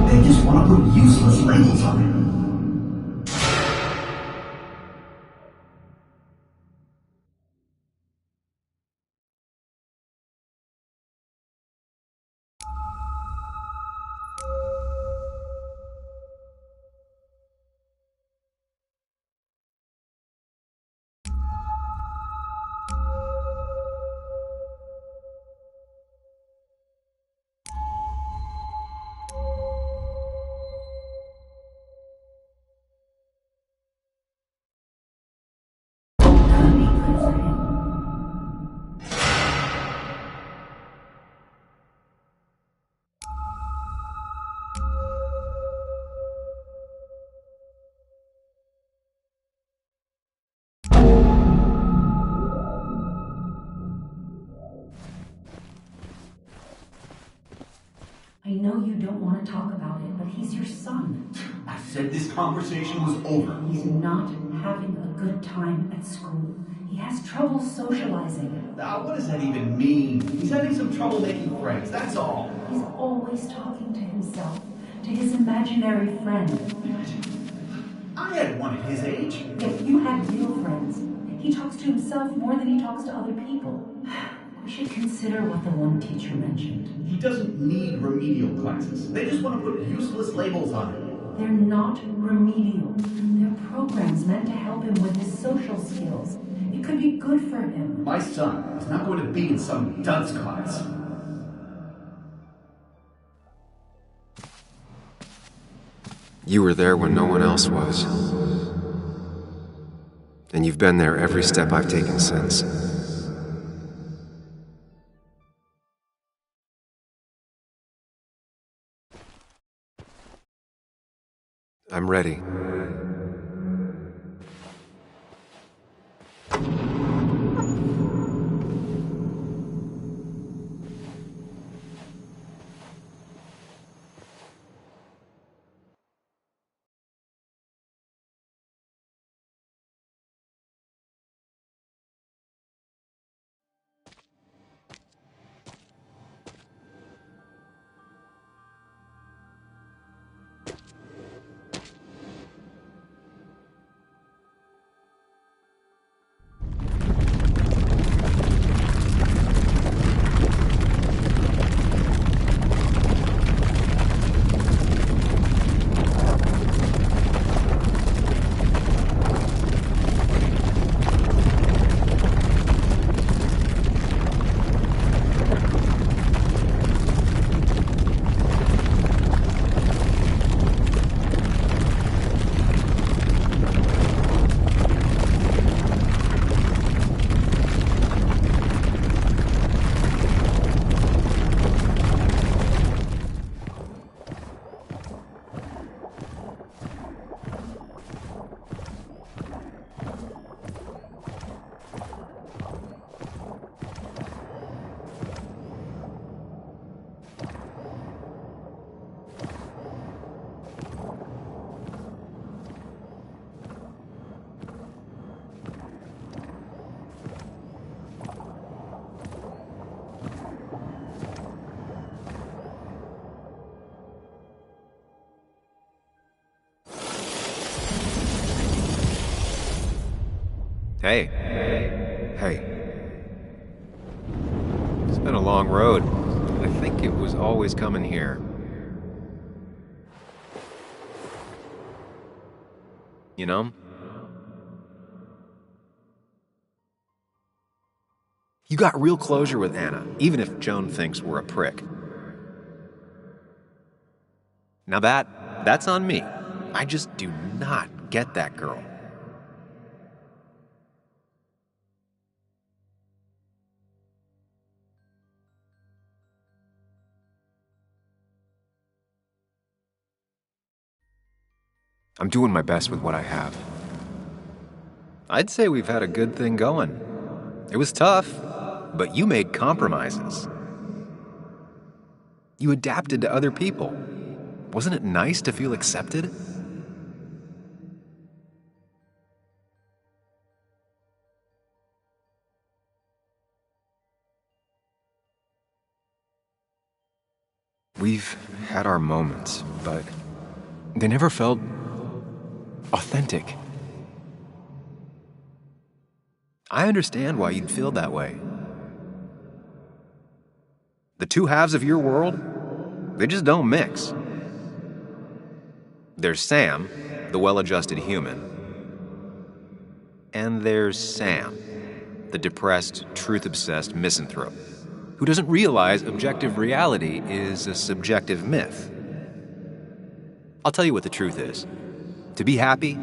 They just want to put useless labels on it. I know you don't want to talk about it, but he's your son. I said this conversation was over. He's not having a good time at school. He has trouble socializing. What does that even mean? He's having some trouble making friends, that's all. He's always talking to himself, to his imaginary friend. I had one at his age. Yet you had real friends. He talks to himself more than he talks to other people. We should consider what the one teacher mentioned. He doesn't need remedial classes. They just want to put useless labels on him. They're not remedial. They're programs meant to help him with his social skills. It could could be good for him. My son is not going to be in some dunce class. You were there when no one else was. And you've been there every step I've taken since. I'm ready. Hey. Hey. It's been a long road. I think it was always coming here. You know? You got real closure with Anna, even if Joan thinks we're a prick. Now that's on me. I just do not get that girl. I'm doing my best with what I have. I'd say we've had a good thing going. It was tough, but you made compromises. You adapted to other people. Wasn't it nice to feel accepted? We've had our moments, but they never felt authentic. I understand why you'd feel that way. The two halves of your world, they just don't mix. There's Sam, the well-adjusted human, and there's Sam, the depressed, truth-obsessed misanthrope, who doesn't realize objective reality is a subjective myth. I'll tell you what the truth is. To be happy,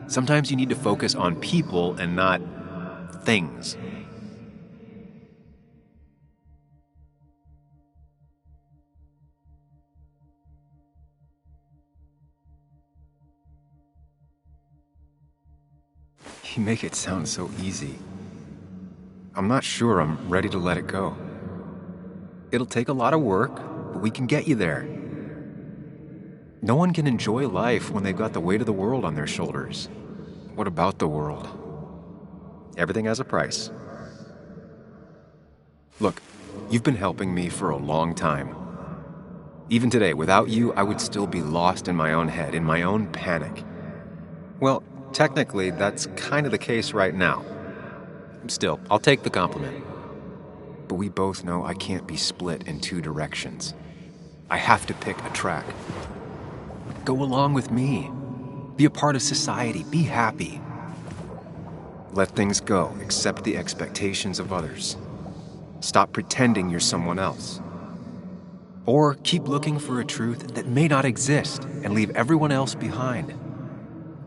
sometimes you need to focus on people and not things. You make it sound so easy. I'm not sure I'm ready to let it go. It'll take a lot of work, but we can get you there. No one can enjoy life when they've got the weight of the world on their shoulders. What about the world? Everything has a price. Look, you've been helping me for a long time. Even today, without you, I would still be lost in my own head, in my own panic. Well, technically, that's kind of the case right now. Still, I'll take the compliment. But we both know I can't be split in two directions. I have to pick a track. Go along with me. Be a part of society. Be happy. Let things go. Accept the expectations of others. Stop pretending you're someone else. Or keep looking for a truth that may not exist and leave everyone else behind.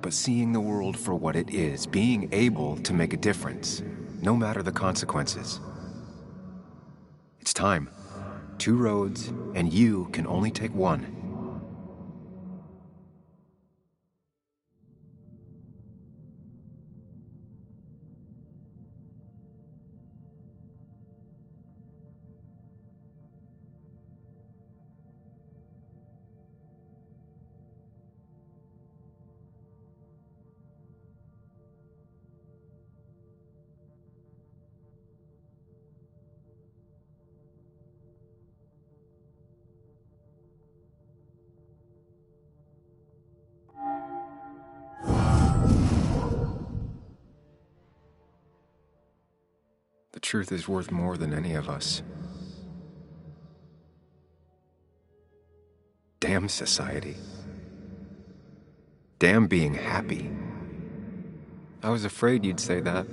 But seeing the world for what it is, being able to make a difference, no matter the consequences. It's time. 2 roads, and you can only take one. The truth is worth more than any of us. Damn society. Damn being happy. I was afraid you'd say that.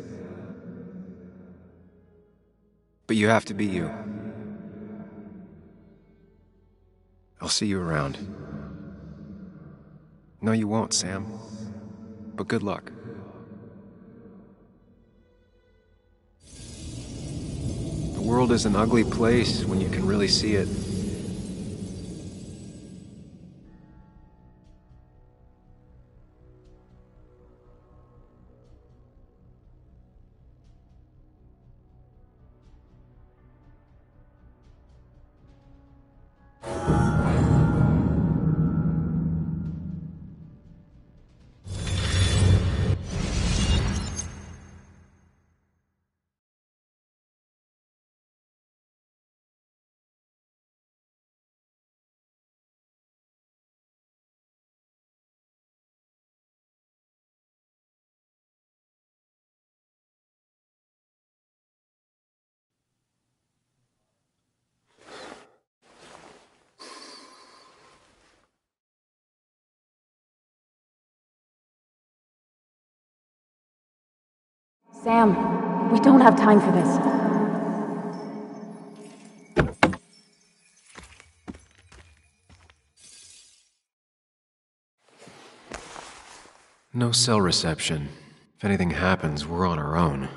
But you have to be you. I'll see you around. No, you won't, Sam. But good luck. The world is an ugly place when you can really see it. Sam, we don't have time for this. No cell reception. If anything happens, we're on our own.